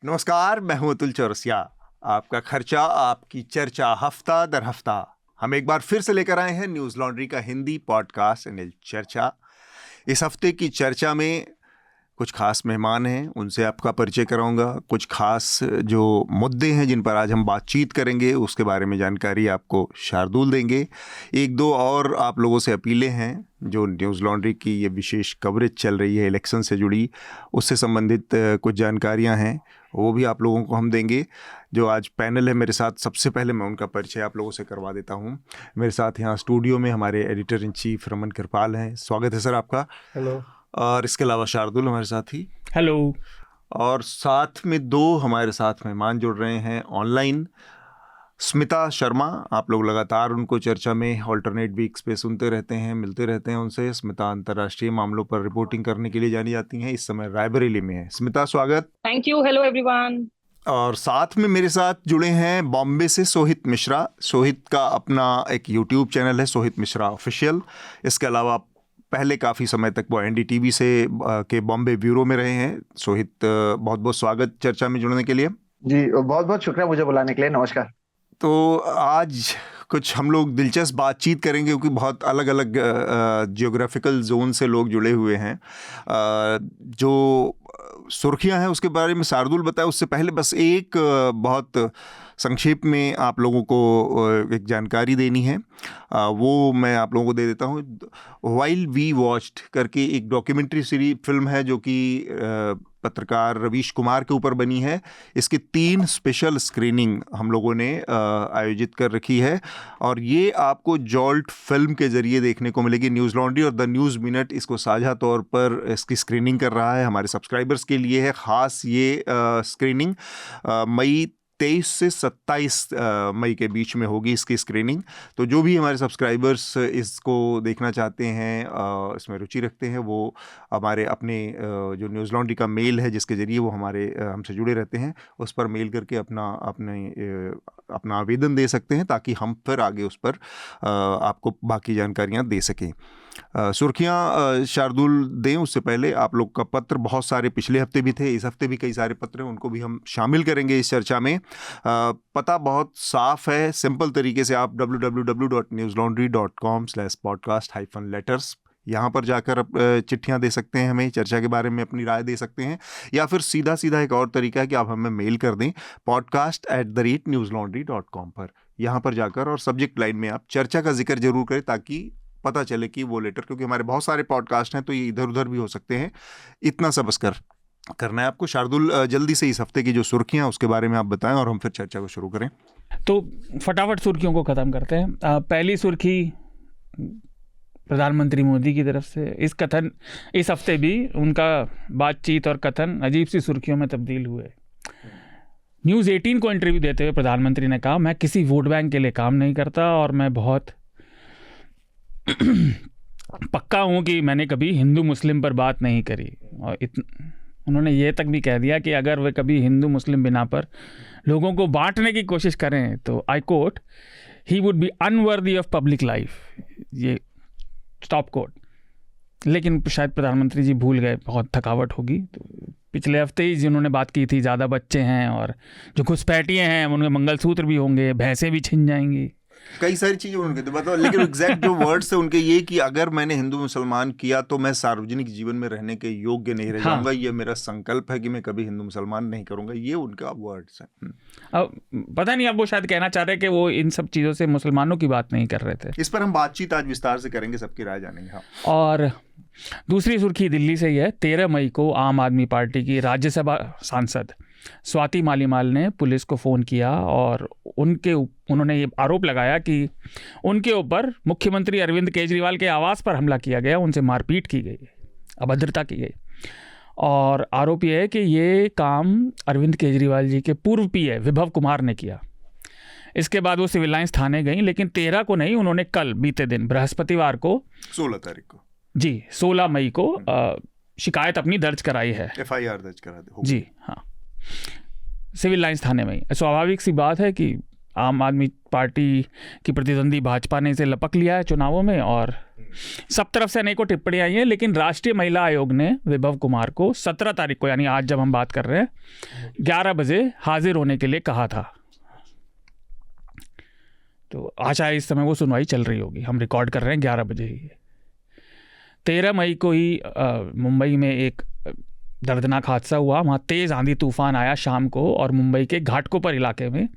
नमस्कार, मैं हूं अतुल चौरसिया। आपका खर्चा आपकी चर्चा हफ्ता दर हफ्ता हम एक बार फिर से लेकर आए हैं न्यूज़ लॉन्ड्री का हिंदी पॉडकास्ट एनएल चर्चा। इस हफ्ते की चर्चा में कुछ खास मेहमान हैं, उनसे आपका परिचय कराऊंगा। कुछ खास जो मुद्दे हैं जिन पर आज हम बातचीत करेंगे उसके बारे में जानकारी आपको शार्दुल देंगे। एक दो और आप लोगों से अपीलें हैं। जो न्यूज़ लॉन्ड्री की ये विशेष कवरेज चल रही है इलेक्शन से जुड़ी, उससे संबंधित कुछ जानकारियां हैं, वो भी आप लोगों को हम देंगे। जो आज पैनल है मेरे साथ, सबसे पहले मैं उनका परिचय आप लोगों से करवा देता हूं। मेरे साथ यहाँ स्टूडियो में हमारे एडिटर इन चीफ रमन कृपाल हैं। स्वागत है सर आपका। हेलो। और इसके अलावा शार्दुल हमारे साथ ही। हेलो। और साथ में दो हमारे साथ मेहमान जुड़ रहे हैं ऑनलाइन। स्मिता शर्मा, आप लोग लगातार उनको चर्चा में ऑल्टरनेट वीक्स पे सुनते रहते हैं, मिलते रहते हैं उनसे। स्मिता अंतर्राष्ट्रीय मामलों पर रिपोर्टिंग करने के लिए जानी जाती हैं, इस समय रायबरेली में है। स्मिता, स्वागत। Thank you. Hello everyone. और साथ में मेरे साथ जुड़े हैं बॉम्बे से सोहित मिश्रा। सोहित का अपना एक यूट्यूब चैनल है, सोहित मिश्रा ऑफिशियल। इसके अलावा पहले काफ़ी समय तक वो एनडीटीवी से के बॉम्बे ब्यूरो में रहे हैं। सोहित, बहुत बहुत स्वागत चर्चा में जुड़ने के लिए। जी, बहुत बहुत शुक्रिया मुझे बुलाने के लिए। नमस्कार। तो आज कुछ हम लोग दिलचस्प बातचीत करेंगे क्योंकि बहुत अलग अलग जियोग्राफिकल जोन से लोग जुड़े हुए हैं। जो सुर्खियां हैं उसके बारे में शार्दुल बताए, उससे पहले बस एक बहुत संक्षेप में आप लोगों को एक जानकारी देनी है, वो मैं आप लोगों को दे देता हूँ। व्हाइल वी वॉच्ड करके एक डॉक्यूमेंट्री सीरीज फिल्म है जो कि पत्रकार रवीश कुमार के ऊपर बनी है। इसकी 3 स्पेशल स्क्रीनिंग हम लोगों ने आयोजित कर रखी है और ये आपको जॉल्ट फिल्म के जरिए देखने को मिलेगी। न्यूज़ लॉन्ड्री और द न्यूज़ मिनट इसको साझा तौर पर इसकी स्क्रीनिंग कर रहा है। हमारे सब्सक्राइबर्स के लिए है ख़ास ये स्क्रीनिंग। मई 23 से 27 मई के बीच में होगी इसकी स्क्रीनिंग। तो जो भी हमारे सब्सक्राइबर्स इसको देखना चाहते हैं, इसमें रुचि रखते हैं, वो हमारे अपने जो न्यूज़ लॉन्ड्री का मेल है जिसके ज़रिए वो हमारे हमसे जुड़े रहते हैं, उस पर मेल करके अपना आवेदन दे सकते हैं ताकि हम फिर आगे उस पर आपको बाकी जानकारियाँ दे सकें। सुर्खियाँ शार्दुल दें उससे पहले आप लोग का पत्र बहुत सारे पिछले हफ्ते भी थे, इस हफ्ते भी कई सारे पत्र हैं, उनको भी हम शामिल करेंगे इस चर्चा में। पता बहुत साफ है, सिंपल तरीके से आप www.newslaundry.com/podcast-letters यहाँ पर जाकर चिट्ठियाँ दे सकते हैं, हमें चर्चा के बारे में अपनी राय दे सकते हैं। या फिर सीधा सीधा एक और तरीका है कि आप हमें मेल कर दें podcast@newslaundry.com पर। यहाँ पर जाकर और सब्जेक्ट लाइन में आप चर्चा का जिक्र जरूर करें ताकि पता चले कि वो लेटर, क्योंकि हमारे बहुत सारे पॉडकास्ट हैं तो ये इधर उधर भी हो सकते हैं। इतना सब बस करना है आपको। शार्दुल, जल्दी से इस हफ्ते की जो सुर्खियां उसके बारे में आप बताएं और हम फिर चर्चा को शुरू करें। तो फटाफट सुर्खियों को ख़त्म करते हैं। पहली सुर्खी प्रधानमंत्री मोदी की तरफ से। इस हफ्ते भी उनका बातचीत और कथन अजीब सी सुर्खियों में तब्दील हुए। न्यूज़ 18 को इंटरव्यू देते हुए प्रधानमंत्री ने कहा, मैं किसी वोट बैंक के लिए काम नहीं करता और मैं बहुत पक्का हूँ कि मैंने कभी हिंदू मुस्लिम पर बात नहीं करी। और उन्होंने ये तक भी कह दिया कि अगर वे कभी हिंदू मुस्लिम बिना पर लोगों को बांटने की कोशिश करें तो I quote, he would be unworthy of public life. ये स्टॉप कोट। लेकिन शायद प्रधानमंत्री जी भूल गए, बहुत थकावट होगी। तो पिछले हफ्ते ही जिन्होंने बात की थी, ज़्यादा बच्चे हैं और जो घुसपैठिए हैं उनके मंगलसूत्र भी होंगे, भैंसें भी छिन जाएंगी, कई सारी चीज़ें उन्होंने कहते बताओ। लेकिन एग्जैक्ट जो वर्ड्स है उनके ये कि अगर मैंने हिंदू मुसलमान किया तो मैं सार्वजनिक जीवन में रहने के योग्य नहीं रह जाऊंगा। ये मेरा संकल्प है कि मैं कभी हिंदू मुसलमान नहीं करूंगा। ये उनका वर्ड्स है। अब पता नहीं, अब वो शायद कहना चाह रहे हैं कि वो इन सब चीज़ों से मुसलमानों की बात नहीं कर रहे थे। इस पर हम बातचीत आज विस्तार से करेंगे, सबकी राय जानेंगे। हाँ। और दूसरी सुर्खी दिल्ली से ही है। 13 मई को आम आदमी पार्टी की राज्यसभा सांसद स्वाति मालीवाल ने पुलिस को फ़ोन किया और उन्होंने ये आरोप लगाया कि उनके ऊपर मुख्यमंत्री अरविंद केजरीवाल के आवास पर हमला किया गया, उनसे मारपीट की गई, अभद्रता की गई। और आरोप ये है कि ये काम अरविंद केजरीवाल जी के पूर्व पीए विभव कुमार ने किया। इसके बाद वो सिविल लाइंस थाने गई, लेकिन 13 को नहीं, उन्होंने कल बीते दिन बृहस्पतिवार को 16 तारीख को जी 16 मई को शिकायत अपनी दर्ज कराई है। FIR दर्ज करा दे जी हाँ, सिविल लाइंस थाने में ही। स्वाभाविक सी बात है कि आम आदमी पार्टी की प्रतिद्वंदी भाजपा ने इसे लपक लिया है चुनावों में, और सब तरफ से अनेकों टिप्पणियां आई हैं। लेकिन राष्ट्रीय महिला आयोग ने विभव कुमार को 17 तारीख को, यानी आज जब हम बात कर रहे हैं, 11 बजे हाजिर होने के लिए कहा था। तो आशा है इस समय वो सुनवाई चल रही होगी। हम रिकॉर्ड कर रहे हैं 11 बजे ही। 13 मई को ही मुंबई में एक दर्दनाक हादसा हुआ। वहाँ तेज़ आंधी तूफान आया शाम को, और मुंबई के घाटकोपर इलाके में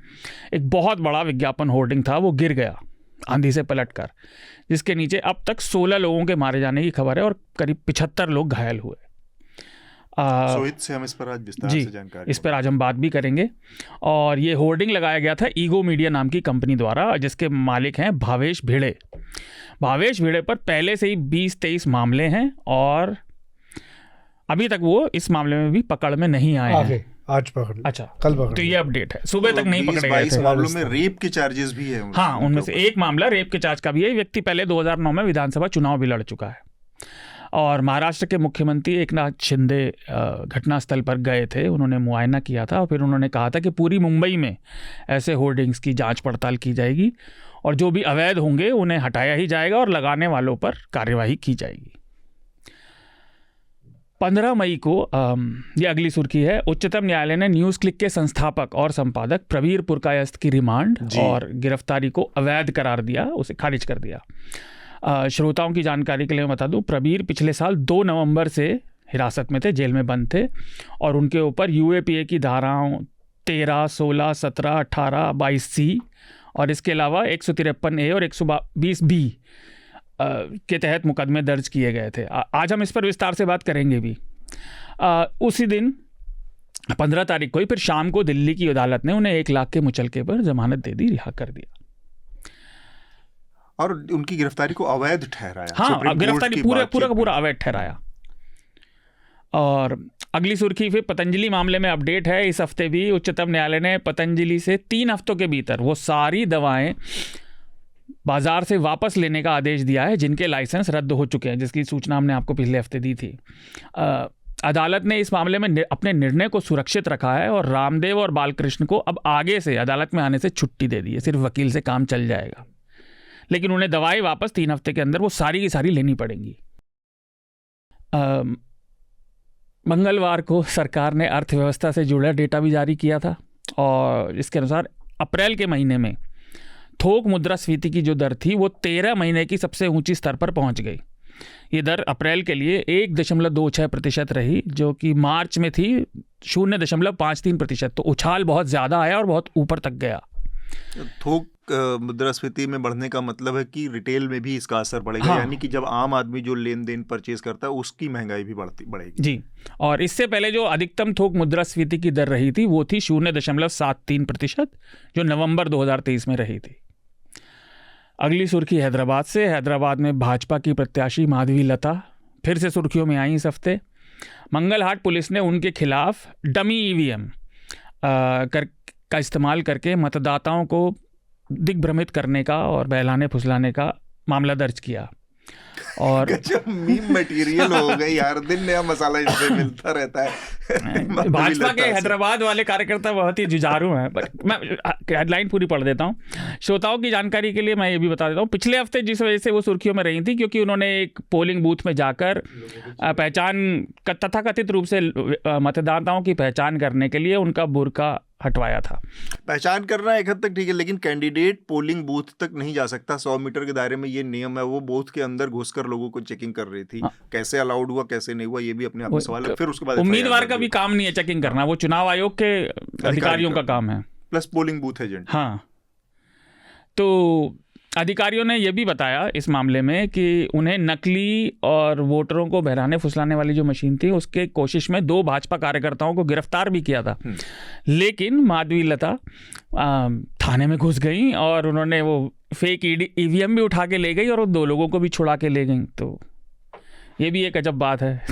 एक बहुत बड़ा विज्ञापन होर्डिंग था, वो गिर गया आंधी से पलटकर, जिसके नीचे अब तक 16 लोगों के मारे जाने की खबर है और करीब 75 लोग घायल हुए। सोहित से हम इस पर आज विस्तार से जानकारी, इस पर आज हम बात भी करेंगे। और ये होर्डिंग लगाया गया था ईगो मीडिया नाम की कंपनी द्वारा, जिसके मालिक हैं भावेश भिड़े। भावेश भिड़े पर पहले से ही 20-23 मामले हैं, और अभी तक वो इस मामले में भी पकड़ में नहीं आए हैं। आज पकड़, अच्छा कल पकड़, तो ये अपडेट है। सुबह तक नहीं पकड़े गए थे। मामलों में रेप के चार्जेस भी है। हाँ, उनमें से एक मामला रेप के चार्ज का भी है। व्यक्ति पहले 2009 में विधानसभा चुनाव भी लड़ चुका है। और महाराष्ट्र के मुख्यमंत्री एकनाथ शिंदे घटनास्थल पर गए थे, उन्होंने मुआयना किया था, और फिर उन्होंने कहा था कि पूरी मुंबई में ऐसे होर्डिंग्स की जांच पड़ताल की जाएगी, और जो भी अवैध होंगे उन्हें हटाया ही जाएगा, और लगाने वालों पर कार्यवाही की जाएगी। 15 मई को ये अगली सुर्खी है, उच्चतम न्यायालय ने न्यूज़ क्लिक के संस्थापक और संपादक प्रवीर पुरकायस्थ की रिमांड और गिरफ्तारी को अवैध करार दिया, उसे खारिज कर दिया। श्रोताओं की जानकारी के लिए बता दूं, प्रवीर पिछले साल 2 नवंबर से हिरासत में थे, जेल में बंद थे, और उनके ऊपर यूएपीए की धाराओं 13, 16, 17, 18, 22C और इसके अलावा 153A और 120B के तहत मुकदमे दर्ज किए गए थे। आज हम इस पर विस्तार से बात करेंगे भी। उसी दिन 15 तारीख को ही फिर शाम को दिल्ली की अदालत ने उन्हें 1 लाख के मुचलके पर जमानत दे दी, रिहा कर दिया, और उनकी गिरफ्तारी को अवैध ठहराया। हाँ, गिरफ्तारी पूरा का पूरा अवैध ठहराया। और अगली सुर्खी फिर पतंजलि मामले में अपडेट है। इस हफ्ते भी उच्चतम न्यायालय ने पतंजलि से 3 हफ्तों के भीतर वो सारी दवाएं बाजार से वापस लेने का आदेश दिया है जिनके लाइसेंस रद्द हो चुके हैं, जिसकी सूचना हमने आपको पिछले हफ्ते दी थी। अदालत ने इस मामले में अपने निर्णय को सुरक्षित रखा है, और रामदेव और बालकृष्ण को अब आगे से अदालत में आने से छुट्टी दे दी है, सिर्फ वकील से काम चल जाएगा। लेकिन उन्हें दवाएं वापस 3 हफ्ते के अंदर वो सारी की सारी लेनी पड़ेंगी। मंगलवार को सरकार ने अर्थव्यवस्था से जुड़ा डेटा भी जारी किया था, और इसके अनुसार अप्रैल के महीने में थोक मुद्रास्फीति की जो दर थी वो 13 महीने की सबसे ऊंची स्तर पर पहुंच गई। ये दर अप्रैल के लिए 1.26% रही, जो कि मार्च में थी 0.53%। तो उछाल बहुत ज़्यादा आया और बहुत ऊपर तक गया। थोक मुद्रास्फीति में बढ़ने का मतलब है कि रिटेल में भी इसका असर बढ़ेगा। हाँ। यानी कि जब आम आदमी जो लेन देन परचेज करता है उसकी महंगाई भी बढ़ेगी। जी, और इससे पहले जो अधिकतम थोक मुद्रास्फीति की दर रही थी वो थी 0.73%, जो नवंबर 2023 में रही थी। अगली सुर्खी हैदराबाद से। हैदराबाद में भाजपा की प्रत्याशी माधवी लता फिर से सुर्खियों में आई इस हफ्ते। मंगलहाट पुलिस ने उनके खिलाफ डमी ईवीएम का इस्तेमाल करके मतदाताओं को दिग्भ्रमित करने का और बहलाने फुसलाने का मामला दर्ज किया। और मीम मटेरियल हो गई यार, दिन नया मसाला इससे मिलता रहता है। भाजपा के हैदराबाद वाले कार्यकर्ता बहुत ही जुझारू हैं। मैं हेडलाइन पूरी पढ़ देता हूँ श्रोताओं की जानकारी के लिए। मैं ये भी बता देता हूँ, पिछले हफ्ते जिस वजह से वो सुर्खियों में रही थी, क्योंकि उन्होंने एक पोलिंग बूथ में जाकर तथाकथित रूप से मतदाताओं की पहचान करने के लिए उनका बुर्का हटवाया था। पहचान करना एक हद तक ठीक है, लेकिन कैंडिडेट पोलिंग बूथ तक नहीं जा सकता। 100 मीटर के दायरे में ये नियम है। वो बूथ के अंदर घुसकर लोगों को चेकिंग कर रही थी। कैसे अलाउड हुआ, कैसे नहीं हुआ, ये भी अपने आप में सवाल है। फिर उसके बाद उम्मीदवार का भी काम नहीं है चेकिंग करना, वो चुनाव आयोग के अधिकारियों का काम है, प्लस पोलिंग बूथ एजेंट। हाँ, तो अधिकारियों ने यह भी बताया इस मामले में कि उन्हें नकली और वोटरों को बहलाने फुसलाने वाली जो मशीन थी उसके कोशिश में 2 भाजपा कार्यकर्ताओं को गिरफ्तार भी किया था। लेकिन माधवी लता थाने में घुस गई और उन्होंने वो फेक ईवीएम भी उठा के ले गई और 2 लोगों को भी छुड़ा के ले गई। तो ये भी एक अजब बात है।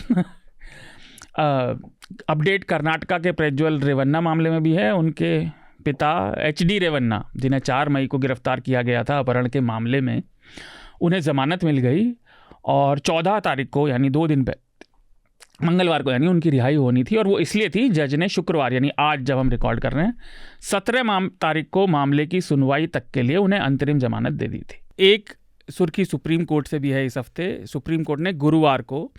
अपडेट कर्नाटका के प्रज्वल रेवन्ना मामले में भी है। उनके पिता HD रेवन्ना, जिन्हें 4 मई को गिरफ्तार किया गया था अपहरण के मामले में, उन्हें ज़मानत मिल गई और 14 तारीख को, यानी 2 दिन मंगलवार को यानी उनकी रिहाई होनी थी, और वो इसलिए थी जज ने शुक्रवार यानी आज जब हम रिकॉर्ड कर रहे हैं 17 तारीख को मामले की सुनवाई तक के लिए उन्हें अंतरिम जमानत दे दी थी। एक सुर्खी सुप्रीम कोर्ट से भी है इस हफ्ते। सुप्रीम कोर्ट ने गुरुवार को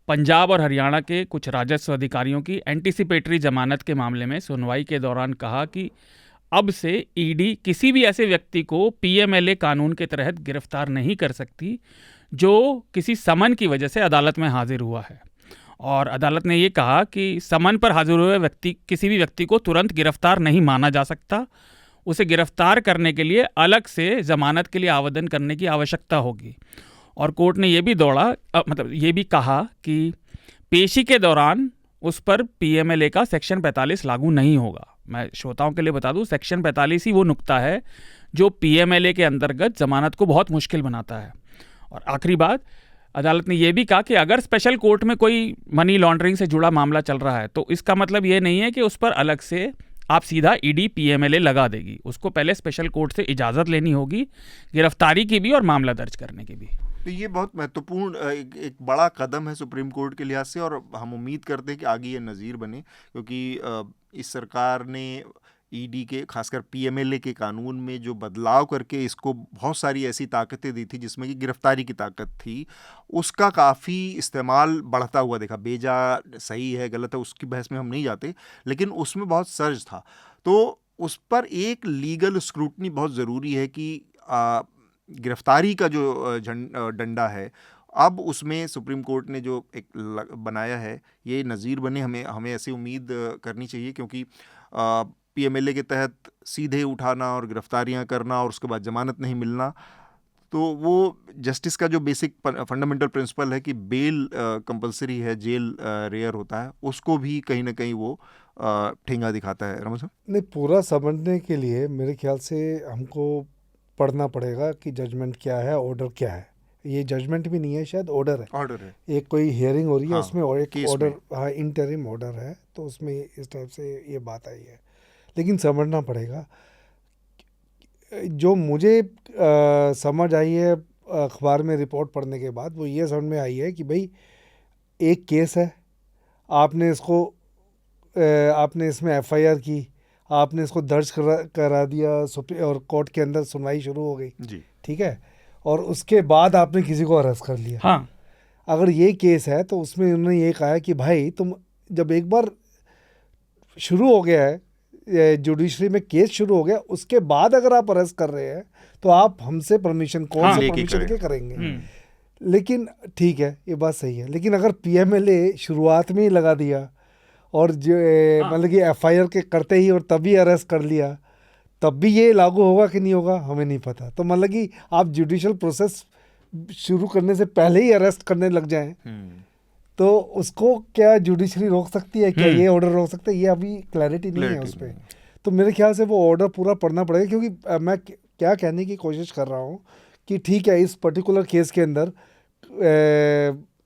पंजाब और हरियाणा के कुछ राजस्व अधिकारियों की एंटीसिपेटरी जमानत के मामले में सुनवाई के दौरान कहा कि अब से ईडी किसी भी ऐसे व्यक्ति को पीएमएलए कानून के तहत गिरफ्तार नहीं कर सकती जो किसी समन की वजह से अदालत में हाजिर हुआ है। और अदालत ने ये कहा कि समन पर हाजिर हुए व्यक्ति किसी भी व्यक्ति को तुरंत गिरफ्तार नहीं माना जा सकता, उसे गिरफ्तार करने के लिए अलग से जमानत के लिए आवेदन करने की आवश्यकता होगी। और कोर्ट ने ये भी कहा कि पेशी के दौरान उस पर पीएमएलए का सेक्शन 45 लागू नहीं होगा। मैं श्रोताओं के लिए बता दूं, सेक्शन 45 ही वो नुक्ता है जो पीएमएलए के अंतर्गत जमानत को बहुत मुश्किल बनाता है। और आखिरी बात, अदालत ने यह भी कहा कि अगर स्पेशल कोर्ट में कोई मनी लॉन्ड्रिंग से जुड़ा मामला चल रहा है तो इसका मतलब ये नहीं है कि उस पर अलग से आप सीधा ईडी पीएमएलए लगा देगी। उसको पहले स्पेशल कोर्ट से इजाज़त लेनी होगी, गिरफ्तारी की भी और मामला दर्ज करने की भी। तो ये बहुत महत्वपूर्ण एक बड़ा कदम है सुप्रीम कोर्ट के लिहाज से, और हम उम्मीद करते हैं कि आगे ये नज़ीर बने, क्योंकि इस सरकार ने ईडी के खासकर पीएमएलए के कानून में जो बदलाव करके इसको बहुत सारी ऐसी ताकतें दी थी जिसमें कि गिरफ्तारी की ताकत थी, उसका काफ़ी इस्तेमाल बढ़ता हुआ देखा। बेजा सही है गलत है उसकी बहस में हम नहीं जाते, लेकिन उसमें बहुत सर्ज था। तो उस पर एक लीगल स्क्रूटनी बहुत ज़रूरी है कि गिरफ्तारी का जो डंडा है, अब उसमें सुप्रीम कोर्ट ने जो एक बनाया है ये नज़ीर बने। हमें ऐसी उम्मीद करनी चाहिए, क्योंकि पीएमएलए के तहत सीधे उठाना और गिरफ्तारियां करना और उसके बाद जमानत नहीं मिलना, तो वो जस्टिस का जो बेसिक फंडामेंटल प्रिंसिपल है कि बेल कंपलसरी है, जेल रेयर होता है, उसको भी कहीं ना कहीं वो ठेंगा दिखाता है। रमन साहब, नहीं, पूरा समझने के लिए मेरे ख्याल से हमको पढ़ना पड़ेगा कि जजमेंट क्या है, ऑर्डर क्या है। ये जजमेंट भी नहीं है, शायद ऑर्डर है। एक कोई हियरिंग हो रही है, हाँ, उसमें और एक ऑर्डर, हाँ, इंटरिम ऑर्डर है, तो उसमें इस टाइप से ये बात आई है। लेकिन समझना पड़ेगा, जो मुझे समझ आई है अखबार में रिपोर्ट पढ़ने के बाद, वो ये समझ में आई है कि भाई एक केस है, आपने इसमें एफआईआर की, आपने इसको दर्ज करा दिया और कोर्ट के अंदर सुनवाई शुरू हो गई जी, ठीक है, और उसके बाद आपने किसी को अरेस्ट कर लिया। हाँ, अगर ये केस है तो उसमें उन्होंने ये कहा है कि भाई तुम जब एक बार शुरू हो गया है, जुडिशरी में केस शुरू हो गया, उसके बाद अगर आप अरेस्ट कर रहे हैं तो आप हमसे परमिशन, कौन से परमिशन के करेंगे। लेकिन ठीक है, ये बात सही है, लेकिन अगर पीएमएलए शुरुआत में ही लगा दिया और मतलब कि एफआईआर के करते ही और तभी अरेस्ट कर लिया, तब भी ये लागू होगा कि नहीं होगा हमें नहीं पता। तो मतलब कि आप जुडिशियल प्रोसेस शुरू करने से पहले ही अरेस्ट करने लग जाएं तो उसको क्या जुडिशरी रोक सकती है, क्या ये ऑर्डर रोक सकता है, ये अभी क्लैरिटी नहीं है उस पर। तो मेरे ख्याल से वो ऑर्डर पूरा पढ़ना पड़ेगा, क्योंकि मैं क्या कहने की कोशिश कर रहा हूँ कि ठीक है, इस पर्टिकुलर केस के अंदर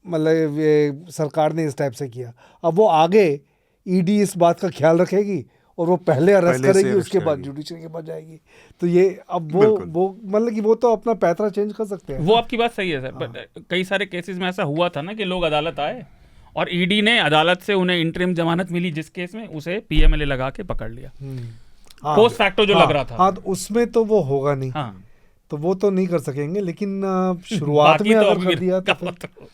मतलब सरकार ने इस टाइप से किया, अब वो आगे ईडी इस बात का ख्याल रखेगी और वो पहले अरेस्ट करेगी, उसके बाद जुडिशरी के पास जाएगी। तो ये अब वो मतलब कि वो तो अपना पैतरा चेंज कर सकते हैं। वो आपकी बात सही है सर, बट कई सारे केसेस में ऐसा हुआ था ना कि लोग अदालत आए और ईडी ने अदालत से उन्हें इंटरिम जमानत मिली, जिस केस में उसे पीएमएलए लगा के पकड़ लिया, पोस्ट फैक्टो जो लग रहा था। हाँ, तो उसमें तो वो होगा नहीं, तो वो तो नहीं कर सकेंगे, लेकिन शुरुआत में अगर कर दिया तो।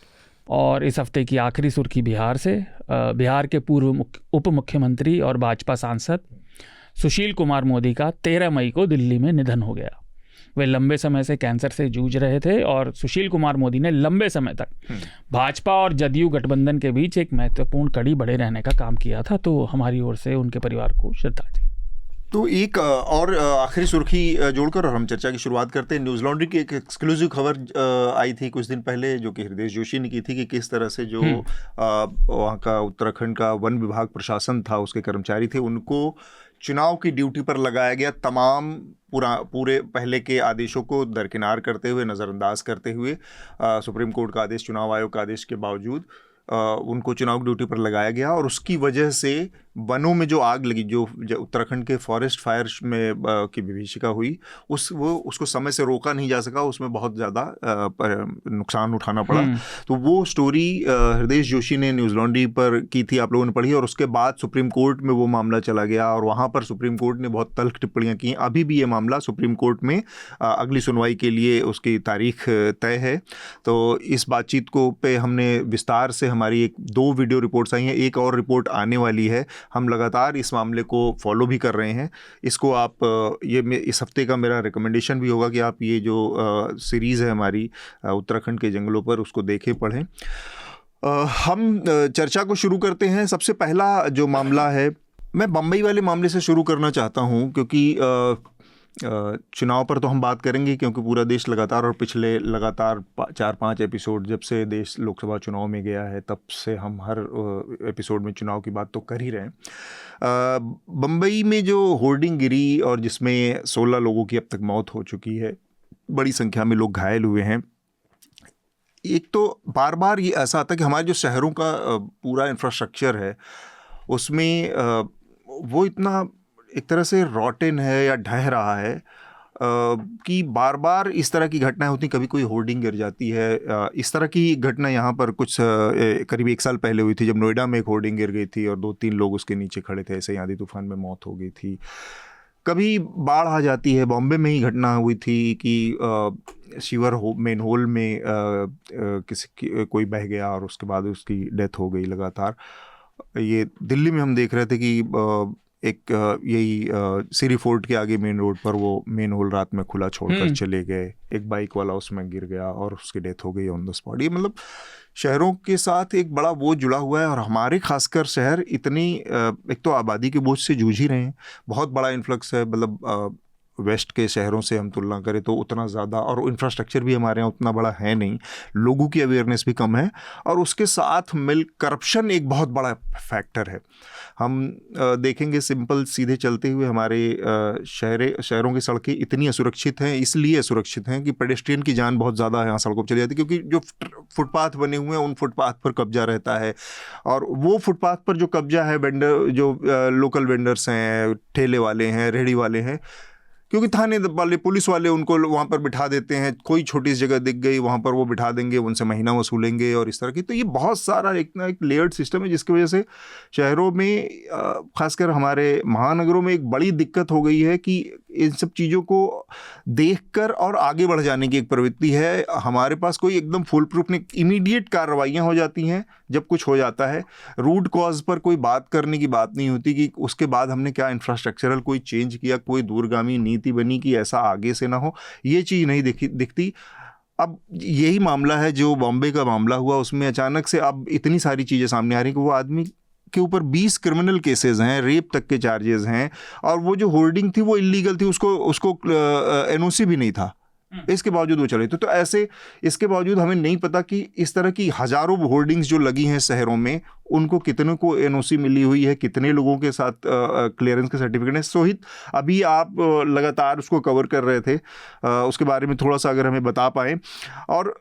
और इस हफ्ते की आखिरी सुर्खी बिहार से। बिहार के पूर्व उप मुख्यमंत्री और भाजपा सांसद सुशील कुमार मोदी का 13 मई को दिल्ली में निधन हो गया। वे लंबे समय से कैंसर से जूझ रहे थे और सुशील कुमार मोदी ने लंबे समय तक भाजपा और जदयू गठबंधन के बीच एक महत्वपूर्ण कड़ी बने रहने का काम किया था। तो हमारी ओर से उनके परिवार को श्रद्धांजलि। तो एक और आखिरी सुर्खी जोड़कर और हम चर्चा की शुरुआत करते हैं। न्यूज़ लॉन्ड्री की एक एक्सक्लूसिव खबर आई थी कुछ दिन पहले, जो कि हृदय जोशी ने की थी, कि किस तरह से जो वहाँ का उत्तराखंड का वन विभाग प्रशासन था, उसके कर्मचारी थे, उनको चुनाव की ड्यूटी पर लगाया गया तमाम पूरे पहले के आदेशों को दरकिनार करते हुए, नज़रअंदाज करते हुए, सुप्रीम कोर्ट का आदेश, चुनाव आयोग का आदेश के बावजूद उनको चुनाव ड्यूटी पर लगाया गया। और उसकी वजह से वनों में जो आग लगी, जो उत्तराखंड के फॉरेस्ट फायर में की विभीषिका हुई, उसको समय से रोका नहीं जा सका, उसमें बहुत ज़्यादा नुकसान उठाना पड़ा। तो वो स्टोरी हृदय जोशी ने न्यूज़ लॉन्ड्री पर की थी, आप लोगों ने पढ़ी, और उसके बाद सुप्रीम कोर्ट में वो मामला चला गया और वहाँ पर सुप्रीम कोर्ट ने बहुत तल्ख टिप्पणियाँ की। अभी भी ये मामला सुप्रीम कोर्ट में अगली सुनवाई के लिए उसकी तारीख तय है। तो इस बातचीत को पे हमने विस्तार से, हमारी 2 वीडियो रिपोर्ट्स आई हैं, एक और रिपोर्ट आने वाली है। हम लगातार इस मामले को फॉलो भी कर रहे हैं। इसको आप इस हफ्ते का मेरा रिकमेंडेशन भी होगा कि आप ये जो सीरीज़ है हमारी उत्तराखंड के जंगलों पर, उसको देखें, पढ़ें। हम चर्चा को शुरू करते हैं। सबसे पहला जो मामला है, मैं बम्बई वाले मामले से शुरू करना चाहता हूँ, क्योंकि चुनाव पर तो हम बात करेंगे, क्योंकि पूरा देश लगातार, और पिछले लगातार 4-5 एपिसोड जब से देश लोकसभा चुनाव में गया है, तब से हम हर एपिसोड में चुनाव की बात तो कर ही रहे हैं। बम्बई में जो होर्डिंग गिरी और जिसमें 16 लोगों की अब तक मौत हो चुकी है, बड़ी संख्या में लोग घायल हुए हैं। एक तो बार बार ये ऐसा आता है कि हमारे जो शहरों का पूरा इंफ्रास्ट्रक्चर है, उसमें वो इतना एक तरह से रॉटन है या ढह रहा है कि बार बार इस तरह की घटनाएं होती। कभी कोई होर्डिंग गिर जाती है। इस तरह की घटना यहाँ पर कुछ करीब 1 साल पहले हुई थी, जब नोएडा में एक होर्डिंग गिर गई थी और 2-3 लोग उसके नीचे खड़े थे, ऐसे ही आंधी तूफान में मौत हो गई थी। कभी बाढ़ आ जाती है। बॉम्बे में ही घटना हुई थी कि शिवर मेन होल में कोई बह गया और उसके बाद उसकी डेथ हो गई लगातार। ये दिल्ली में हम देख रहे थे कि एक यही सीरी फोर्ट के आगे मेन रोड पर वो मेन होल रात में खुला छोड़कर चले गए, एक बाइक वाला उसमें गिर गया और उसकी डेथ हो गई ऑन द स्पॉट। ये मतलब शहरों के साथ एक बड़ा बोझ जुड़ा हुआ है, और हमारे खासकर शहर इतनी एक तो आबादी के बोझ से जूझ ही रहे हैं। बहुत बड़ा इन्फ्लक्स है, मतलब वेस्ट के शहरों से हम तुलना करें तो उतना ज़्यादा, और इंफ्रास्ट्रक्चर भी हमारे यहाँ उतना बड़ा है नहीं, लोगों की अवेयरनेस भी कम है, और उसके साथ करप्शन एक बहुत बड़ा फैक्टर है। हम देखेंगे सिंपल सीधे चलते हुए हमारे शहरों की सड़कें इतनी असुरक्षित हैं, इसलिए असुरक्षित हैं कि पेडेस्ट्रियन की जान बहुत ज़्यादा यहाँ सड़कों पर चली जाती है, क्योंकि जो फुटपाथ बने हुए हैं उन फुटपाथ पर कब्जा रहता है, और वो फुटपाथ पर जो कब्जा है, वेंडर जो लोकल वेंडर्स हैं, ठेले वाले हैं, रेहड़ी वाले हैं, क्योंकि थाने वाले, पुलिस वाले उनको वहाँ पर बिठा देते हैं। कोई छोटी सी जगह दिख गई वहाँ पर वो बिठा देंगे, उनसे महीना वसूलेंगे और इस तरह की। तो ये बहुत सारा एक लेयर्ड सिस्टम है, जिसकी वजह से शहरों में, खासकर हमारे महानगरों में, एक बड़ी दिक्कत हो गई है कि इन सब चीज़ों को देखकर और आगे बढ़ जाने की एक प्रवृत्ति है। हमारे पास कोई एकदम फुल प्रूफ नहीं, इमीडिएट कार्रवाइयाँ हो जाती हैं जब कुछ हो जाता है। रूट कॉज पर कोई बात करने की बात नहीं होती कि उसके बाद हमने क्या इंफ्रास्ट्रक्चरल कोई चेंज किया, कोई दूरगामी नीति बनी कि ऐसा आगे से ना हो, ये चीज़ नहीं दिखती। अब यही मामला है जो बॉम्बे का मामला हुआ, उसमें अचानक से अब इतनी सारी चीज़ें सामने आ रही कि वो आदमी के ऊपर 20 क्रिमिनल केसेस हैं, रेप तक के चार्जेस हैं, और वो जो होर्डिंग थी वो इलीगल थी, उसको एनओसी भी नहीं था, इसके बावजूद वो चले। तो ऐसे इसके बावजूद हमें नहीं पता कि इस तरह की हजारों होर्डिंग्स जो लगी हैं शहरों में, उनको कितने को एनओसी मिली हुई है, कितने लोगों के साथ क्लियरेंस के सर्टिफिकेट है। सोहित, अभी आप लगातार उसको कवर कर रहे थे, उसके बारे में थोड़ा सा अगर हमें बता पाएँ। और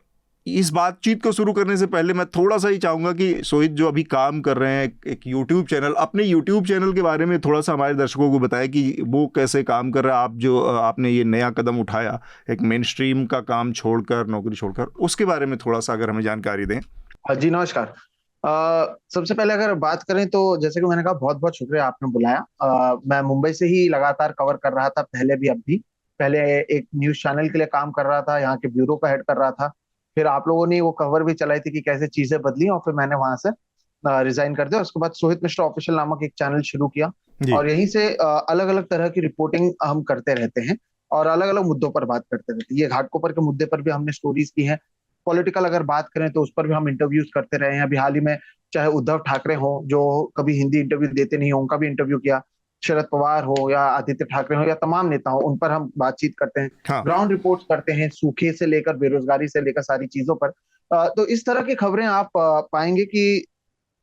इस बातचीत को शुरू करने से पहले मैं थोड़ा सा ही चाहूँगा कि सोहित जो अभी काम कर रहे हैं एक यूट्यूब चैनल, अपने यूट्यूब चैनल के बारे में थोड़ा सा हमारे दर्शकों को बताएं कि वो कैसे काम कर रहा है। आप जो आपने ये नया कदम उठाया, एक मेन स्ट्रीम का काम छोड़कर, नौकरी छोड़कर, उसके बारे में थोड़ा सा अगर हमें जानकारी दें। जी नमस्कार। सबसे पहले अगर बात करें तो जैसे कि मैंने कहा, बहुत बहुत शुक्रिया आपने बुलाया। मैं मुंबई से ही लगातार कवर कर रहा था, पहले भी अब भी। पहले एक न्यूज चैनल के लिए काम कर रहा था, यहाँ के ब्यूरो का हेड कर रहा था। फिर आप लोगों ने वो कवर भी चलाई थी कि कैसे चीजें बदली, और फिर मैंने वहां से रिजाइन कर दिया। उसके बाद सोहित मिश्रा ऑफिशियल नामक एक चैनल शुरू किया, और यहीं से अलग अलग तरह की रिपोर्टिंग हम करते रहते हैं और अलग अलग मुद्दों पर बात करते रहते हैं। ये घाटकोपर के मुद्दे पर भी हमने स्टोरीज की हैं। पॉलिटिकल अगर बात करें तो उस पर भी हम इंटरव्यूज करते रहे हैं। अभी हाल ही में चाहे उद्धव ठाकरे हो, जो कभी हिंदी इंटरव्यू देते नहीं हो, उनका भी इंटरव्यू किया। शरद पवार हो या आदित्य ठाकरे हो या तमाम नेता हो, उन पर हम बातचीत करते हैं। हाँ। ग्राउंड रिपोर्ट्स करते हैं, सूखे से लेकर बेरोजगारी से लेकर सारी चीजों पर। तो इस तरह की खबरें आप पाएंगे कि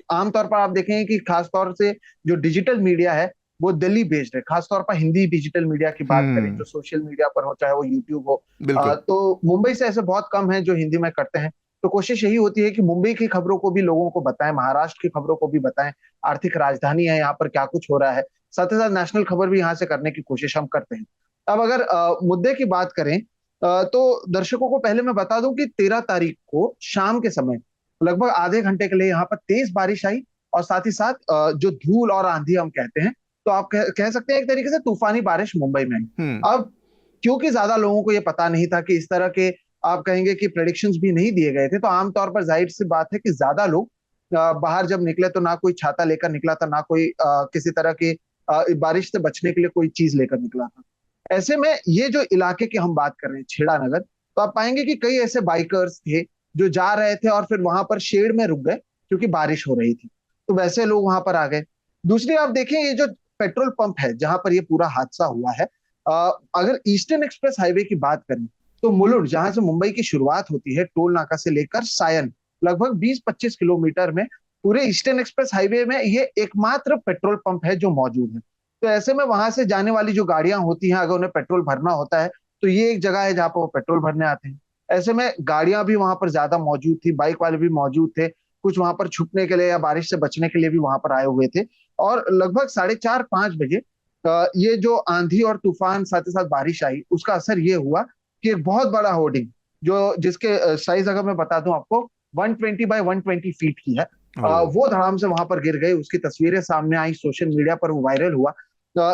आमतौर पर आप देखेंगे कि खासतौर से जो डिजिटल मीडिया है वो दिल्ली बेस्ड है। खासतौर पर हिंदी डिजिटल मीडिया की बात करें, जो सोशल मीडिया पर हो, चाहे वो यूट्यूब हो, तो मुंबई से ऐसे बहुत कम है जो हिंदी में करते हैं। तो कोशिश यही होती है कि मुंबई की खबरों को भी लोगों को बताएं, महाराष्ट्र की खबरों को भी बताएं, आर्थिक राजधानी है यहाँ पर क्या कुछ हो रहा है, साथ ही साथ नेशनल खबर भी यहाँ से करने की कोशिश हम करते हैं। अब अगर मुद्दे की बात करें तो दर्शकों को पहले मैं बता दूं कि 13 तारीख को शाम के समय लगभग आधे घंटे के लिए यहाँ पर तेज बारिश आई, और साथ ही साथ जो धूल और आंधी हम कहते हैं, तो आप कह सकते हैं एक तरीके से तूफानी बारिश मुंबई में आई। अब क्योंकि ज्यादा लोगों को ये पता नहीं था कि इस तरह के, आप कहेंगे कि प्रेडिक्शंस भी नहीं दिए गए थे, तो आमतौर पर जाहिर सी बात है कि ज्यादा लोग बाहर जब निकले तो ना कोई छाता लेकर निकला था, ना कोई किसी तरह की बारिश से बचने के लिए कोई चीज लेकर निकला था। ऐसे में ये जो इलाके की हम बात कर रहे हैं छेड़ा नगर, तो आप पाएंगे कि कई ऐसे बाइकर्स थे जो जा रहे थे और फिर वहां पर शेड में रुक गए क्योंकि बारिश हो रही थी, तो वैसे लोग वहां पर आ गए। दूसरी आप देखें, ये जो पेट्रोल पंप है जहां पर ये पूरा हादसा हुआ है, अगर ईस्टर्न एक्सप्रेस हाईवे की बात करें तो मुलुंड, जहां से मुंबई की शुरुआत होती है टोल नाका से लेकर सायन, लगभग 20-25 किलोमीटर में पूरे ईस्टर्न एक्सप्रेस हाईवे में ये एकमात्र पेट्रोल पंप है जो मौजूद है। तो ऐसे में वहां से जाने वाली जो गाड़ियां होती हैं, अगर उन्हें पेट्रोल भरना होता है तो ये एक जगह है जहां पर वो पेट्रोल भरने आते हैं। ऐसे में गाड़ियां भी वहां पर ज्यादा मौजूद थी, बाइक वाले भी मौजूद थे, कुछ वहां पर छुपने के लिए या बारिश से बचने के लिए भी वहां पर आए हुए थे। और लगभग 4:30-5 बजे ये जो आंधी और तूफान साथ ही साथ बारिश आई, उसका असर ये हुआ कि एक बहुत बड़ा होर्डिंग, जो जिसके साइज अगर मैं बता दूं आपको 120 बाय 120 फीट की है, वो धड़ाम से वहां पर गिर गई। उसकी तस्वीरें सामने आई, सोशल मीडिया पर वो वायरल हुआ।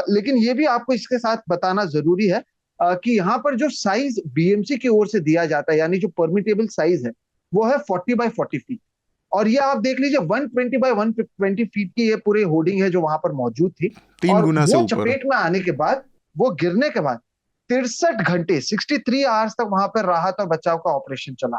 लेकिन ये भी आपको इसके साथ बताना जरूरी है कि यहाँ पर जो साइज बीएमसी की ओर से दिया जाता है, यानी जो परमिटेबल साइज है, वो है 40 बाय 40 फीट। और ये आप देख लीजिए 120 बाय 120 फीट की ये पूरी होर्डिंग है जो वहां पर मौजूद थी। 3 गुना से वो ऊपर चपेट में आने के बाद, वो गिरने के बाद 63 घंटे 63 आवर्स तक वहां पर राहत और बचाव का ऑपरेशन चला।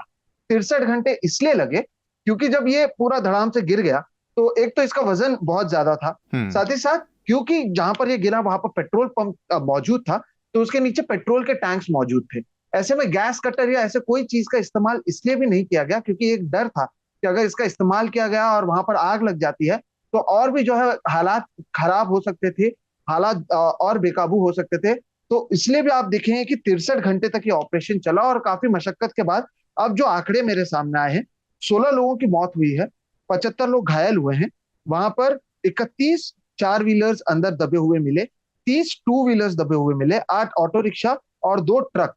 63 घंटे इसलिए लगे क्योंकि जब ये पूरा धड़ाम से गिर गया तो एक तो इसका वजन बहुत ज्यादा था, साथ ही साथ क्योंकि जहां पर ये गिरा वहां पर पेट्रोल पंप मौजूद था, तो उसके नीचे पेट्रोल के टैंक्स मौजूद थे। ऐसे में गैस कटर या ऐसे कोई चीज का इस्तेमाल इसलिए भी नहीं किया गया क्योंकि एक डर था कि अगर इसका इस्तेमाल किया गया और वहां पर आग लग जाती है तो और भी जो है हालात खराब हो सकते थे, हालात और बेकाबू हो सकते थे। तो इसलिए भी आप देखें कि 63 घंटे तक ये ऑपरेशन चला और काफी मशक्कत के बाद अब जो आंकड़े मेरे सामने आए हैं, 16 लोगों की मौत हुई है, 75 लोग घायल हुए हैं। वहां पर 31 4 व्हीलर्स अंदर दबे हुए मिले, 30 2 व्हीलर्स दबे हुए मिले, 8 ऑटो रिक्शा और 2 ट्रक,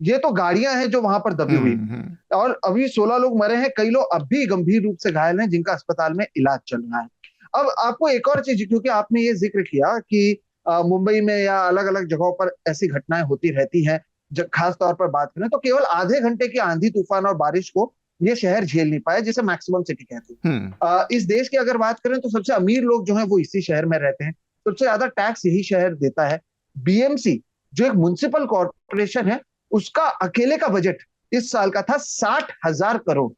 ये तो गाड़ियां हैं जो वहां पर दबी हुई। और अभी 16 लोग मरे हैं, कई लोग अब भी गंभीर रूप से घायल हैं जिनका अस्पताल में इलाज चल रहा है। अब आपको एक और चीज, क्योंकि आपने ये जिक्र किया कि मुंबई में या अलग अलग जगहों पर ऐसी घटनाएं होती रहती हैं, जब खास तौर पर बात करें तो केवल आधे घंटे की आंधी तूफान और बारिश को ये शहर झेल नहीं पाया, जिसे मैक्सिमम सिटी कहते हैं। इस देश की अगर बात करें तो सबसे अमीर लोग जो हैं वो इसी शहर में रहते हैं, सबसे ज्यादा टैक्स यही शहर देता है। बीएमसी जो एक म्युनिसिपल कॉर्पोरेशन है, उसका अकेले का बजट इस साल का था 60,000 करोड़,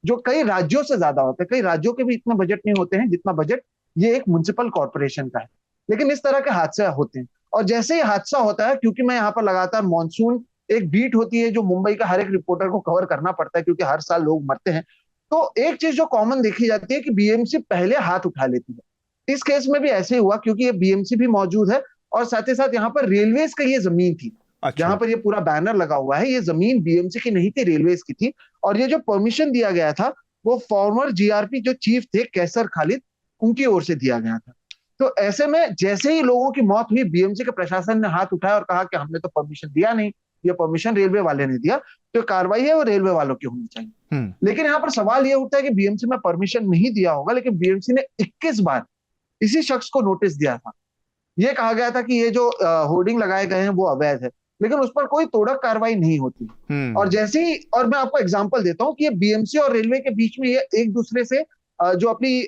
जो कई राज्यों से ज्यादा होता है। कई राज्यों के भी इतने बजट नहीं होते हैं जितना बजट ये एक म्युनिसिपल कॉर्पोरेशन का है। लेकिन इस तरह के हादसे होते हैं, और जैसे ही हादसा होता है, क्योंकि मैं यहाँ पर लगातार मानसून एक बीट होती है जो मुंबई का हर एक रिपोर्टर को कवर करना पड़ता है क्योंकि हर साल लोग मरते हैं, तो एक चीज जो कॉमन देखी जाती है कि बीएमसी पहले हाथ उठा लेती है। इस केस में भी ऐसे ही हुआ क्योंकि ये बीएमसी भी मौजूद है और साथ ही साथ यहाँ पर रेलवेज का ये जमीन थी। अच्छा। जहां पर ये पूरा बैनर लगा हुआ है, ये जमीन बीएमसी की नहीं थी, रेलवेज की थी। और ये जो परमिशन दिया गया था वो फॉर्मर जीआरपी जो चीफ थे कैसर खालिद, उनकी ओर से दिया गया था। तो ऐसे में जैसे ही लोगों की मौत हुई, बीएमसी के प्रशासन ने हाथ उठाया और कहा कि हमने तो परमिशन दिया नहीं, ये परमिशन रेलवे वाले ने दिया, तो कार्रवाई है वो रेलवे वालों की होनी चाहिए। लेकिन यहाँ पर सवाल ये उठता है कि बीएमसी में परमिशन नहीं दिया होगा, लेकिन बीएमसी ने 21 बार इसी शख्स को नोटिस दिया था। ये कहा गया था कि ये जो होर्डिंग लगाए गए हैं वो अवैध है, लेकिन उस पर कोई तोड़क कार्रवाई नहीं होती। और जैसे ही, और मैं आपको एग्जांपल देता हूं कि ये बीएमसी और रेलवे के बीच में ये एक दूसरे से जो अपनी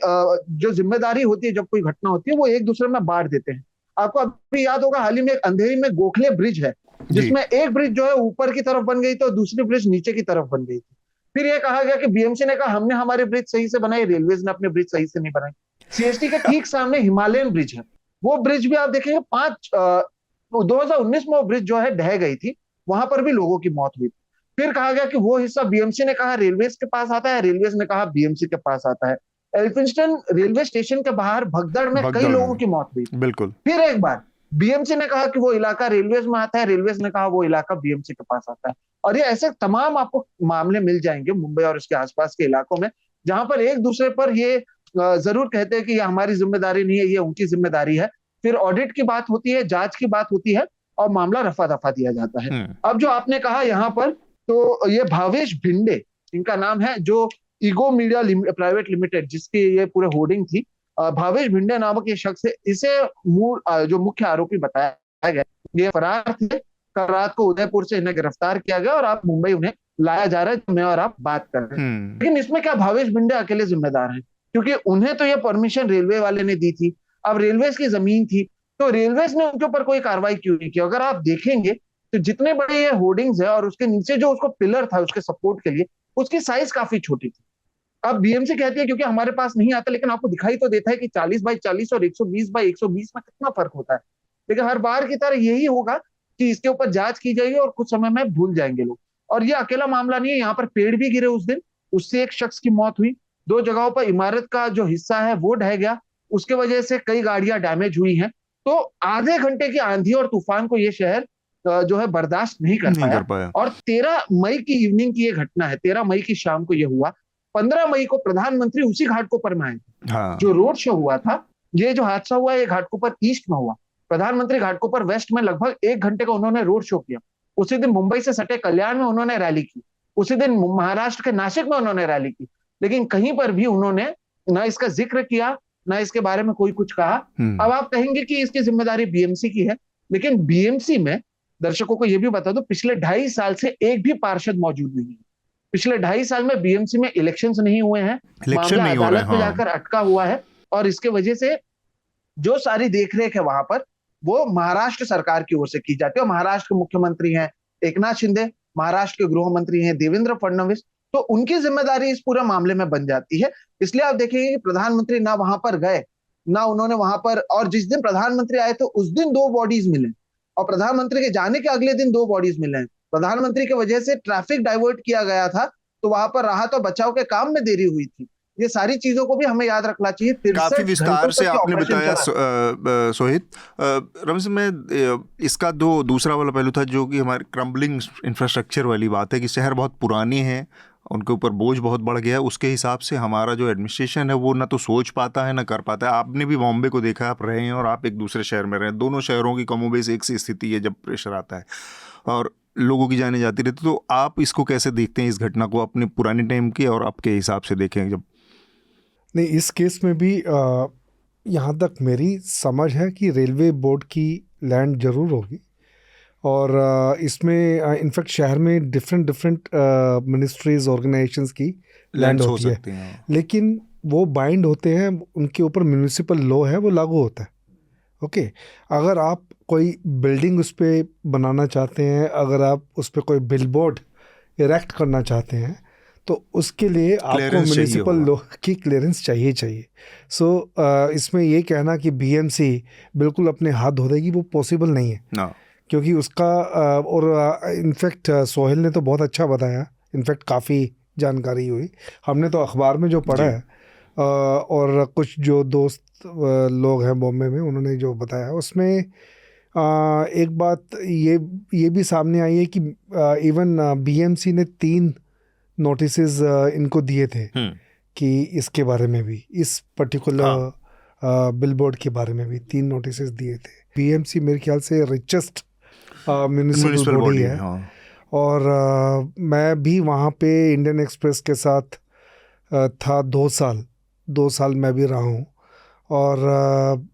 जो जिम्मेदारी होती है, जब कोई घटना होती है वो एक दूसरे में बांट देते हैं। आपको अभी याद होगा हाल ही में एक अंधेरी में गोखले ब्रिज है, जिसमें एक ब्रिज जो है ऊपर की तरफ बन गई थी और दूसरी ब्रिज नीचे की तरफ बन गई थी। फिर ये कहा गया कि बीएमसी ने कहा हमने हमारी ब्रिज सही से बनाई, रेलवेज ने अपने ब्रिज सही से नहीं बनाई। सीएसटी के ठीक सामने हिमालयन ब्रिज है, वो ब्रिज भी आप देखेंगे 2019 में वो ब्रिज जो है ढह गई थी, वहां पर भी लोगों की मौत हुई। फिर कहा गया कि वो हिस्सा बीएमसी ने कहा रेलवेज के पास आता है, रेलवेज ने कहा बीएमसी के पास आता है। एल्फिंस्टन रेलवे स्टेशन के बाहर भगदड़ में कई लोगों की मौत हुई। बिल्कुल। फिर एक बार बीएमसी ने कहा कि वो इलाका रेलवेज में आता है, रेलवेज ने कहा वो इलाका बीएमसी के पास आता है। और ये ऐसे तमाम आपको मामले मिल जाएंगे मुंबई और उसके आसपास के इलाकों में, जहां पर एक दूसरे पर ये जरूर कहते हैं कि ये हमारी जिम्मेदारी नहीं है, ये उनकी जिम्मेदारी है। फिर ऑडिट की बात होती है, जांच की बात होती है, और मामला रफा दफा दिया जाता है। अब जो आपने कहा यहाँ पर, तो ये भावेश भिंडे इनका नाम है, जो ईगो मीडिया प्राइवेट लिमिटेड जिसकी ये पूरे होर्डिंग थी, भावेश भिंडे नामक ये शख्स है, इसे जो मुख्य आरोपी बताया गया। ये फरार थे। कल रात को उदयपुर से इन्हें गिरफ्तार किया गया और आप मुंबई उन्हें लाया जा रहा है, मैं और आप बात कर रहे हैं। लेकिन इसमें क्या भावेश भिंडे अकेले जिम्मेदार हैं? क्योंकि उन्हें तो ये परमिशन रेलवे वाले ने दी थी, अब रेलवे की जमीन थी, तो रेलवे ने उनके ऊपर कोई कार्रवाई क्यों नहीं की? अगर आप देखेंगे तो जितने बड़े ये होर्डिंग्स है और उसके नीचे जो उसको पिलर था उसके सपोर्ट के लिए, उसकी साइज काफी छोटी थी। अब बीएमसी कहती है क्योंकि हमारे पास नहीं आता, लेकिन आपको दिखाई तो देता है कि 40 बाई 40 और 120 बाई 120 में कितना फर्क होता है। लेकिन हर बार की तरह यही होगा कि इसके ऊपर जांच की जाएगी और कुछ समय में भूल जाएंगे लोग। और ये अकेला मामला नहीं है, यहाँ पर पेड़ भी गिरे उस दिन, उससे एक शख्स की मौत हुई। 2 जगहों पर इमारत का जो हिस्सा है वो ढह गया, उसके वजह से कई गाड़ियां डैमेज हुई हैं। तो आधे घंटे की आंधी और तूफान को ये शहर जो है बर्दाश्त नहीं कर पाया। और 13 मई की इवनिंग की ये घटना है, 13 मई की शाम को ये हुआ। 15 मई को प्रधानमंत्री उसी घाटकोपर में आए थे। जो रोड शो हुआ था, ये जो हादसा हुआ ये घाटकोपर ईस्ट में हुआ। प्रधानमंत्री घाटकोपर वेस्ट में लगभग 1 घंटे का उन्होंने रोड शो किया। उसी दिन मुंबई से सटे कल्याण में उन्होंने रैली की, उसी दिन महाराष्ट्र के नासिक में उन्होंने रैली की। लेकिन कहीं पर भी उन्होंने ना इसका जिक्र किया, ना इसके बारे में कोई कुछ कहा। अब आप कहेंगे कि इसकी जिम्मेदारी बीएमसी की है, लेकिन बीएमसी में दर्शकों को यह भी बता दो, पिछले 2.5 साल से एक भी पार्षद मौजूद नहीं है। पिछले 2.5 साल में बीएमसी में इलेक्शंस नहीं हुए हैं, मामला अदालत में जाकर अटका हुआ है, और इसके वजह से जो सारी देखरेख है वहां पर वो महाराष्ट्र सरकार की ओर से की जाती है। और महाराष्ट्र के मुख्यमंत्री हैं एकनाथ शिंदे, महाराष्ट्र के गृह मंत्री हैं देवेंद्र फडणवीस, तो उनकी जिम्मेदारी इस पूरे मामले में बन जाती है। इसलिए आप देखेंगे कि प्रधानमंत्री ना वहां पर गए, ना उन्होंने वहां पर, और जिस दिन प्रधानमंत्री आए थे उस दिन 2 बॉडीज मिले, और प्रधानमंत्री के जाने के अगले दिन 2 बॉडीज मिले हैं। प्रधानमंत्री की वजह से ट्रैफिक डाइवर्ट किया गया था, तो वहां पर राहत और बचाव के काम में देरी हुई थी। ये सारी चीजों को भी हमें याद रखना चाहिए। काफी विस्तार से आपने बताया सोहित। रमेश, में इसका दूसरा वाला पहलू था जो कि हमारे क्रम्बलिंग इंफ्रास्ट्रक्चर वाली बात है कि शहर बहुत पुरानी है, उनके ऊपर बोझ बहुत बढ़ गया है। उसके हिसाब से हमारा जो एडमिनिस्ट्रेशन है वो ना तो सोच पाता है ना कर पाता है। आपने भी बॉम्बे को देखा, आप रहे हैं और आप एक दूसरे शहर में रहे हैं, दोनों शहरों की कमोबेश एक सी स्थिति है जब प्रेशर आता है और लोगों की जाने जाती रहती। तो आप इसको कैसे देखते हैं, इस घटना को अपने पुराने टाइम के और आपके हिसाब से देखें जब? नहीं, इस केस में भी यहाँ तक मेरी समझ है कि रेलवे बोर्ड की लैंड ज़रूर होगी, और इसमें इनफैक्ट शहर में डिफरेंट मिनिस्ट्रीज ऑर्गेनाइजेशंस की लैंड होती है, लेकिन वो बाइंड होते हैं, उनके ऊपर म्यूनिसिपल लॉ है वो लागू होता है। ओके, अगर आप कोई बिल्डिंग उस पर बनाना चाहते हैं, अगर आप उस पर कोई बिलबोर्ड इरेक्ट करना चाहते हैं, तो उसके लिए आपको म्यूनिसिपल लॉ की क्लियरेंस चाहिए। सो इसमें ये कहना कि बीएमसी बिल्कुल अपने हाथ धो देगी वो पॉसिबल नहीं है। क्योंकि उसका और इनफैक्ट सोहेल ने तो बहुत अच्छा बताया, इनफैक्ट काफ़ी जानकारी हुई, हमने तो अखबार में जो पढ़ा है और कुछ जो दोस्त लोग हैं बॉम्बे में उन्होंने जो बताया, उसमें एक बात ये भी सामने आई है कि इवन बीएमसी ने 3 नोटिसेस इनको दिए थे कि इसके बारे में भी, इस पर्टिकुलर बिलबोर्ड के बारे में भी 3 नोटिसेस दिए थे। बीएमसी मेरे ख्याल से रिचेस्ट म्यूनिसिपल बॉडी है। और मैं भी वहाँ पे इंडियन एक्सप्रेस के साथ था 2 साल मैं भी रहा हूँ, और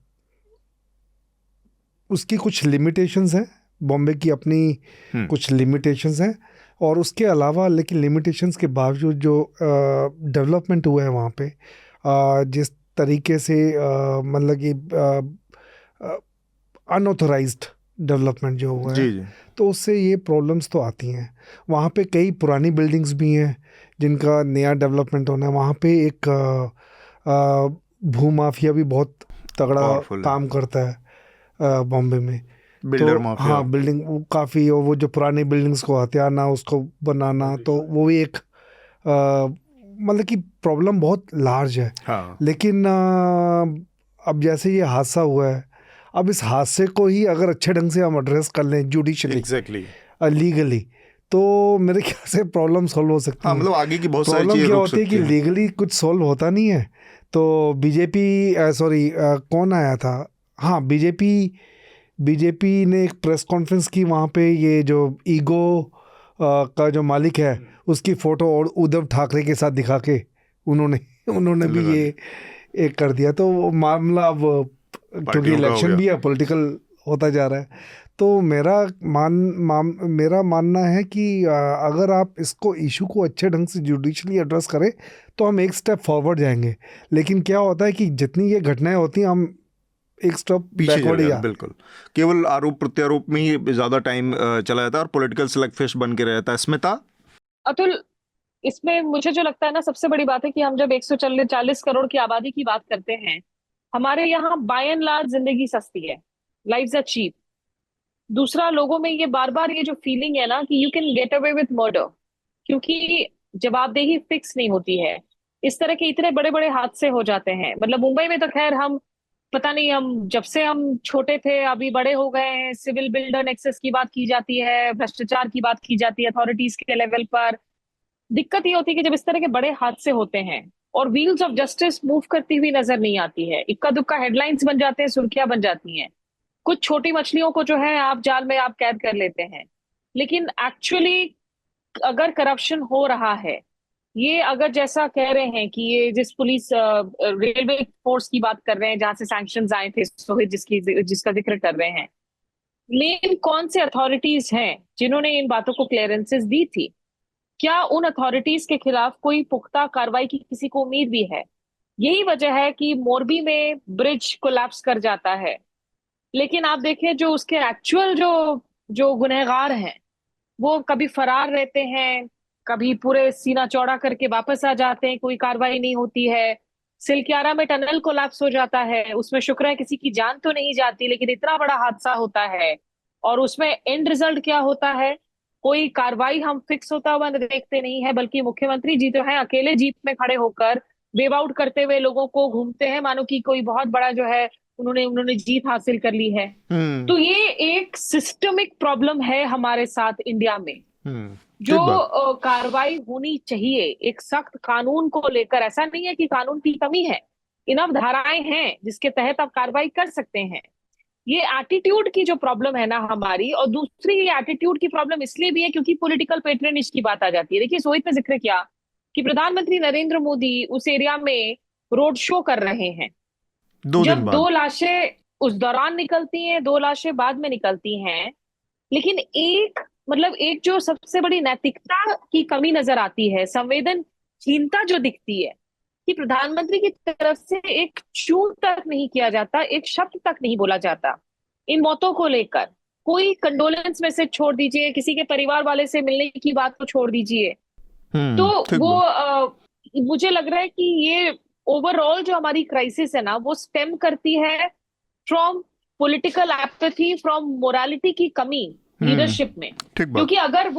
उसकी कुछ लिमिटेशंस हैं, बॉम्बे की अपनी कुछ लिमिटेशंस हैं, और उसके अलावा लेकिन लिमिटेशंस के बावजूद जो डेवलपमेंट हुआ है वहाँ पे, जिस तरीके से मतलब कि अनऑथराइज्ड डेवलपमेंट जो हुआ है, तो उससे ये प्रॉब्लम्स तो आती हैं। वहाँ पे कई पुरानी बिल्डिंग्स भी हैं जिनका नया डेवलपमेंट होना है। वहाँ पे एक भूमाफिया भी बहुत तगड़ा काम करता है बॉम्बे में, बिल्डर माफिया। हाँ, बिल्डिंग काफ़ी, और वो जो पुरानी बिल्डिंग्स को हथियाना, उसको बनाना, तो वो भी एक मतलब कि प्रॉब्लम बहुत लार्ज है। लेकिन अब जैसे ये हादसा हुआ है, अब इस हादसे को ही अगर अच्छे ढंग से हम एड्रेस कर लें जुडिशली, लीगली, तो मेरे ख्याल से प्रॉब्लम सॉल्व हो सकती हाँ, है। मतलब आगे की बहुत सारी प्रॉब्लम चीजें क्या रुक होती है सकती कि हैं। लीगली कुछ सॉल्व होता नहीं है। तो बीजेपी, सॉरी, कौन आया था, हाँ, बीजेपी ने एक प्रेस कॉन्फ्रेंस की, वहाँ पे ये जो ईगो का जो मालिक है उसकी फोटो और उद्धव ठाकरे के साथ दिखा के उन्होंने उन्होंने भी लगा ये एक कर दिया। तो वो मामला अब, क्योंकि पार्टियों का हो इलेक्शन गया। भी है, पॉलिटिकल होता जा रहा है। तो मेरा मानना है कि अगर आप इसको इशू को अच्छे ढंग से जुडिशली एड्रेस करें तो हम एक स्टेप फॉरवर्ड जाएंगे। लेकिन क्या होता है कि जितनी ये घटनाएं होती हैं, हम एक स्टेप पीछे चले बैकवर्ड ही जाते, जाते हैं। बिल्कुल। केवल आरोप प्रत्यारोप में ही ज्यादा टाइम चला जाता है और पॉलिटिकल स्लैगफिश बन के रहता है। स्मिता? अतुल, इसमें मुझे जो लगता है ना, सबसे बड़ी बात है कि हम जब 140 करोड़ की आबादी की बात करते हैं, हमारे यहाँ बाय एंड लार्ज जिंदगी सस्ती है, लाइव्स आर चीप। दूसरा, लोगों में ये बार बार ये जो फीलिंग है ना कि you can get away with murder, क्योंकि जवाबदेही फिक्स नहीं होती है। इस तरह के इतने बड़े बड़े हादसे हो जाते हैं। मतलब मुंबई में तो खैर हम, पता नहीं, हम जब से हम छोटे थे अभी बड़े हो गए हैं, सिविल बिल्डर नेक्सस की बात की जाती है, भ्रष्टाचार की बात की जाती है अथॉरिटीज के लेवल पर। दिक्कत ये होती है कि जब इस तरह के बड़े हादसे होते हैं और व्हील्स ऑफ जस्टिस मूव करती हुई नजर नहीं आती है, इक्का दुक्का हेडलाइंस बन जाते हैं, सुर्खियां बन जाती हैं, कुछ छोटी मछलियों को जो है आप जाल में आप कैद कर लेते हैं। लेकिन एक्चुअली अगर करप्शन हो रहा है, ये अगर जैसा कह रहे हैं कि ये जिस पुलिस रेलवे फोर्स की बात कर रहे हैं जहां से सैंक्शंस आए थे, सोहित जिसका जिक्र कर रहे हैं, मेन कौन से अथॉरिटीज हैं जिन्होंने इन बातों को क्लियरेंसेस दी थी? क्या उन अथॉरिटीज के खिलाफ कोई पुख्ता कार्रवाई की किसी को उम्मीद भी है? यही वजह है कि मोरबी में ब्रिज कोलैप्स कर जाता है, लेकिन आप देखें जो उसके एक्चुअल जो जो गुनहगार हैं वो कभी फरार रहते हैं, कभी पूरे सीना चौड़ा करके वापस आ जाते हैं, कोई कार्रवाई नहीं होती है। सिलक्यारा में टनल कोलैप्स हो जाता है, उसमें शुक्र है किसी की जान तो नहीं जाती, लेकिन इतना बड़ा हादसा होता है और उसमें एंड रिजल्ट क्या होता है? कोई कार्रवाई हम फिक्स होता हुआ देखते नहीं है, बल्कि मुख्यमंत्री जी जो है अकेले जीप में खड़े होकर वेव आउट करते हुए लोगों को घूमते हैं, मानो कि कोई बहुत बड़ा जो है उन्होंने उन्होंने जीत हासिल कर ली है। तो ये एक सिस्टमिक प्रॉब्लम है हमारे साथ इंडिया में, जो ठीक बात। कार्रवाई होनी चाहिए एक सख्त कानून को लेकर। ऐसा नहीं है कि कानून की कमी है, इनफ धाराएं हैं जिसके तहत आप कार्रवाई कर सकते हैं। ये एटीट्यूड की जो प्रॉब्लम है ना हमारी, और दूसरी ये एटीट्यूड की प्रॉब्लम इसलिए भी है क्योंकि पॉलिटिकल पेट्रनेज की बात आ जाती है। देखिए, सोहित ने जिक्र किया कि प्रधानमंत्री नरेंद्र मोदी उस एरिया में रोड शो कर रहे हैं, 2 दिन जब बाद 2 लाशें उस दौरान निकलती हैं, 2 लाशें बाद में निकलती हैं, लेकिन एक जो सबसे बड़ी नैतिकता की कमी नजर आती है, संवेदनहीनता जो दिखती है, कि प्रधानमंत्री की तरफ से एक चूक तक नहीं किया जाता, एक शब्द तक नहीं बोला जाता इन मौतों को लेकर। कोई कंडोलेंस मैसेज छोड़ दीजिए, किसी के परिवार वाले से मिलने की बात को छोड़ दीजिए। तो ठीक वो बात। मुझे लग रहा है कि ये ओवरऑल जो हमारी क्राइसिस है ना, वो स्टेम करती है from political apathy, from morality की कमी लीडरशिप में। ठीक बात। क्योंकि अगर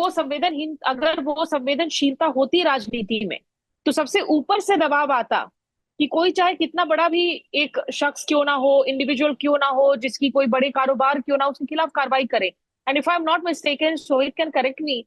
वो संवेदनशीलता होती राजनीति में, तो सबसे ऊपर से दबाव आता कि कोई चाहे कितना बड़ा भी एक शख्स क्यों ना हो, इंडिविजुअल क्यों ना हो, जिसकी कोई बड़े कारोबार क्यों ना हो, उसके खिलाफ कार्रवाई करे। And if I am not mistaken, Sohit can correct मी,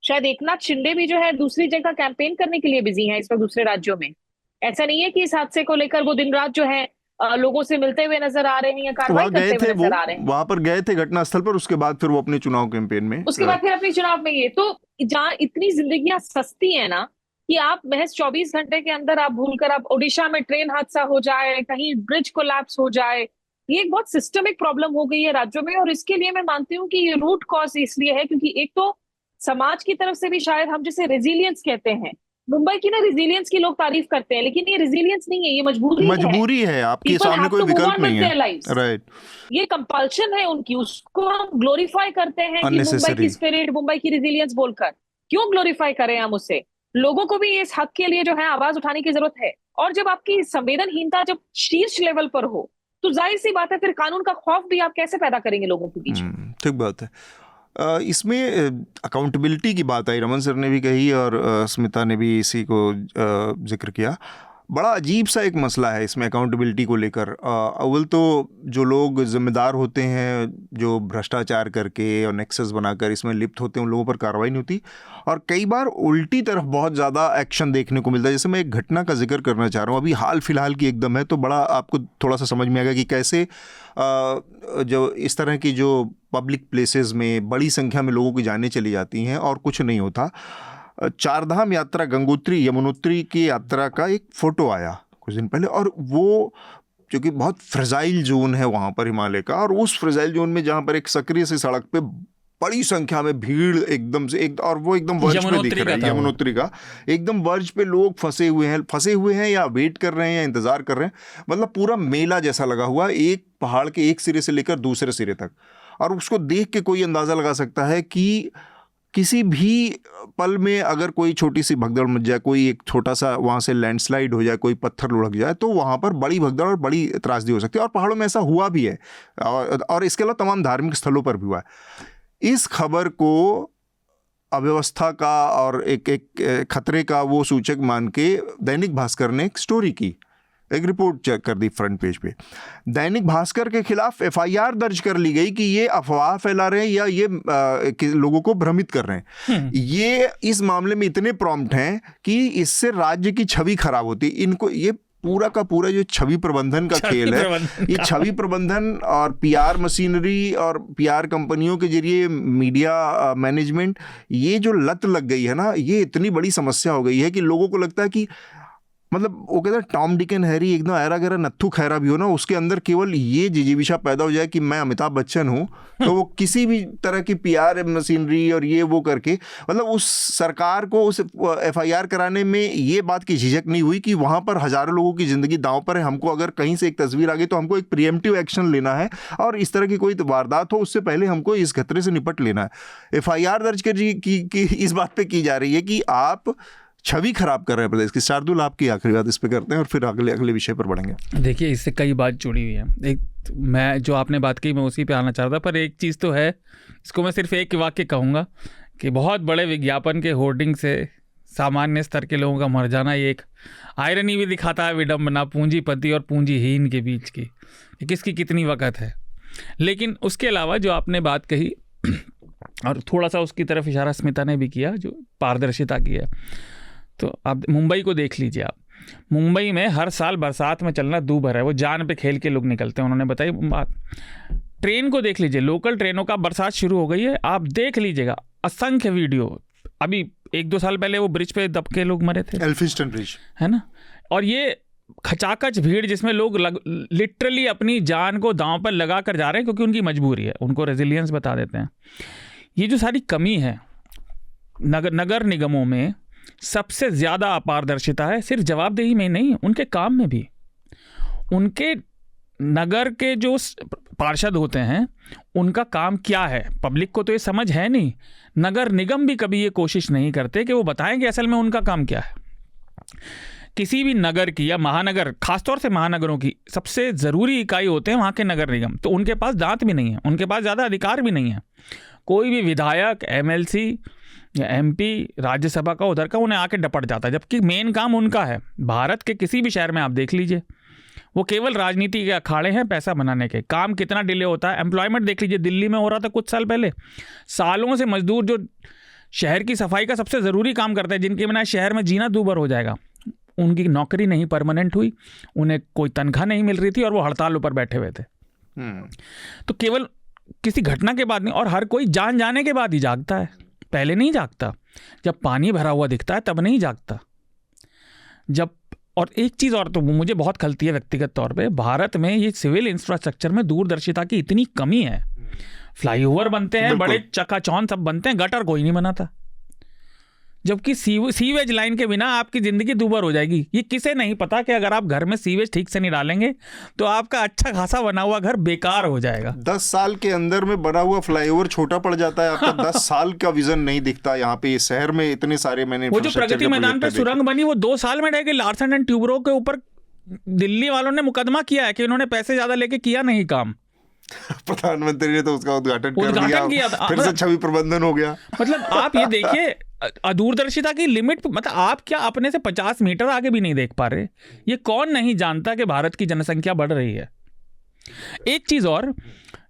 शायद एकनाथ शिंदे भी जो है दूसरी जगह कैंपेन करने के लिए बिजी हैं इस वक्त दूसरे राज्यों में। ऐसा नहीं है कि इस हादसे को लेकर वो दिन रात जो है लोगों से मिलते हुए नजर आ रहे हैं या कार्रवाई वहां गए करते थे हुए वो, नजर आ रहे हैं। वहां पर गए थे घटनास्थल पर, उसके बाद फिर वो अपने चुनाव कैंपेन में उसके बाद फिर अपनी चुनाव में ये तो, जहाँ इतनी जिंदगियां सस्ती है ना कि आप महज 24 घंटे के अंदर आप भूलकर आप ओडिशा में ट्रेन हादसा हो जाए, कहीं ब्रिज कोलैप्स हो जाए, ये एक बहुत सिस्टमिक प्रॉब्लम हो गई है राज्यों में। और इसके लिए मैं मानती हूँ कि ये रूट कॉज इसलिए है क्योंकि एक तो समाज की तरफ से भी शायद हम जिसे रेजिलियंस कहते हैं, मुंबई की ना रेजिलियंस की लोग तारीफ करते हैं, लेकिन ये रेजिलियंस नहीं है, ये मजबूरी है। आपके People सामने have कोई to move विकल्प on नहीं with है। their lives. राइट। ये कंपल्शन है उनकी, उसको हम ग्लोरीफाई करते हैं कि मुंबई Unnecessary. की स्पिरिट, मुंबई की रेजिलियंस बोलकर। क्यों ग्लोरीफाई करें हम उसे? लोगों को भी इस हक के लिए जो है आवाज उठाने की जरूरत है। और जब आपकी संवेदनहीनता जब शीर्ष लेवल पर हो, तो जाहिर सी बात है फिर कानून का खौफ भी आप कैसे पैदा करेंगे लोगों के बीच में? ठीक बात है। इसमें अकाउंटेबिलिटी की बात आई, रमन सर ने भी कही और स्मिता ने भी इसी को जिक्र किया। बड़ा अजीब सा एक मसला है इसमें अकाउंटेबिलिटी को लेकर। अव्वल तो जो लोग जिम्मेदार होते हैं, जो भ्रष्टाचार करके और नेक्सस बनाकर इसमें लिप्त होते हैं, उन लोगों पर कार्रवाई नहीं होती, और कई बार उल्टी तरफ बहुत ज़्यादा एक्शन देखने को मिलता है। जैसे मैं एक घटना का जिक्र करना चाह रहा हूँ, अभी हाल फिलहाल की एकदम है, तो बड़ा आपको थोड़ा सा समझ में आएगा कि कैसे जो इस तरह की जो पब्लिक प्लेसेस में बड़ी संख्या में लोगों की जानें चली जाती हैं और कुछ नहीं होता। चारधाम यात्रा, गंगोत्री यमुनोत्री की यात्रा का एक फ़ोटो आया कुछ दिन पहले, और वो जो कि बहुत फ्रेजाइल जोन है वहाँ पर हिमालय का, और उस फ्रेजाइल जोन में जहाँ पर एक सक्रिय सी सड़क पे बड़ी संख्या में भीड़ एकदम से एक, और वो एकदम वर्ज पे दिख रहा है, यमुनोत्री का एकदम वर्ज पे लोग फंसे हुए हैं या वेट कर रहे हैं या इंतज़ार कर रहे हैं। मतलब पूरा मेला जैसा लगा हुआ, एक पहाड़ के एक सिरे से लेकर दूसरे सिरे तक। और उसको देख के कोई अंदाज़ा लगा सकता है कि किसी भी पल में अगर कोई छोटी सी भगदड़ मच जाए, कोई एक छोटा सा वहाँ से लैंडस्लाइड हो जाए, कोई पत्थर लुढ़क जाए, तो वहाँ पर बड़ी भगदड़ और बड़ी त्रासदी हो सकती है। और पहाड़ों में ऐसा हुआ भी है, और इसके अलावा तमाम धार्मिक स्थलों पर भी हुआ है। इस खबर को अव्यवस्था का और एक खतरे का वो सूचक मान के दैनिक भास्कर ने एक स्टोरी की, एक रिपोर्ट चेक कर दी फ्रंट पेज पे। दैनिक भास्कर के खिलाफ एफआईआर दर्ज कर ली गई कि ये अफवाह फैला रहे हैं या ये लोगों को भ्रमित कर रहे हैं। ये इस मामले में इतने प्रॉम्प्ट हैं कि इससे राज्य की छवि खराब होती। इनको ये पूरा का पूरा जो छवि प्रबंधन का खेल है, ये छवि प्रबंधन और पीआर मशीनरी और पीआर कंपनियों के जरिए मीडिया मैनेजमेंट, ये जो लत लग गई है ना, ये इतनी बड़ी समस्या हो गई है कि लोगों को लगता है कि मतलब वो कहते हैं टॉम डिक एंड हैरी, एकदम ऐरा गैरा नत्थु खैरा भी हो ना, उसके अंदर केवल ये जिजीविषा पैदा हो जाए कि मैं अमिताभ बच्चन हूँ, तो वो किसी भी तरह की पीआर मशीनरी और ये वो करके, मतलब उस सरकार को उस एफआईआर कराने में ये बात की झिझक नहीं हुई कि वहाँ पर हज़ारों लोगों की ज़िंदगी दांव पर है, हमको अगर कहीं से एक तस्वीर आ गई तो हमको एक प्रिएम्प्टिव एक्शन लेना है, और इस तरह की कोई वारदात हो उससे पहले हमको इस खतरे से निपट लेना है। एफआईआर दर्ज की इस बात पर की जा रही है कि आप छवि खराब कर रहे हैं प्रदेश की। शार्दुल, आपकी आखिरी बात इस पे करते हैं और फिर अगले विषय पर बढ़ेंगे। देखिए, इससे कई बात जुड़ी हुई है। एक मैं जो आपने बात की मैं उसी पे आना चाहता, पर एक चीज़ तो है, इसको मैं सिर्फ एक वाक्य कहूँगा कि बहुत बड़े विज्ञापन के होर्डिंग से सामान्य स्तर के लोगों का मर जाना ये एक आयरनी भी दिखाता है, विडम्बना पूंजीपति और पूंजीहीन के बीच की, किसकी कितनी वक़्त है। लेकिन उसके अलावा जो आपने बात कही और थोड़ा सा उसकी तरफ इशारा स्मिता ने भी किया, जो पारदर्शिता की है, तो आप मुंबई को देख लीजिए। आप मुंबई में हर साल बरसात में चलना दूभर है, वो जान पे खेल के लोग निकलते हैं, उन्होंने बताई बात। ट्रेन को देख लीजिए, लोकल ट्रेनों का बरसात शुरू हो गई है, आप देख लीजिएगा असंख्य वीडियो। अभी 1-2 साल पहले वो ब्रिज पे दब के लोग मरे थे, एल्फिंस्टन ब्रिज, है ना। और ये खचाखच भीड़ जिसमें लोग लिटरली अपनी जान को दांव पर लगा कर जा रहे हैं क्योंकि उनकी मजबूरी है, उनको रेजिलियंस बता देते हैं। ये जो सारी कमी है नगर निगमों में, सबसे ज़्यादा अपारदर्शिता है, सिर्फ जवाबदेही में नहीं, उनके काम में भी। उनके नगर के जो पार्षद होते हैं उनका काम क्या है, पब्लिक को तो ये समझ है नहीं। नगर निगम भी कभी ये कोशिश नहीं करते कि वो बताएं कि असल में उनका काम क्या है। किसी भी नगर की या महानगर, खासतौर से महानगरों की सबसे ज़रूरी इकाई होते हैं वहाँ के नगर निगम, तो उनके पास दांत भी नहीं है, उनके पास ज़्यादा अधिकार भी नहीं है। कोई भी विधायक, एमएलसी या एमपी, राज्यसभा का उधर का, उन्हें आके डपट जाता है, जबकि मेन काम उनका है। भारत के किसी भी शहर में आप देख लीजिए, वो केवल राजनीति के अखाड़े हैं पैसा बनाने के। काम कितना डिले होता है। एम्प्लॉयमेंट देख लीजिए, दिल्ली में हो रहा था कुछ साल पहले, सालों से मजदूर जो शहर की सफाई का सबसे ज़रूरी काम करते हैं, जिनके बिना शहर में जीना दूभर हो जाएगा, उनकी नौकरी नहीं परमानेंट हुई, उन्हें कोई तनख्वाह नहीं मिल रही थी और वो हड़ताल ऊपर बैठे हुए थे। तो केवल किसी घटना के बाद नहीं, और हर कोई जान जाने के बाद ही जागता है, पहले नहीं जागता। जब पानी भरा हुआ दिखता है तब नहीं जागता। जब, और एक चीज़ और तो मुझे बहुत खलती है व्यक्तिगत तौर पे, भारत में ये सिविल इंफ्रास्ट्रक्चर में दूरदर्शिता की इतनी कमी है। फ्लाईओवर बनते हैं, बड़े चकाचौंध सब बनते हैं, गटर कोई नहीं बनाता, जबकि सीवेज लाइन के बिना आपकी ज़िंदगी दूभर हो जाएगी। ये किसे नहीं पता कि अगर आप घर में सीवेज ठीक से नहीं डालेंगे तो आपका अच्छा खासा बना हुआ घर बेकार हो जाएगा। 10 साल के अंदर में बना हुआ फ्लाईओवर छोटा पड़ जाता है आपका। 10 साल का विजन नहीं दिखता यहाँ पे। शहर में इतने सारे, मैंने वो जो प्रगति मैदान पे सुरंग बनी वो 2 साल में रहेगी। लार्सन एंड ट्यूब्रो के ऊपर दिल्ली वालों ने मुकदमा किया है कि उन्होंने पैसे ज्यादा लेके किया नहीं काम। प्रधानमंत्री ने तो उसका उद्घाटन कर दिया था। फिर से छवि प्रबंधन हो गया। मतलब आप ये देखिए, अदूरदर्शिता की लिमिट, मतलब आप क्या अपने से 50 मीटर आगे भी नहीं देख पा रहे? ये कौन नहीं जानता कि भारत की जनसंख्या बढ़ रही है? एक चीज़ और,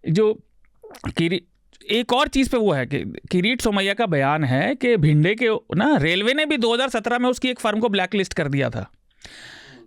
जो एक और चीज़ पे वो है कि किरीट सोमैया का बयान है कि भिंडे के ना, रेलवे ने भी 2017 में उसकी एक फर्म को ब्लैकलिस्ट कर दिया था,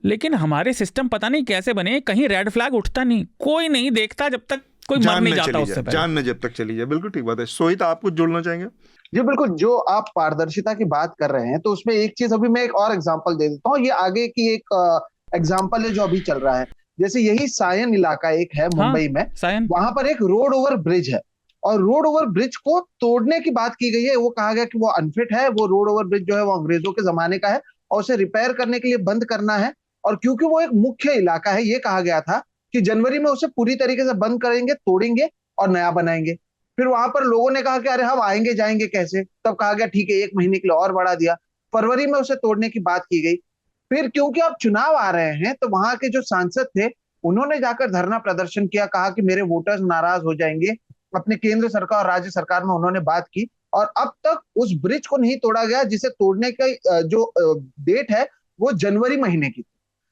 लेकिन हमारे सिस्टम पता नहीं कैसे बने, कहीं रेड फ्लैग उठता नहीं, कोई नहीं देखता जब तक कोई मर नहीं जाता उससे पहले। जान न जब तक चली जाए। बिल्कुल ठीक बात है। सोहित, आप कुछ जोड़ना चाहेंगे? जी बिल्कुल, जो आप पारदर्शिता की बात कर रहे हैं तो उसमें एक चीज, अभी मैं एक और एग्जांपल दे देता हूँ, ये आगे की एक एग्जांपल है जो अभी चल रहा है। जैसे यही सायन इलाका एक है मुंबई में, सायन, वहां पर एक रोड ओवर ब्रिज है और रोड ओवर ब्रिज को तोड़ने की बात की गई है। वो कहा गया कि वो अनफिट है, वो रोड ओवर ब्रिज जो है वो अंग्रेजों के जमाने का है और उसे रिपेयर करने के लिए बंद करना है। और क्योंकि वो एक मुख्य इलाका है, ये कहा गया था कि जनवरी में उसे पूरी तरीके से बंद करेंगे, तोड़ेंगे और नया बनाएंगे। फिर वहां पर लोगों ने कहा कि अरे हम आएंगे जाएंगे कैसे, तब कहा गया ठीक है 1 महीने के लिए और बढ़ा दिया, फरवरी में उसे तोड़ने की बात की गई। फिर क्योंकि अब चुनाव आ रहे हैं तो वहां के जो सांसद थे उन्होंने जाकर धरना प्रदर्शन किया, कहा कि मेरे वोटर्स नाराज हो जाएंगे। अपने केंद्र सरकार और राज्य सरकार में उन्होंने बात की और अब तक उस ब्रिज को नहीं तोड़ा गया, जिसे तोड़ने का जो डेट है वो जनवरी महीने की।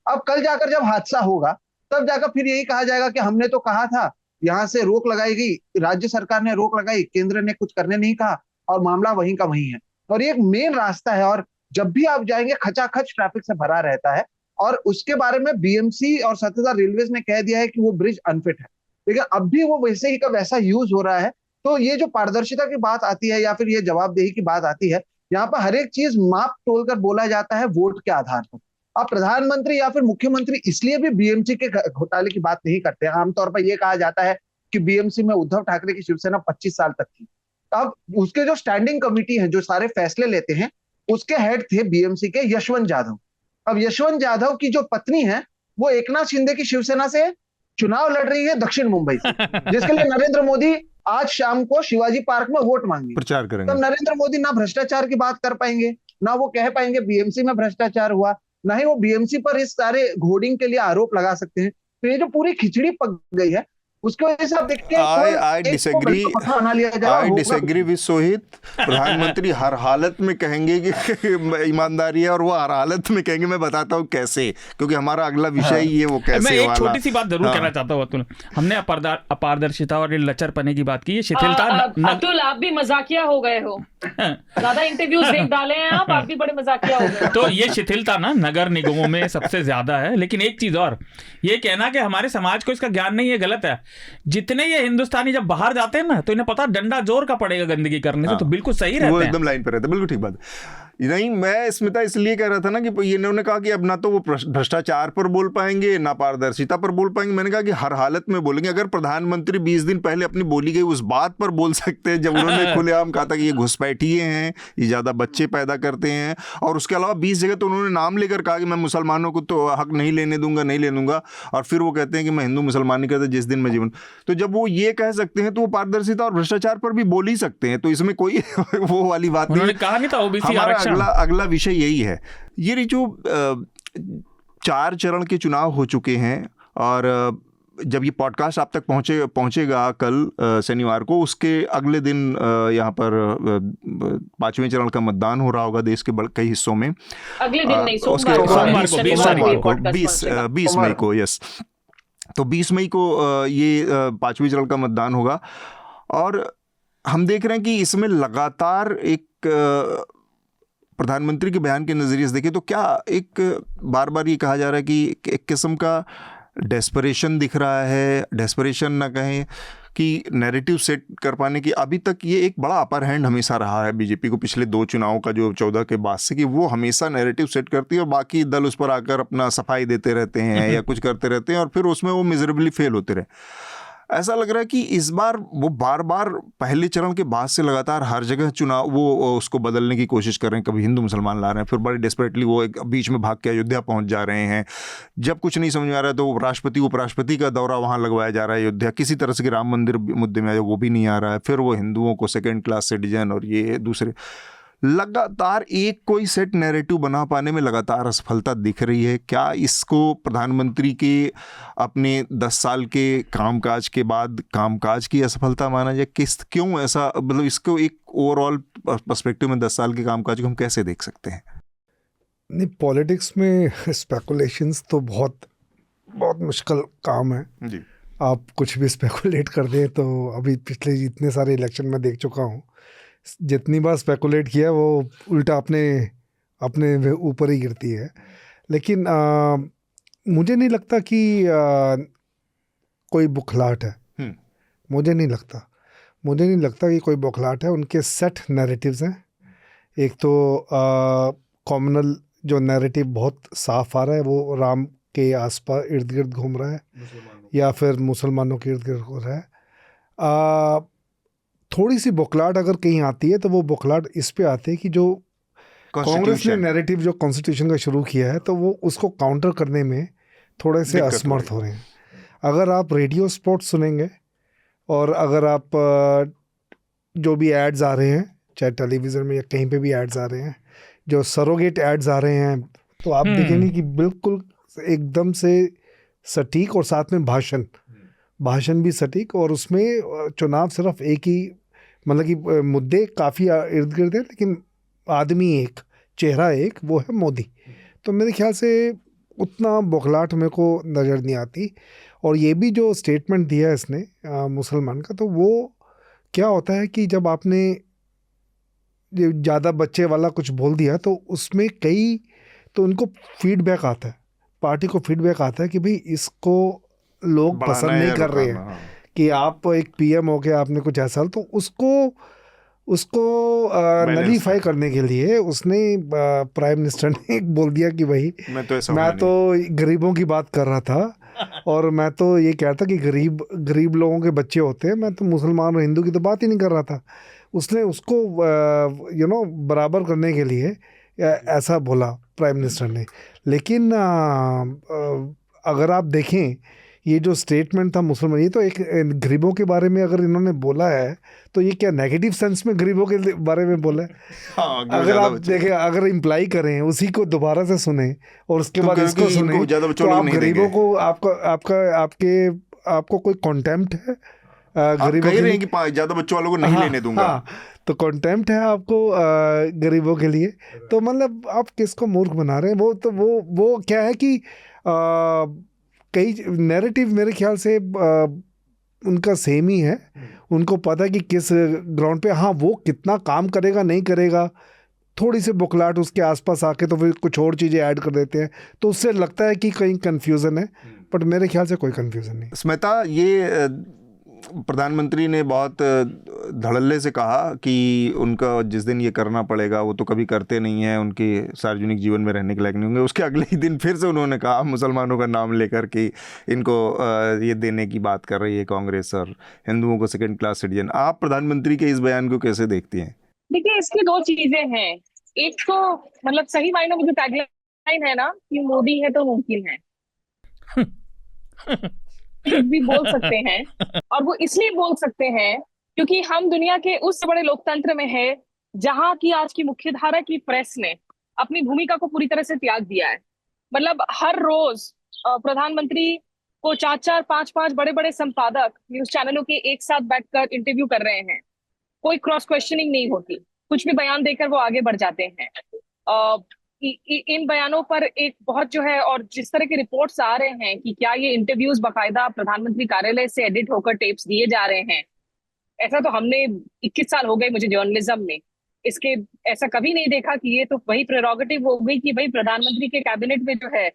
अब कल जाकर जब हादसा होगा तब जाकर फिर यही कहा जाएगा कि हमने तो कहा था, यहां से रोक लगाई गई, राज्य सरकार ने रोक लगाई, केंद्र ने कुछ करने नहीं कहा और मामला वहीं का वहीं है। और ये एक मेन रास्ता है और जब भी आप जाएंगे खचाखच ट्रैफिक से भरा रहता है। और उसके बारे में बीएमसी और सत्ताधार रेलवेज ने कह दिया है कि वो ब्रिज अनफिट है, लेकिन अब भी वो वैसे ही का वैसा यूज हो रहा है। तो ये जो पारदर्शिता की बात आती है या फिर ये जवाबदेही की बात आती है, यहाँ पर हर एक चीज माप तोल कर बोला जाता है वोट के आधार पर। अब प्रधानमंत्री या फिर मुख्यमंत्री इसलिए भी बीएमसी के घोटाले की बात नहीं करते हैं। आमतौर पर यह कहा जाता है कि बीएमसी में उद्धव ठाकरे की शिवसेना 25 साल तक थी। अब उसके जो स्टैंडिंग कमिटी है जो सारे फैसले लेते हैं, उसके हेड थे बीएमसी के यशवंत यादव। अब यशवंत यादव की जो पत्नी है वो एकनाथ शिंदे की शिवसेना से चुनाव लड़ रही है दक्षिण मुंबई से, जिसके लिए नरेंद्र मोदी आज शाम को शिवाजी पार्क में वोट मांगे, प्रचार करेंगे। तब नरेंद्र मोदी ना भ्रष्टाचार की बात कर पाएंगे, ना वो कह पाएंगे बीएमसी में भ्रष्टाचार हुआ, ना ही वो बीएमसी पर इस सारे होर्डिंग के लिए आरोप लगा सकते हैं। तो ये जो पूरी खिचड़ी पक गई है उसकी वजह से आप देखिए I disagree with सोहित। प्रधानमंत्री हर हालत में कहेंगे कि ईमानदारी है और वो हर हालत में कहेंगे मैं बताता हूँ कैसे, क्योंकि हमारा अगला विषय ही है वो कैसे मैं एक वाला। छोटी सी बात जरूर कहना चाहता हूँ अतुल, हमने अपारदर्शिता और लचरपने की बात की, ये शिथिलता। अतुल आप भी मजाकिया हो गए हो, ज्यादा इंटरव्यूज देख डाले हैं आप भी बड़े मजाकिया हो गए। तो ये शिथिलता ना नगर निगमों में सबसे ज्यादा है। लेकिन एक चीज और, ये कहना कि हमारे समाज को इसका ज्ञान नहीं है, गलत है। जितने ये हिंदुस्तानी जब बाहर जाते हैं ना तो इन्हें पता डंडा जोर का पड़ेगा गंदगी करने से, तो बिल्कुल सही रहते हैं, वो एकदम लाइन पे रहते हैं। बिल्कुल ठीक बात नहीं। मैं स्मिता इसलिए कह रहा था ना कि इन्होंने कहा कि अब ना तो वो भ्रष्टाचार पर बोल पाएंगे ना पारदर्शिता पर बोल पाएंगे। मैंने कहा कि हर हालत में बोलेंगे। अगर प्रधानमंत्री 20 दिन पहले अपनी बोली गई उस बात पर बोल सकते हैं जब उन्होंने खुलेआम कहा था कि ये घुसपैठिए हैं, ये ज्यादा बच्चे पैदा करते हैं, और उसके अलावा 20 जगह तो उन्होंने नाम लेकर कहा कि मैं मुसलमानों को तो हक नहीं लेने दूंगा, नहीं ले दूंगा, और फिर वो कहते हैं कि मैं हिंदू मुसलमान नहीं करता जिस दिन मैं जीवन। तो जब वो ये कह सकते हैं तो वो पारदर्शिता और भ्रष्टाचार पर भी बोल ही सकते हैं। तो इसमें कोई वो वाली बात नहीं। कहा नहीं था ओबीसी आरक्षण। अगला विषय यही है। ये जो 4 चरण के चुनाव हो चुके हैं और जब ये पॉडकास्ट आप तक पहुंचेगा कल शनिवार को, उसके अगले दिन यहाँ पर 5वें चरण का मतदान हो रहा होगा देश के कई हिस्सों में। अगले दिन नहीं, सोमवार को 20 मई को, यस, तो 20 मई को ये 5वें चरण का मतदान होगा। और हम देख रहे हैं कि इसमें लगातार एक प्रधानमंत्री के बयान के नज़रिए से देखें तो क्या एक बार बार ये कहा जा रहा है कि एक किस्म का डेस्परेशन दिख रहा है, डेस्परेशन ना कहें कि नैरेटिव सेट कर पाने की। अभी तक ये एक बड़ा अपर हैंड हमेशा रहा है बीजेपी को, पिछले 2 चुनावों का जो 14 के बाद से, कि वो हमेशा नैरेटिव सेट करती है और बाकी दल उस पर आकर अपना सफाई देते रहते हैं या कुछ करते रहते हैं और फिर उसमें वो मिजरेबली फेल होते रहे। ऐसा लग रहा है कि इस बार वो बार बार पहले चरण के बाद से लगातार हर जगह चुनाव वो उसको बदलने की कोशिश कर रहे हैं। कभी हिंदू मुसलमान ला रहे हैं, फिर बड़े डेस्परेटली वो एक बीच में भाग के अयोध्या पहुंच जा रहे हैं। जब कुछ नहीं समझ में आ रहा है तो राष्ट्रपति उपराष्ट्रपति का दौरा वहाँ लगवाया जा रहा है अयोध्या। किसी तरह से राम मंदिर मुद्दे में आया वो भी नहीं आ रहा है। फिर वो हिंदुओं को सेकेंड क्लास सिटीजन और ये दूसरे। लगातार एक कोई सेट नैरेटिव बना पाने में लगातार असफलता दिख रही है। क्या इसको प्रधानमंत्री के अपने 10 साल के कामकाज के बाद कामकाज की असफलता माना जाए? क्यों ऐसा, मतलब इसको एक ओवरऑल पर्सपेक्टिव में 10 साल के कामकाज को हम कैसे देख सकते हैं? नहीं, पॉलिटिक्स में स्पेकुलेशंस तो बहुत बहुत मुश्किल काम है जी। आप कुछ भी स्पेकुलेट कर दें तो अभी पिछले जितने सारे इलेक्शन में देख चुका हूँ, जितनी बार स्पेकुलेट किया वो उल्टा अपने अपने ऊपर ही गिरती है। लेकिन मुझे नहीं लगता कि कोई बुखलाहट है। मुझे नहीं लगता कि कोई बुखलाहट है। उनके सेट नैरेटिव्स हैं। एक तो कॉमनल जो नैरेटिव बहुत साफ आ रहा है वो राम के आसपास इर्द गिर्द घूम रहा है या फिर मुसलमानों के इर्द गिर्द हो रहा है। थोड़ी सी बौखलाहट अगर कहीं आती है तो वो बौखलाहट इस पे आती है कि जो कांग्रेस ने नैरेटिव जो कॉन्स्टिट्यूशन का शुरू किया है तो वो उसको काउंटर करने में थोड़े से असमर्थ हो रहे हैं। अगर आप रेडियो स्पॉट सुनेंगे और अगर आप जो भी एड्स आ रहे हैं चाहे टेलीविज़न में या कहीं पे भी एड्स आ रहे हैं, जो सरोगेट एड्स आ रहे हैं, तो आप देखेंगे कि बिल्कुल एकदम से सटीक और साथ में भाषण भी सटीक, और उसमें चुनाव सिर्फ एक ही, मतलब कि मुद्दे काफ़ी इर्द गिर्द है लेकिन आदमी एक, चेहरा एक, वो है मोदी। तो मेरे ख्याल से उतना बौखलाहट मेरे को नज़र नहीं आती। और ये भी जो स्टेटमेंट दिया है इसने मुसलमान का, तो वो क्या होता है कि जब आपने ज़्यादा बच्चे वाला कुछ बोल दिया तो उसमें तो उनको फीडबैक आता है, पार्टी को फीडबैक आता है कि भाई इसको लोग पसंद नहीं कर रहे हैं कि आप एक पीएम हो गया आपने कुछ ऐसा, तो उसको नलीफाई करने के लिए उसने प्राइम मिनिस्टर ने बोल दिया कि भाई मैं तो गरीबों की बात कर रहा था और मैं तो ये कह रहा था कि गरीब लोगों के बच्चे होते हैं, मैं तो मुसलमान और हिंदू की तो बात ही नहीं कर रहा था। उसने उसको बराबर करने के लिए ऐसा बोला प्राइम मिनिस्टर ने। लेकिन अगर आप देखें ये जो स्टेटमेंट था मुसलमान, ये तो एक गरीबों के बारे में अगर इन्होंने बोला है तो ये क्या नेगेटिव सेंस में गरीबों के बारे में बोला है? अगर आप देखें, अगर इम्प्लाई करें उसी को दोबारा से सुने और उसके बाद इसको सुने तो आप गरीबों को आपको कोई कॉन्टेम्प्ट है गरीबों के लिए? ज्यादा बच्चों वालों को नहीं लेने दूंगा। तो कॉन्टेम्प्ट है आपको गरीबों के लिए। तो मतलब आप किसको मूर्ख बना रहे हैं? वो क्या है कि कई नैरेटिव मेरे ख्याल से उनका सेम ही है। उनको पता है कि किस ग्राउंड पे वो कितना काम करेगा नहीं करेगा। थोड़ी सी बुखलाहट उसके आसपास आके तो फिर कुछ और चीज़ें ऐड कर देते हैं, तो उससे लगता है कि कहीं कन्फ्यूज़न है, बट मेरे ख्याल से कोई कन्फ्यूज़न नहीं। स्मिता, ये प्रधानमंत्री ने बहुत धड़ल्ले से कहा कि उनका जिस दिन ये करना पड़ेगा वो तो कभी करते नहीं हैं, उनके सार्वजनिक जीवन में रहने के लायक नहीं होंगे। उसके अगले ही दिन फिर से उन्होंने कहा मुसलमानों का नाम लेकर कि इनको ये देने की बात कर रही है कांग्रेस और हिंदुओं को सेकंड क्लास सिटीजन। आप प्रधानमंत्री के इस बयान को कैसे देखती हैं? देखिए, इसकी दो चीजें हैं। एक तो मतलब सही मायनों में जो टैगलाइन है ना कि मोदी है तो मुमकिन है भी बोल सकते हैं, और वो इसलिए बोल सकते हैं क्योंकि हम दुनिया के उस बड़े लोकतंत्र में है जहां की आज की मुख्यधारा की प्रेस ने अपनी भूमिका को पूरी तरह से त्याग दिया है। मतलब हर रोज प्रधानमंत्री को 4-4, 5-5 बड़े बड़े संपादक न्यूज चैनलों के एक साथ बैठकर इंटरव्यू कर रहे हैं। कोई क्रॉस क्वेश्चनिंग नहीं होती, कुछ भी बयान देकर वो आगे बढ़ जाते हैं। इन बयानों पर एक बहुत जो है, और जिस तरह के रिपोर्ट्स आ रहे हैं कि क्या ये इंटरव्यूज बाकायदा प्रधानमंत्री कार्यालय से एडिट होकर टेप्स दिए जा रहे हैं, ऐसा तो हमने 21 साल हो गए मुझे जर्नलिज्म में, इसके ऐसा कभी नहीं देखा कि ये तो वही प्रेरोगेटिव हो गई कि भाई प्रधानमंत्री के कैबिनेट में जो है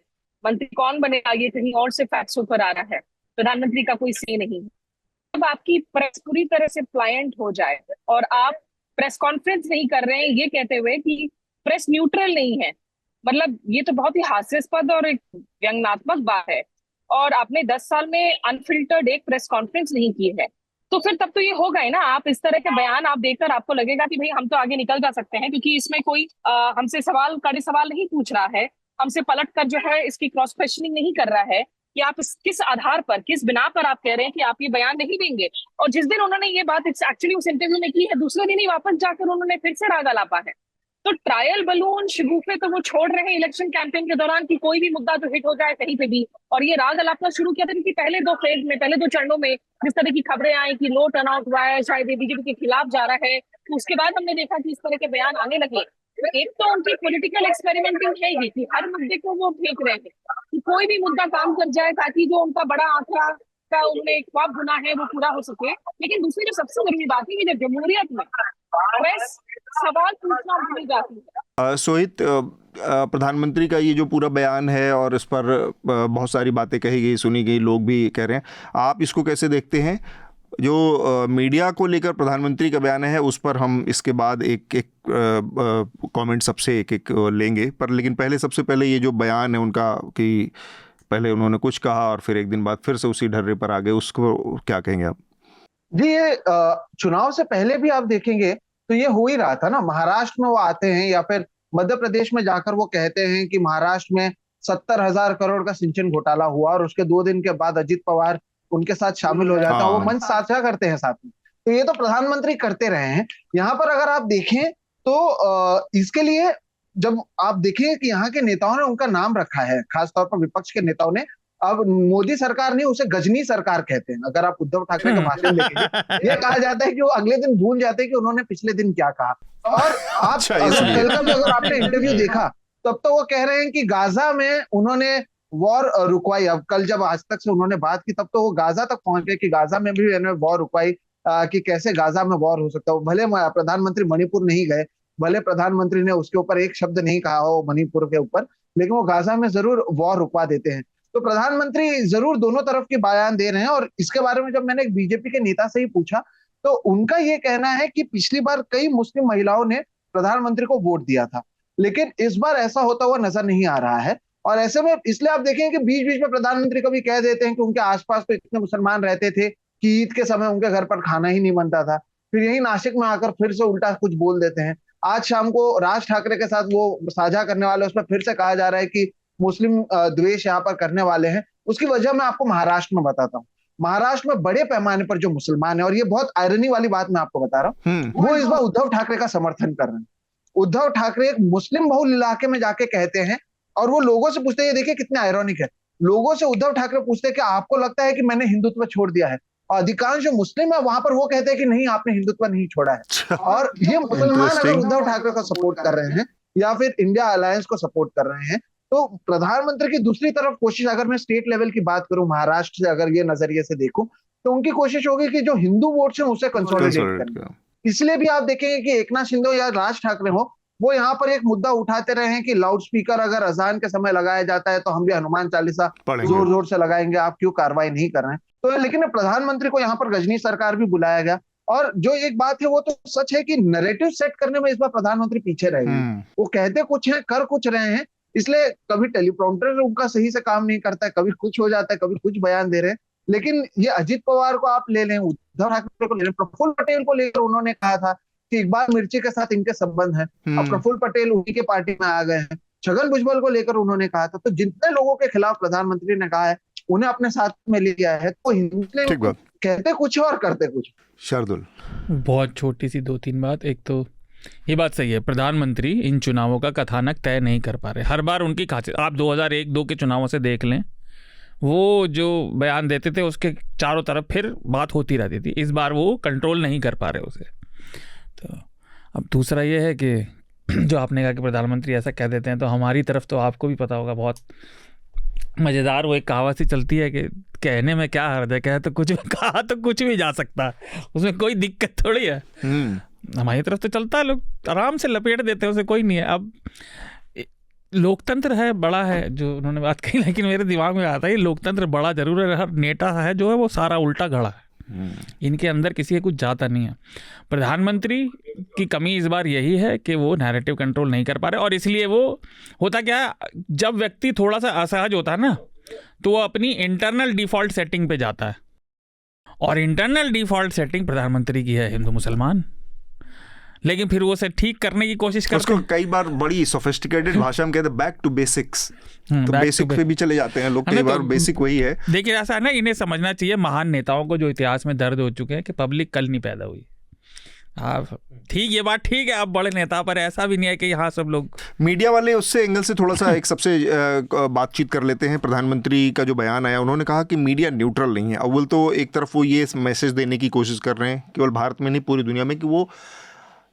मंत्री कौन बनेगा ये कहीं और से फैक्ट्स ऊपर आ रहा है, प्रधानमंत्री का कोई से नहीं। जब आपकी प्रेस पूरी तरह से प्लायंट हो जाए और आप प्रेस कॉन्फ्रेंस नहीं कर रहे हैं ये कहते हुए कि प्रेस न्यूट्रल नहीं है, मतलब ये तो बहुत ही हास्यास्पद और एक व्यंग्यात्मक बात है। और आपने 10 साल में अनफिल्टर्ड एक प्रेस कॉन्फ्रेंस नहीं की है, तो फिर तब तो ये होगा ही ना। आप इस तरह के बयान आप देकर आपको लगेगा कि भाई हम तो आगे निकल जा सकते हैं क्योंकि इसमें कोई हमसे सवाल नहीं पूछ रहा है, हमसे पलट कर जो है इसकी क्रॉस क्वेश्चनिंग नहीं कर रहा है कि आप किस आधार पर, किस बिना पर आप कह रहे हैं कि आप ये बयान नहीं देंगे। और जिस दिन उन्होंने ये बात एक्चुअली उस इंटरव्यू में की है, दूसरे दिन ही वापस जाकर उन्होंने फिर से राग आलापा है। तो ट्रायल बलून शिगुफे तो वो छोड़ रहे हैं इलेक्शन कैंपेन के दौरान कि कोई भी मुद्दा तो हिट हो जाए कहीं पे भी। और ये राग अलापना शुरू किया था कि पहले दो फेज में, पहले दो चरणों में जिस तरह की खबरें आई कि लो टर्नआउट हुआ है, शायद ये बीजेपी के खिलाफ जा रहा है, तो उसके बाद हमने देखा कि इस तरह के बयान आने लगे। तो एक तो उनकी पॉलिटिकल एक्सपेरिमेंटिंग है ही कि हर मुद्दे को वो फेंक रहे हैं कि कोई भी मुद्दा काम कर जाए ताकि जो उनका बड़ा आंकड़ा का उनने एक ख्वाब बुना है वो पूरा हो सके। लेकिन दूसरी जो सबसे बड़ी बात है कि जब जमहूरियत में प्रेस सवाल पूछना भूल जाती है। सोहित, प्रधानमंत्री का ये जो पूरा बयान है और इस पर बहुत सारी बातें कही गई, सुनी गई, लोग भी कह रहे हैं, आप इसको कैसे देखते हैं? जो मीडिया को लेकर प्रधानमंत्री का बयान है उस पर हम इसके बाद एक एक कमेंट सबसे एक एक लेंगे, पर लेकिन पहले सबसे पहले ये जो बयान है उनका कि पहले उन्होंने कुछ कहा और फिर एक दिन बाद फिर से उसी ढर्रे पर आ गए, उसको क्या कहेंगे आप? जी, ये चुनाव से पहले भी आप देखेंगे तो ये हो ही रहा था ना। महाराष्ट्र में वो आते हैं या फिर मध्य प्रदेश में जाकर वो कहते हैं कि महाराष्ट्र में 70,000 करोड़ का सिंचन घोटाला हुआ, और उसके 2 दिन के बाद अजित पवार उनके साथ शामिल हो जाता है, वो मंच साझा करते हैं साथ में। तो ये तो प्रधानमंत्री करते रहे हैं। यहाँ पर अगर आप देखें तो इसके लिए जब आप देखें कि यहाँ के नेताओं ने उनका नाम रखा है, खासतौर पर विपक्ष के नेताओं ने, अब मोदी सरकार नहीं उसे गजनी सरकार कहते हैं। अगर आप उद्धव ठाकरे का भाषण देखेंगे, ये कहा जाता है कि वो अगले दिन भूल जाते हैं कि उन्होंने पिछले दिन क्या कहा। और आप कल का भी अगर आपने इंटरव्यू देखा तब तो वो कह रहे हैं कि गाजा में उन्होंने वॉर रुकवाई। अब कल जब आज तक से उन्होंने बात की तब तो वो गाजा तक पहुंच गए कि गाजा में भी इन्होंने वॉर रुकवाई, कि कैसे गाजा में वॉर हो सकता है। भले प्रधानमंत्री मणिपुर नहीं गए, भले प्रधानमंत्री ने उसके ऊपर एक शब्द नहीं कहा हो मणिपुर के ऊपर, लेकिन वो गाजा में जरूर वॉर रुकवा देते हैं। तो प्रधानमंत्री जरूर दोनों तरफ के बयान दे रहे हैं। और इसके बारे में जब मैंने एक बीजेपी के नेता से ही पूछा तो उनका ये कहना है कि पिछली बार कई मुस्लिम महिलाओं ने प्रधानमंत्री को वोट दिया था, लेकिन इस बार ऐसा होता हुआ नजर नहीं आ रहा है। और ऐसे में इसलिए आप देखें कि बीच बीच में प्रधानमंत्री कभी कह देते हैं कि उनके आसपास तो इतने मुसलमान रहते थे कि ईद के समय उनके घर पर खाना ही नहीं बनता था, फिर यही नासिक में आकर फिर से उल्टा कुछ बोल देते हैं। आज शाम को राज ठाकरे के साथ वो साझा करने वाले, उसमें फिर से कहा जा रहा है कि मुस्लिम द्वेष यहाँ पर करने वाले हैं। उसकी वजह मैं आपको महाराष्ट्र में बताता हूँ। महाराष्ट्र में बड़े पैमाने पर जो मुसलमान है, और ये बहुत आयरनी वाली बात मैं आपको बता रहा हूँ, वो इस बार उद्धव ठाकरे का समर्थन कर रहे हैं। उद्धव ठाकरे एक मुस्लिम बहुल इलाके में जाके कहते हैं, और वो लोगों से पूछते हैं, ये देखिए कितने आयरनिक है, लोगों से उद्धव ठाकरे पूछते हैं कि आपको लगता है कि मैंने हिंदुत्व छोड़ दिया है, और अधिकांश जो मुस्लिम है वहां पर वो कहते हैं कि नहीं, आपने हिंदुत्व नहीं छोड़ा है। और ये मुसलमान अगर उद्धव ठाकरे को सपोर्ट कर रहे हैं या फिर इंडिया अलायंस को सपोर्ट कर रहे हैं, तो प्रधानमंत्री की दूसरी तरफ कोशिश, अगर मैं स्टेट लेवल की बात करूं, महाराष्ट्र से अगर ये नजरिए से देखूं, तो उनकी कोशिश होगी कि जो हिंदू वोट्स हैं उसे कंसोलिडेट करना। इसलिए भी आप देखेंगे कि एकनाथ शिंदे या राज ठाकरे हो, वो यहाँ पर एक मुद्दा उठाते रहे हैं कि लाउड स्पीकर अगर अजान के समय लगाया जाता है तो हम भी हनुमान चालीसा जोर जोर से लगाएंगे, आप क्यों कार्रवाई नहीं कर रहे हैं। तो लेकिन प्रधानमंत्री को यहाँ पर गजनी सरकार भी बुलाया गया। और जो एक बात है वो तो सच है कि नैरेटिव सेट करने में इस बार प्रधानमंत्री पीछे रह गए। वो कहते कुछ हैं, कर कुछ रहे हैं, इसलिए कभी टेलीप्रॉम्प्टर उनका सही से काम नहीं करता है, कभी कुछ हो जाता है, कभी कुछ बयान दे रहे हैं। लेकिन ये अजित पवार को आप ले लें, उद्धव ठाकरे को ले लें, प्रफुल्ल पटेल को लेकर उन्होंने कहा था कि इकबाल मिर्ची के साथ इनके संबंध है। अब प्रफुल्ल पटेल उन्हीं के पार्टी में आ गए हैं। छगन भुजबल को लेकर उन्होंने कहा था। तो जितने लोगों के खिलाफ प्रधानमंत्री ने कहा है उन्हें अपने साथ में लिया है। तो हिंदू कहते कुछ और करते कुछ। शार्दुल, बहुत छोटी सी 2-3 बात। एक तो ये बात सही है, प्रधानमंत्री इन चुनावों का कथानक तय नहीं कर पा रहे। हर बार उनकी खासियत, आप 2001-2 के चुनावों से देख लें, वो जो बयान देते थे उसके चारों तरफ फिर बात होती रहती थी। इस बार वो कंट्रोल नहीं कर पा रहे उसे। तो अब दूसरा ये है कि जो आपने कहा कि प्रधानमंत्री ऐसा कह देते हैं, तो हमारी तरफ तो आपको भी पता होगा, बहुत मज़ेदार वो एक कहावत सी चलती है कि कहने में क्या हर्ज है, कहा तो कुछ भी जा सकता है, उसमें कोई दिक्कत थोड़ी है। हमारी तरफ तो चलता है, लोग आराम से लपेट देते हैं, उसे कोई नहीं है। अब लोकतंत्र है, बड़ा है, जो उन्होंने बात कही, लेकिन मेरे दिमाग में आता है लोकतंत्र बड़ा जरूर है, हर नेता है जो है वो सारा उल्टा खड़ा है, इनके अंदर किसी के कुछ जाता नहीं है। प्रधानमंत्री की कमी इस बार यही है कि वो नैरेटिव कंट्रोल नहीं कर पा रहे, और इसलिए वो होता क्या है, जब व्यक्ति थोड़ा सा असहज होता है ना, तो वो अपनी इंटरनल डिफ़ॉल्ट सेटिंग पे जाता है, और इंटरनल डिफ़ॉल्ट सेटिंग प्रधानमंत्री की है हिंदू मुसलमान। लेकिन फिर वो उसे ठीक करने की कोशिश करते हैं। कई बार बड़ी सोफिस्टिकेटेड भाषा में कहते हैं बैक टू बेसिक्स, तो बेसिक पे भी चले जाते हैं लोग कई बार। बेसिक वही है। देखिए ऐसा है ना, इन्हें समझना चाहिए, महान नेताओं को जो इतिहास में दर्द हो चुके हैं कि पब्लिक कल नहीं पैदा हुई, हाँ ठीक, ये बात ठीक है, आप बड़े नेता, पर ऐसा भी नहीं है कि यहाँ सब लोग। मीडिया वाले उससे एंगल से थोड़ा सा एक सबसे बातचीत कर लेते हैं। प्रधानमंत्री का जो बयान आया, उन्होंने कहा कि मीडिया न्यूट्रल नहीं है। अव्वल तो एक तरफ वो ये मैसेज देने की कोशिश कर रहे हैं केवल भारत में नहीं पूरी दुनिया में कि वो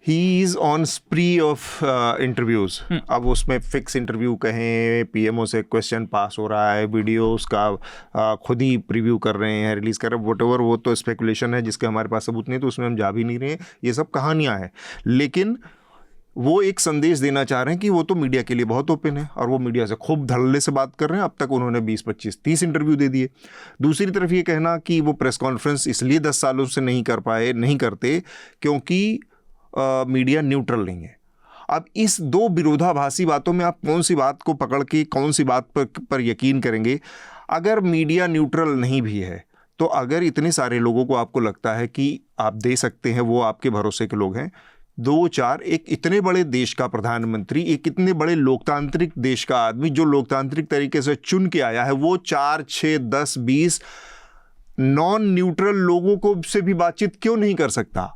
he is on स्प्री of interviews. अब उसमें फिक्स इंटरव्यू कहें, पीएमओ से क्वेश्चन पास हो रहा है, वीडियो उसका खुद ही प्रीव्यू कर रहे हैं, रिलीज़ कर रहे हैं, वॉट, वो तो स्पेकुलेशन है जिसके हमारे पास सबूत नहीं, तो उसमें हम जा भी नहीं रहे हैं, ये सब कहानियाँ हैं। लेकिन वो एक संदेश देना चाह रहे हैं कि वो तो मीडिया के लिए बहुत ओपन है और वो मीडिया से खूब धड़ल्ले से बात कर रहे हैं। अब तक उन्होंने 20, 25, 30 इंटरव्यू दे दिए। दूसरी तरफ ये कहना कि वो प्रेस कॉन्फ्रेंस इसलिए 10 सालों से नहीं करते क्योंकि मीडिया न्यूट्रल नहीं है। अब इस दो विरोधाभासी बातों में आप कौन सी बात को पकड़ के कौन सी बात पर यकीन करेंगे? अगर मीडिया न्यूट्रल नहीं भी है तो अगर इतने सारे लोगों को आपको लगता है कि आप दे सकते हैं, वो आपके भरोसे के लोग हैं, 2-4, एक इतने बड़े देश का प्रधानमंत्री, एक इतने बड़े लोकतांत्रिक देश का आदमी जो लोकतांत्रिक तरीके से चुन के आया है, वो 4, 6, 10, 20 नॉन न्यूट्रल लोगों को से भी बातचीत क्यों नहीं कर सकता?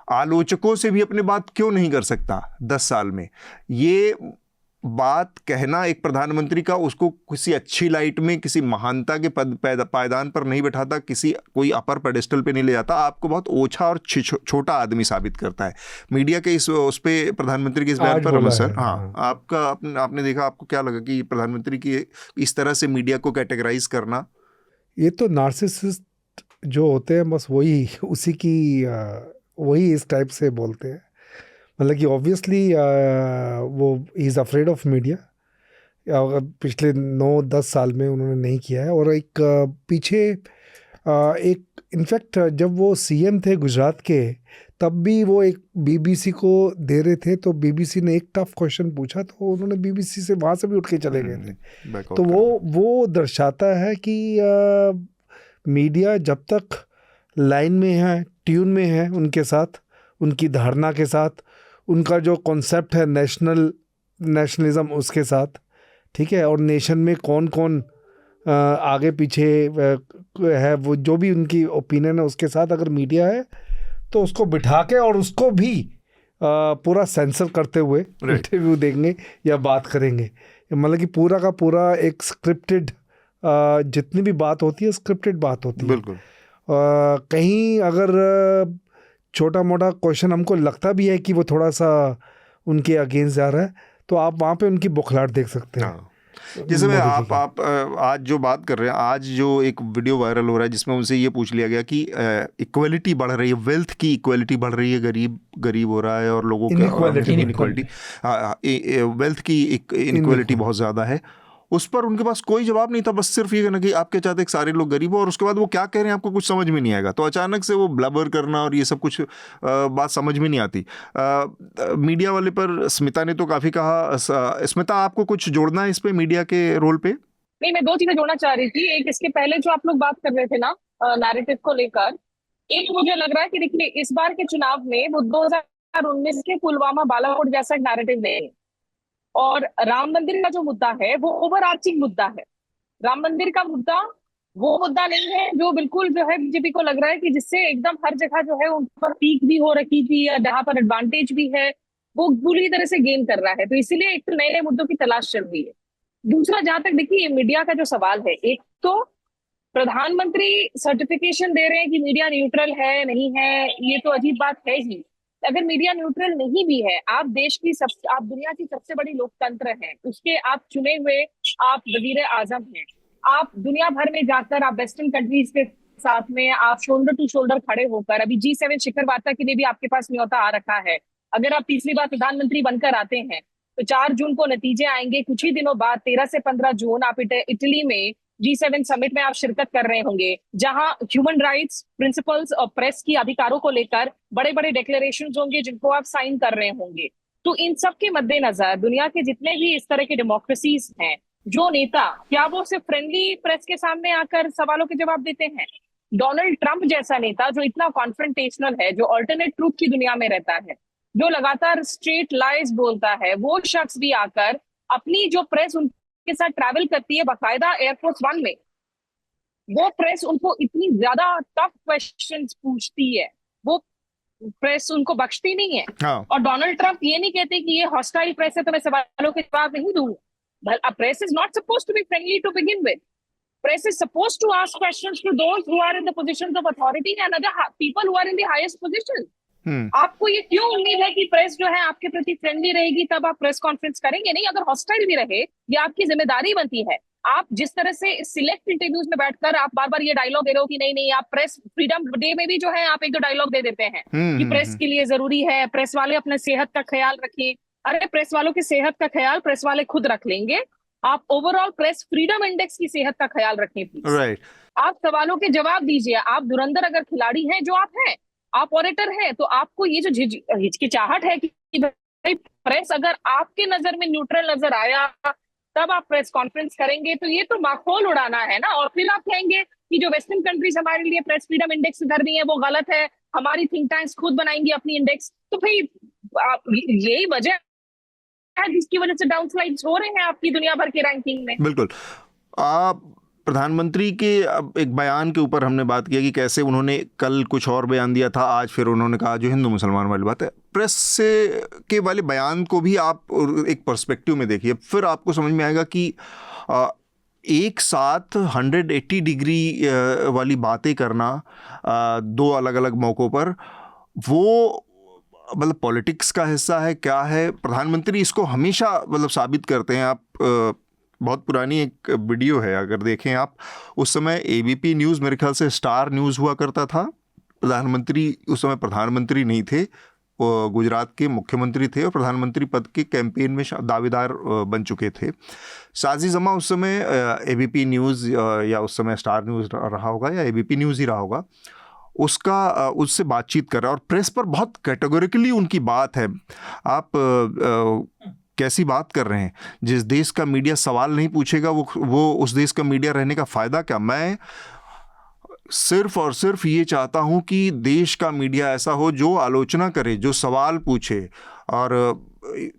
आलोचकों से भी अपने बात क्यों नहीं कर सकता 10 साल में? ये बात कहना एक प्रधानमंत्री का उसको किसी अच्छी लाइट में, किसी महानता के पायदान पर नहीं बैठाता, कोई अपर पेडेस्टल पे नहीं ले जाता, आपको बहुत ओछा और छोटा आदमी साबित करता है। मीडिया के उस पे प्रधानमंत्री के इस बयान पर सर, हाँ, आपने देखा, आपको क्या लगा कि प्रधानमंत्री की इस तरह से मीडिया को कैटेगराइज करना? ये तो नार्सिसिस्ट जो होते हैं बस वही इस टाइप से बोलते हैं। मतलब कि ऑब्वियसली वो he is afraid of media. पिछले 9-10 साल में उन्होंने नहीं किया है। और एक पीछे एक इनफैक्ट जब वो सीएम थे गुजरात के, तब भी वो एक बीबीसी को दे रहे थे, तो बीबीसी ने एक टफ क्वेश्चन पूछा तो उन्होंने बीबीसी से वहाँ से भी उठ के चले गए थे। तो वो दर्शाता है कि मीडिया जब तक लाइन में है, ट्यून में है उनके साथ, उनकी धारणा के साथ, उनका जो कॉन्सेप्ट है नेशनलिज्म उसके साथ, ठीक है, और नेशन में कौन कौन आगे पीछे है, वो जो भी उनकी ओपिनियन है उसके साथ अगर मीडिया है तो उसको बिठा के और उसको भी पूरा सेंसर करते हुए इंटरव्यू देंगे या बात करेंगे। मतलब कि पूरा का पूरा एक स्क्रिप्टेड, जितनी भी बात होती है स्क्रिप्टेड बात होती है। बिल्कुल। कहीं अगर छोटा मोटा क्वेश्चन हमको लगता भी है कि वो थोड़ा सा उनके अगेंस्ट जा रहा है, तो आप वहाँ पे उनकी बौखलाहट देख सकते हैं। जैसे मैं आप आज जो बात कर रहे हैं, आज जो एक वीडियो वायरल हो रहा है जिसमें उनसे ये पूछ लिया गया कि इक्वलिटी बढ़ रही है, वेल्थ की इक्वलिटी बढ़ रही है, गरीब हो रहा है और लोगों का इनइक्वालिटी, वेल्थ की इनइक्वालिटी बहुत ज़्यादा है। उस पर उनके पास कोई जवाब नहीं था, बस सिर्फ ये कहना कि आप क्या चाहते हैं कि सारे लोग गरीब हो, और उसके बाद वो क्या कह रहे हैं आपको कुछ समझ में नहीं आएगा। तो अचानक से वो ब्लबर करना और ये सब कुछ बात समझ में नहीं आती। मीडिया वाले पर स्मिता ने तो काफ़ी कहा। स्मिता, आपको कुछ जोड़ना है इस पे, मीडिया के रोल पे? नहीं, मैं 2 चीजें जोड़ना चाह रही थी। एक, इसके पहले जो आप लोग बात कर रहे थे ना नैरेटिव को लेकर, एक मुझे लग रहा है कि देखिए इस बार के चुनाव में वो 2019 के पुलवामा बालाकोट जैसा एक नैरेटिव नहीं है। और राम मंदिर का जो मुद्दा है वो ओवर आर्चिंग मुद्दा है। राम मंदिर का मुद्दा वो मुद्दा नहीं है जो बिल्कुल जो है बीजेपी को लग रहा है कि जिससे एकदम हर जगह जो है उन पर पीक भी हो रखी थी या जहां पर एडवांटेज भी है वो पूरी तरह से गेन कर रहा है। तो इसीलिए एक तो नए नए मुद्दों की तलाश चल रही है। दूसरा, जहां तक देखिए मीडिया का जो सवाल है, एक तो प्रधानमंत्री सर्टिफिकेशन दे रहे हैं कि मीडिया न्यूट्रल है नहीं है, ये तो अजीब बात है ही। अगर मीडिया न्यूट्रल नहीं भी है, आप दुनिया की सबसे बड़ी लोकतंत्र हैं, उसके आप चुने हुए आप वजीर आजम हैं। आप दुनिया भर में जाकर आप वेस्टर्न कंट्रीज के साथ में आप शोल्डर टू शोल्डर खड़े होकर, अभी G7 शिखर वार्ता के लिए भी आपके पास न्योता आ रखा है। अगर आप तीसरी बार प्रधानमंत्री बनकर आते हैं तो 4 जून को नतीजे आएंगे। कुछ ही दिनों बाद 13 से 15 जून आप इटली में G7 समिट में आप शिरकत कर रहे होंगे, जहां ह्यूमन राइट्स प्रिंसिपल्स और प्रेस की अधिकारों को लेकर बड़े बड़े डिक्लेरेशन होंगे जिनको आप साइन कर रहे होंगे। तो इन सब के मद्देनजर दुनिया के जितने भी इस तरह के डेमोक्रेसीज हैं, जो नेता, क्या वो सिर्फ फ्रेंडली प्रेस के सामने आकर सवालों के जवाब देते हैं? डोनाल्ड ट्रंप जैसा नेता जो इतना कॉन्फ्रंटेशनल है, जो ऑल्टरनेट ट्रूथ की दुनिया में रहता है, जो लगातार स्ट्रेट लाइज बोलता है, वो शख्स भी आकर अपनी जो प्रेस उनके साथ ट्रैवल करती है बाकायदा एयरफोर्स 1 में, वो प्रेस उनको इतनी ज्यादा टफ क्वेश्चंस पूछती है, वो प्रेस उनको बख्शती नहीं है। हाँ और डोनाल्ड ट्रंप ये नहीं कहते कि ये हॉस्टाइल प्रेस है तो मैं सवालों के जवाब नहीं दूंगा। Press is not supposed to be friendly to begin with. Press is supposed to ask questions to those who are in the positions of authority and other people who are in the highest position. आपको ये क्यों उम्मीद है कि press जो है आपके प्रति फ्रेंडली रहेगी तब आप प्रेस कॉन्फ्रेंस करेंगे? नहीं, अगर हॉस्टाइल भी रहे ये आपकी जिम्मेदारी बनती है। आप जिस तरह से सिलेक्ट इंटरव्यूज में बैठकर आप बार बार ये डायलॉग दे रहे हो कि नहीं नहीं, आप प्रेस फ्रीडम डे में भी जो है आप एक दो डायलॉग दे देते हैं कि प्रेस के लिए जरूरी है, प्रेस वाले अपने सेहत का ख्याल रखें। अरे प्रेस वालों की सेहत का ख्याल प्रेस वाले खुद रख लेंगे। आप ओवरऑल प्रेस फ्रीडम इंडेक्स की सेहत का ख्याल रखें प्लीज। राइट। आप सवालों के जवाब दीजिए। आप धुरंधर अगर खिलाड़ी हैं जो आप हैं, आप ऑरेटर हैं, तो आपको ये जो हिचकिचाहट है कि भाई प्रेस अगर आपके नजर में न्यूट्रल नजर आया तब आप प्रेस कॉन्फ्रेंस करेंगे, तो ये तो माखौल उड़ाना है ना। और फिर आप कहेंगे कि जो वेस्टर्न कंट्रीज हमारे लिए प्रेस फ्रीडम इंडेक्स कर रही है वो गलत है, हमारी थिंक टैंक्स खुद बनाएंगी अपनी इंडेक्स। तो भाई यही वजह है जिसकी वजह से डाउनस्लाइड्स हो रहे हैं आपकी दुनिया भर के रैंकिंग में। बिल्कुल। प्रधानमंत्री के अब एक बयान के ऊपर हमने बात किया कि कैसे उन्होंने कल कुछ और बयान दिया था, आज फिर उन्होंने कहा जो हिंदू मुसलमान वाली बात है। प्रेस से के वाले बयान को भी आप एक पर्सपेक्टिव में देखिए, फिर आपको समझ में आएगा कि एक साथ 180 डिग्री वाली बातें करना दो अलग अलग मौक़ों पर, वो मतलब पॉलिटिक्स का हिस्सा है क्या है। प्रधानमंत्री इसको हमेशा मतलब साबित करते हैं। आप बहुत पुरानी एक वीडियो है, अगर देखें आप, उस समय एबीपी न्यूज़ मेरे ख्याल से स्टार न्यूज़ हुआ करता था। प्रधानमंत्री उस समय प्रधानमंत्री नहीं थे, वो गुजरात के मुख्यमंत्री थे और प्रधानमंत्री पद के कैंपेन में दावेदार बन चुके थे। साजिद जमा उस समय एबीपी न्यूज़ या उस समय स्टार न्यूज़ रहा होगा या एबीपी न्यूज़ ही रहा होगा, उसका उससे बातचीत कर रहा है और प्रेस पर बहुत कैटेगोरिकली उनकी बात है। आप कैसी बात कर रहे हैं? जिस देश का मीडिया सवाल नहीं पूछेगा वो उस देश का मीडिया रहने का फ़ायदा क्या? मैं सिर्फ और सिर्फ ये चाहता हूँ कि देश का मीडिया ऐसा हो जो आलोचना करे, जो सवाल पूछे। और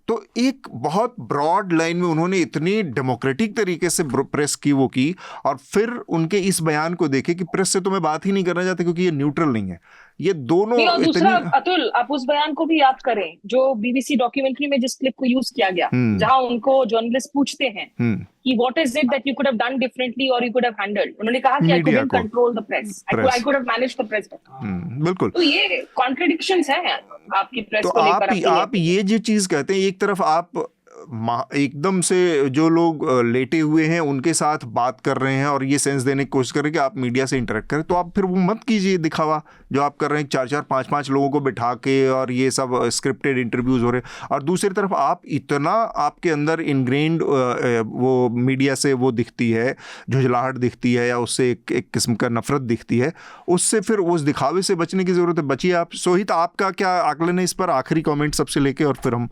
तो एक बहुत ब्रॉड लाइन में उन्होंने इतनी डेमोक्रेटिक तरीके से प्रेस की वो की, और फिर उनके इस बयान को देखे कि प्रेस से तो मैं बात ही नहीं करना चाहता क्योंकि ये न्यूट्रल नहीं है। ये दोनों दूसरा अतुल, आप उस बयान को भी याद करें जो बीबीसी डॉक्यूमेंट्री में जिस क्लिप को यूज किया गया, जहां उनको जर्नलिस्ट पूछते हैं कि what is it that you could have done differently और यू कुड हैव हैंडल्ड, उन्होंने कहा कि I couldn't control the press, I could have managed the press. बिल्कुल। तो ये कॉन्ट्रडिक्शंस हैं आपकी प्रेस को लेकर। तो आप ये जो चीज कहते हैं, एक तरफ आप एकदम से जो लोग लेटे हुए हैं उनके साथ बात कर रहे हैं और ये सेंस देने की कोशिश कर रहे हैं कि आप मीडिया से इंटरेक्ट करें, तो आप फिर वो मत कीजिए दिखावा जो आप कर रहे हैं, 4-4 5-5 लोगों को बिठा के और ये सब स्क्रिप्टेड इंटरव्यूज हो रहे हैं। और दूसरी तरफ आप इतना आपके अंदर इनग्रेन्ड वो मीडिया से वो दिखती है, झुंझलाहट दिखती है या उससे एक किस्म का नफरत दिखती है, उससे फिर उस दिखावे से बचने की ज़रूरत है। बचिए आप। सोहित, आपका क्या आकलन है इस पर? आखिरी कॉमेंट सबसे लेके और फिर हम।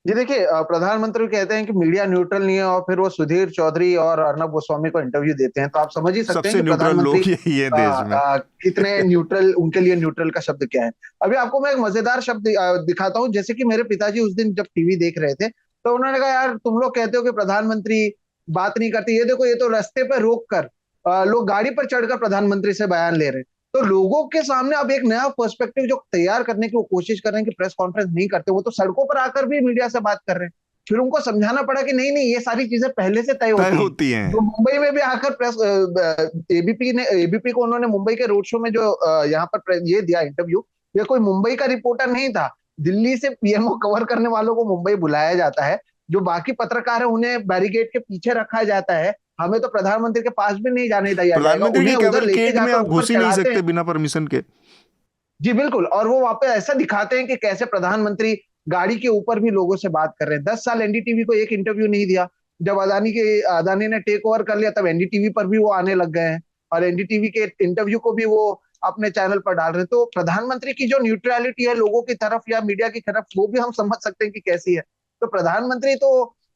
जी देखिए, प्रधानमंत्री कहते हैं कि मीडिया न्यूट्रल नहीं है और फिर वो सुधीर चौधरी और अर्नब गोस्वामी को इंटरव्यू देते हैं, तो आप समझ ही सकते हैं कि प्रधानमंत्री ये देश में कितने न्यूट्रल, उनके लिए न्यूट्रल का शब्द क्या है। अभी आपको मैं एक मजेदार शब्द दिखाता हूँ। जैसे कि मेरे पिताजी उस दिन जब टीवी देख रहे थे तो उन्होंने कहा, यार तुम लोग कहते हो कि प्रधानमंत्री बात नहीं करते, ये देखो ये तो रास्ते पर रोक कर लोग गाड़ी पर चढ़कर प्रधानमंत्री से बयान ले रहे हैं। तो लोगों के सामने अब एक नया पर्सपेक्टिव जो तैयार करने की वो कोशिश कर रहे हैं कि प्रेस कॉन्फ्रेंस नहीं करते, वो तो सड़कों पर आकर भी मीडिया से बात कर रहे हैं। फिर उनको समझाना पड़ा कि नहीं नहीं, ये सारी चीजें पहले से तय होती हैं। तो मुंबई में भी आकर प्रेस एबीपी को उन्होंने मुंबई के रोड शो में जो यहाँ पर ये दिया इंटरव्यू, ये कोई मुंबई का रिपोर्टर नहीं था। दिल्ली से पीएमओ कवर करने वालों को मुंबई बुलाया जाता है, जो बाकी पत्रकार है उन्हें बैरिकेड के पीछे रखा जाता है। हमें तो प्रधानमंत्री के पास भी नहीं जाने दिया जाएगा, उन्हें उधर लेके जाकर घुस ही नहीं सकते बिना परमिशन के। जी बिल्कुल। और वो वहां पे ऐसा दिखाते हैं कि कैसे प्रधानमंत्री गाड़ी के ऊपर भी लोगों से बात कर रहे हैं। 10 साल एनडीटीवी को एक इंटरव्यू नहीं दिया। जब अदानी ने टेक ओवर कर लिया तब एनडीटीवी पर भी वो आने लग गए हैं और एनडीटीवी के इंटरव्यू को भी वो अपने चैनल पर डाल रहे हैं। तो प्रधानमंत्री की जो न्यूट्रलिटी है लोगों की तरफ या मीडिया की तरफ, वो भी हम समझ सकते हैं कि कैसी है। तो प्रधानमंत्री तो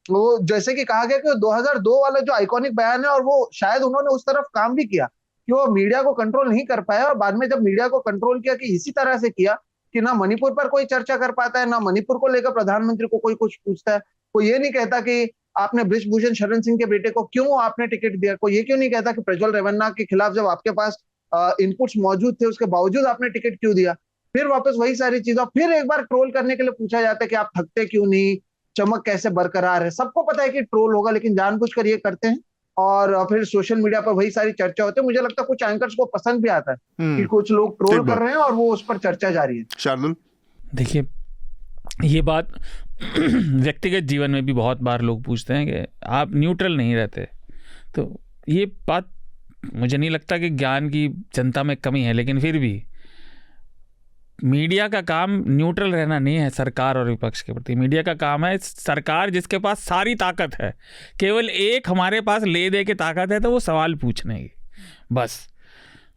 वो जैसे कि कहा गया कि 2002 वाला जो आइकॉनिक बयान है, और वो शायद उन्होंने उस तरफ काम भी किया कि वो मीडिया को कंट्रोल नहीं कर पाया, और बाद में जब मीडिया को कंट्रोल किया कि इसी तरह से किया कि ना मणिपुर पर कोई चर्चा कर पाता है, ना मणिपुर को लेकर प्रधानमंत्री को कोई कुछ पूछता है। कोई ये नहीं कहता कि आपने बृजभूषण शरण सिंह के बेटे को क्यों आपने टिकट दिया। कोई ये क्यों नहीं कहता कि प्रज्वल रेवन्ना के खिलाफ जब आपके पास इनपुट्स मौजूद थे उसके बावजूद आपने टिकट क्यों दिया। फिर वापस वही सारी चीजें, फिर एक बार ट्रोल करने के लिए पूछा जाता है कि आप थकते क्यों नहीं, चमक कैसे बरकरार है। सबको पता है कि ट्रोल होगा, लेकिन जानबूझकर ये करते हैं। और फिर सोशल मीडिया पर वही सारी चर्चा होती है। मुझे लगता है कुछ एंकर्स को पसंद भी आता है कि कुछ लोग ठीक ट्रोल कर बात। रहे हैं और वो उस पर चर्चा जारी है। शार्दुल, देखिए, ये बात व्यक्तिगत जीवन में भी बहुत बार लोग पूछते हैं कि आप न्यूट्रल नहीं रहते, तो ये बात मुझे नहीं लगता कि ज्ञान की जनता में कमी है, लेकिन फिर भी मीडिया का काम न्यूट्रल रहना नहीं है सरकार और विपक्ष के प्रति। मीडिया का काम है, सरकार जिसके पास सारी ताकत है, केवल एक हमारे पास ले दे के ताकत है, तो वो सवाल पूछने की, बस।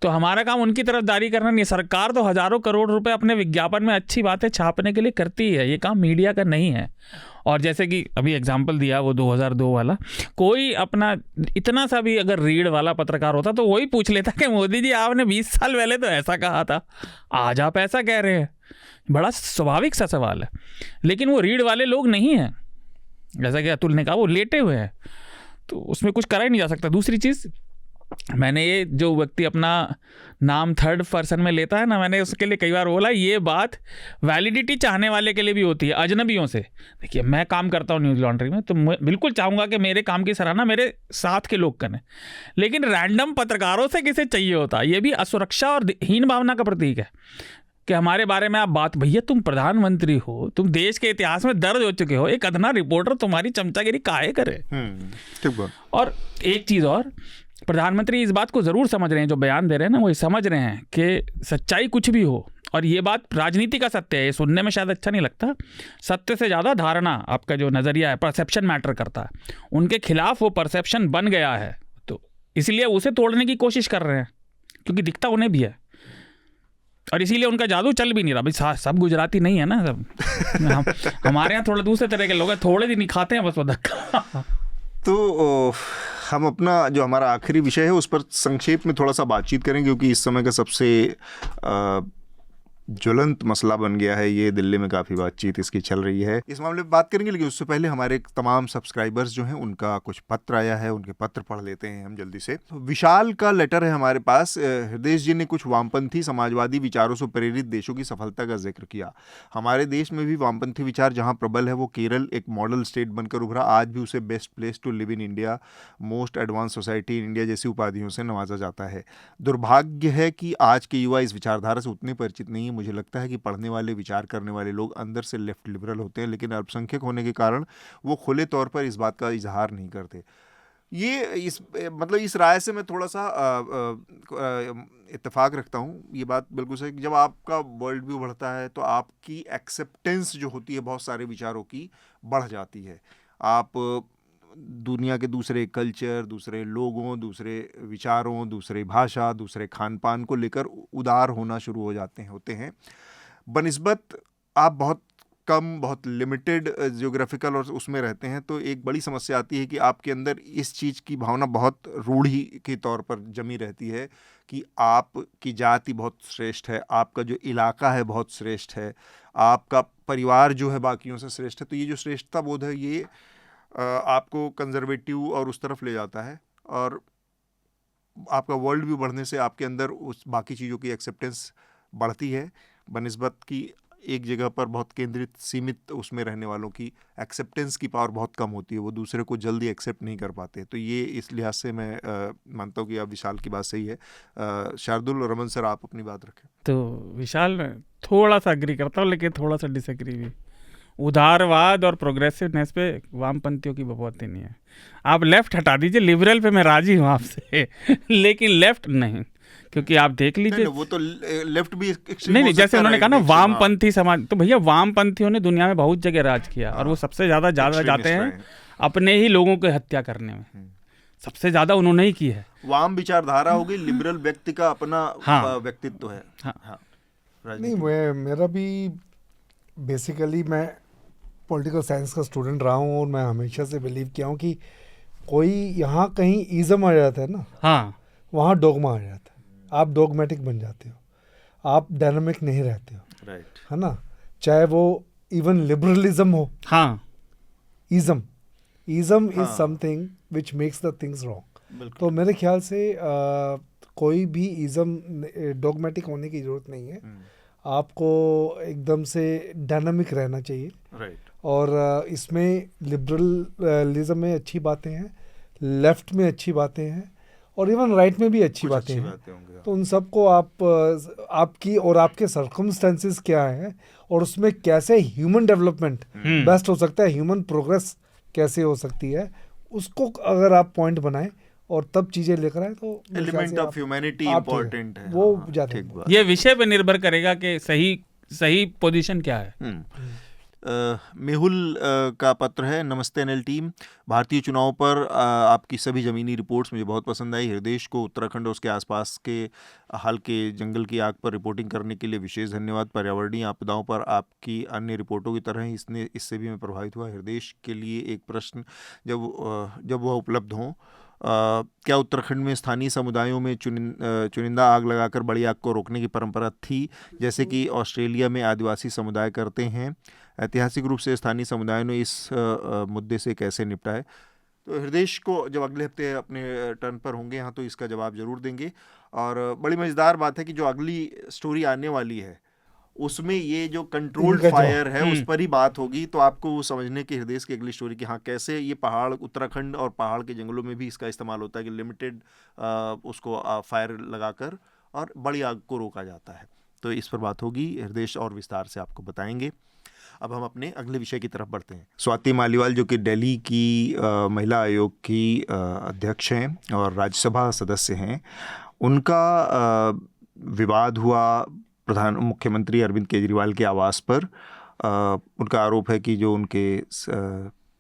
तो हमारा काम उनकी तरफदारी करना नहीं है। सरकार तो हज़ारों करोड़ रुपए अपने विज्ञापन में अच्छी बातें छापने के लिए करती है, ये काम मीडिया का नहीं है। और जैसे कि अभी एग्जाम्पल दिया वो 2002 वाला, कोई अपना इतना सा भी अगर रीढ़ वाला पत्रकार होता तो वही पूछ लेता कि मोदी जी आपने 20 साल पहले तो ऐसा कहा था, आज आप ऐसा कह रहे हैं। बड़ा स्वाभाविक सा सवाल है, लेकिन वो रीढ़ वाले लोग नहीं हैं। जैसा कि अतुल ने कहा, वो लेटे हुए हैं, तो उसमें कुछ करा ही नहीं जा सकता। दूसरी चीज़, मैंने ये जो व्यक्ति अपना नाम थर्ड पर्सन में लेता है ना, मैंने उसके लिए कई बार बोला, ये बात वैलिडिटी चाहने वाले के लिए भी होती है, अजनबियों से। देखिए, मैं काम करता हूँ न्यूज़ लॉन्ड्री में, तो मैं बिल्कुल चाहूँगा कि मेरे काम की सराहना मेरे साथ के लोग करें, लेकिन रैंडम पत्रकारों से किसे चाहिए होता? ये भी असुरक्षा और हीन भावना का प्रतीक है कि हमारे बारे में आप बात, भैया तुम प्रधानमंत्री हो, तुम देश के इतिहास में दर्ज हो चुके हो, एक अदना रिपोर्टर तुम्हारी चमचागिरी काहे करे? ठीक बात। और एक चीज़ और, प्रधानमंत्री इस बात को ज़रूर समझ रहे हैं, जो बयान दे रहे हैं ना, वो समझ रहे हैं कि सच्चाई कुछ भी हो, और ये बात राजनीति का सत्य है, ये सुनने में शायद अच्छा नहीं लगता, सत्य से ज़्यादा धारणा, आपका जो नज़रिया है, परसेप्शन मैटर करता है। उनके खिलाफ वो परसेप्शन बन गया है, तो इसलिए उसे तोड़ने की कोशिश कर रहे हैं, क्योंकि दिखता उन्हें भी है, और इसीलिए उनका जादू चल भी नहीं रहा। भाई सब गुजराती नहीं है ना, सब हमारे यहाँ थोड़ा दूसरे तरह के लोग हैं, थोड़े दिन ही खाते हैं बस वो धक्का। तो हम अपना जो हमारा आखिरी विषय है उस पर संक्षेप में थोड़ा सा बातचीत करें, क्योंकि इस समय का सबसे ज्वलंत मसला बन गया है ये। दिल्ली में काफ़ी बातचीत इसकी चल रही है, इस मामले में बात करेंगे, लेकिन उससे पहले हमारे तमाम सब्सक्राइबर्स जो हैं उनका कुछ पत्र आया है, उनके पत्र पढ़ लेते हैं हम जल्दी से। विशाल का लेटर है हमारे पास। हृदय जी ने कुछ वामपंथी समाजवादी विचारों से प्रेरित देशों की सफलता का जिक्र किया। हमारे देश में भी वामपंथी विचार जहाँ प्रबल है, वो केरल एक मॉडल स्टेट बनकर उभरा, आज भी उसे best place to live in India, most advance society in India जैसी उपाधियों से नवाजा जाता है। दुर्भाग्य है कि आज के युवा इस विचारधारा से उतने परिचित नहीं है। मुझे लगता है कि पढ़ने वाले, विचार करने वाले लोग अंदर से लेफ्ट लिबरल होते हैं, लेकिन अल्पसंख्यक होने के कारण वो खुले तौर पर इस बात का इजहार नहीं करते। इस राय से मैं थोड़ा सा इत्तेफाक रखता हूँ। ये बात बिल्कुल सही, जब आपका वर्ल्ड व्यू बढ़ता है तो आपकी एक्सेप्टेंस जो होती है बहुत सारे विचारों की बढ़ जाती है। आप दुनिया के दूसरे कल्चर, दूसरे लोगों, दूसरे विचारों, दूसरे भाषा, दूसरे खान पान को लेकर उदार होना शुरू हो होते हैं। बनिस्बत आप बहुत कम, बहुत लिमिटेड जियोग्राफिकल और उसमें रहते हैं, तो एक बड़ी समस्या आती है कि आपके अंदर इस चीज़ की भावना बहुत रूढ़ी के तौर पर जमी रहती है कि आपकी जाति बहुत श्रेष्ठ है, आपका जो इलाका है बहुत श्रेष्ठ है, आपका परिवार जो है बाकियों से श्रेष्ठ है। तो ये जो श्रेष्ठता बोध है, ये आपको कंजर्वेटिव और उस तरफ ले जाता है, और आपका वर्ल्ड व्यू बढ़ने से आपके अंदर उस बाकी चीज़ों की एक्सेप्टेंस बढ़ती है, बनिस्बत की एक जगह पर बहुत केंद्रित, सीमित उसमें रहने वालों की एक्सेप्टेंस की पावर बहुत कम होती है, वो दूसरे को जल्दी एक्सेप्ट नहीं कर पाते। तो ये इस लिहाज से मैं मानता हूँ कि आप विशाल की बात सही है। शार्दुल और रमन सर, आप अपनी बात रखें। तो विशाल थोड़ा सा अग्री करता हूँ, लेकिन थोड़ा सा डिसएग्री भी। उदारवाद और प्रोग्रेसिवनेस पे वामपंथियों की बपौती नहीं है। आप लेफ्ट हटा दीजिए, लिबरल पे मैं राजी हूँ आपसे, लेकिन लेफ्ट नहीं, क्योंकि आप देख लीजिए वो तो लेफ्ट भी नहीं, जैसे उन्होंने कहा ना वामपंथी समाज, तो भैया वामपंथियों ने दुनिया में बहुत जगह राज किया, और वो सबसे ज़्यादा जाते हैं अपने ही लोगों को हत्या करने में, सबसे ज़्यादा उन्होंने ही की है। वाम विचारधारा होगी, लिबरल व्यक्ति का अपना व्यक्तित्व है। नहीं, मेरा भी बेसिकली मैं पॉलिटिकल साइंस का स्टूडेंट रहा हूँ, और मैं हमेशा से बिलीव किया हूँ कि कोई यहाँ कहीं इज़म आ जाता है ना, हाँ, वहाँ डोगमा आ जाता है, आप डोगमेटिक बन जाते हो, आप डायनामिक नहीं रहते हो, राइट, है ना। चाहे वो इवन लिबरलिज्म हो, हाँ, ism is something which makes the things wrong. तो मेरे ख्याल से कोई भी इज़म डोगमेटिक होने की ज़रूरत नहीं है। आपको एकदम से डायनामिक रहना चाहिए। राइट। और इसमें लिबरलिज्म में अच्छी बातें हैं, लेफ्ट में अच्छी बातें हैं, और इवन राइट में भी अच्छी बातें हैं। होंगी। तो उन सबको आपकी और आपके सर्कमस्टेंसेस क्या हैं, और उसमें कैसे ह्यूमन डेवलपमेंट बेस्ट हो सकता है, ह्यूमन प्रोग्रेस कैसे हो सकती है, उसको अगर आप पॉइंट बनाएं और तब चीज़ें लेकर आए, तो मेरे ख्याल एलिमेंट से ऑफ ह्यूमैनिटी आप ठीक है। इम्पोर्टेंट है। वो हाँ, ज़्यादा ठीक बात। ये विषय पे निर्भर करेगा कि सही सही पोजीशन क्या है। मेहुल का पत्र है। नमस्ते एनएल टीम, भारतीय चुनाव पर आपकी सभी ज़मीनी रिपोर्ट्स मुझे बहुत पसंद आई। हृदय को उत्तराखंड और उसके आसपास के हाल के जंगल की आग पर रिपोर्टिंग करने के लिए विशेष धन्यवाद। पर्यावरणीय आपदाओं पर आपकी अन्य रिपोर्टों की तरह ही इससे भी मैं प्रभावित हुआ। हृदय के लिए एक प्रश्न, जब वह उपलब्ध हों, क्या उत्तराखंड में स्थानीय समुदायों में चुनिंदा आग लगाकर बड़ी आग को रोकने की परंपरा थी, जैसे कि ऑस्ट्रेलिया में आदिवासी समुदाय करते हैं? ऐतिहासिक रूप से स्थानीय समुदायों ने इस मुद्दे से कैसे निपटा है? तो हृदय को जब अगले हफ्ते अपने टर्न पर होंगे यहाँ, तो इसका जवाब जरूर देंगे। और बड़ी मज़ेदार बात है कि जो अगली स्टोरी आने वाली है उसमें ये जो कंट्रोल्ड फायर है उस पर ही बात होगी। तो आपको वो समझने की हृदय की अगली स्टोरी कि हाँ, कैसे ये पहाड़, उत्तराखंड और पहाड़ के जंगलों में भी इसका इस्तेमाल होता है कि लिमिटेड उसको फायर लगाकर और बड़ी आग को रोका जाता है। तो इस पर बात होगी, हृदय और विस्तार से आपको बताएंगे। अब हम अपने अगले विषय की तरफ बढ़ते हैं। स्वाति मालीवाल, जो कि दिल्ली की महिला आयोग की अध्यक्ष हैं और राज्यसभा सदस्य हैं, उनका विवाद हुआ मुख्यमंत्री अरविंद केजरीवाल के आवास पर। उनका आरोप है कि जो उनके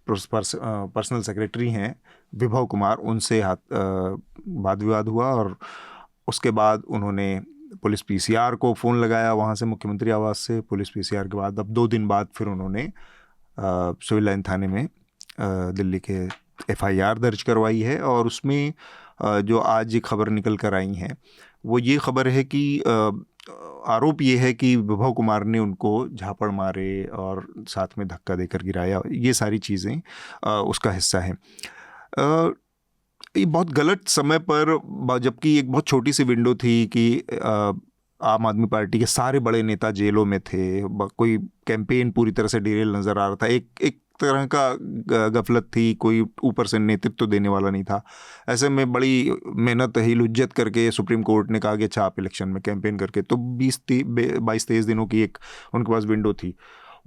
पर्सनल सेक्रेटरी हैं विभव कुमार, उनसे वाद विवाद हुआ, और उसके बाद उन्होंने पुलिस पीसीआर को फ़ोन लगाया वहाँ से, मुख्यमंत्री आवास से। पुलिस पीसीआर के बाद अब 2 दिन बाद फिर उन्होंने सिविल लाइन थाने में दिल्ली के एफआईआर दर्ज करवाई है। और उसमें जो आज खबर निकल कर आई हैं, वो ये खबर है कि आरोप ये है कि विभव कुमार ने उनको झापड़ मारे और साथ में धक्का देकर गिराया। ये सारी चीज़ें उसका हिस्सा हैं। ये बहुत गलत समय पर, जबकि एक बहुत छोटी सी विंडो थी कि आम आदमी पार्टी के सारे बड़े नेता जेलों में थे, कोई कैंपेन पूरी तरह से डिरेल नज़र आ रहा था, एक तरह का गफलत थी, कोई ऊपर से नेतृत्व देने वाला नहीं था। ऐसे में बड़ी मेहनत हिलुज्जत करके सुप्रीम कोर्ट ने कहा कि अच्छा आप इलेक्शन में कैंपेन करके, तो 22-23 दिनों की एक उनके पास विंडो थी।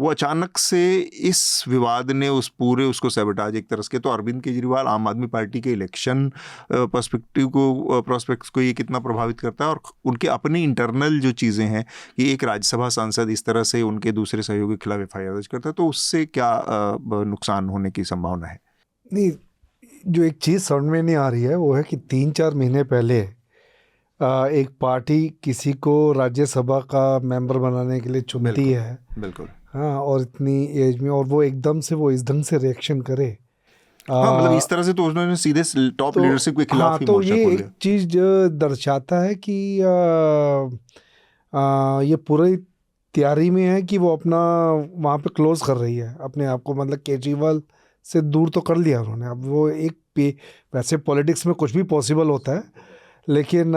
वो अचानक से इस विवाद ने उसको सैबोटाज एक तरह से। तो अरविंद केजरीवाल, आम आदमी पार्टी के इलेक्शन प्रोस्पेक्ट्स को ये कितना प्रभावित करता है, और उनके अपनी इंटरनल जो चीज़ें हैं कि एक राज्यसभा सांसद इस तरह से उनके दूसरे सहयोगी के खिलाफ एफआईआर दर्ज करता है, तो उससे क्या नुकसान होने की संभावना है? नहीं, जो एक चीज़ समझ में नहीं आ रही है वो है कि 3-4 महीने पहले एक पार्टी किसी को राज्यसभा का मेंबर बनाने के लिए चुनती है। बिल्कुल। हाँ, और इतनी एज में, और वो एकदम से वो इस ढंग से रिएक्शन करे। हाँ, मतलब इस तरह से तो उन्होंने सीधे टॉप लीडरशिप के खिलाफ हाँ, ही तो मोर्चा ये खोल एक दिया। चीज़ दर्शाता है कि ये पूरी तैयारी में है कि वो अपना वहाँ पे क्लोज कर रही है अपने आप को। मतलब केजरीवाल से दूर तो कर लिया उन्होंने। अब वो वैसे पॉलिटिक्स में कुछ भी पॉसिबल होता है, लेकिन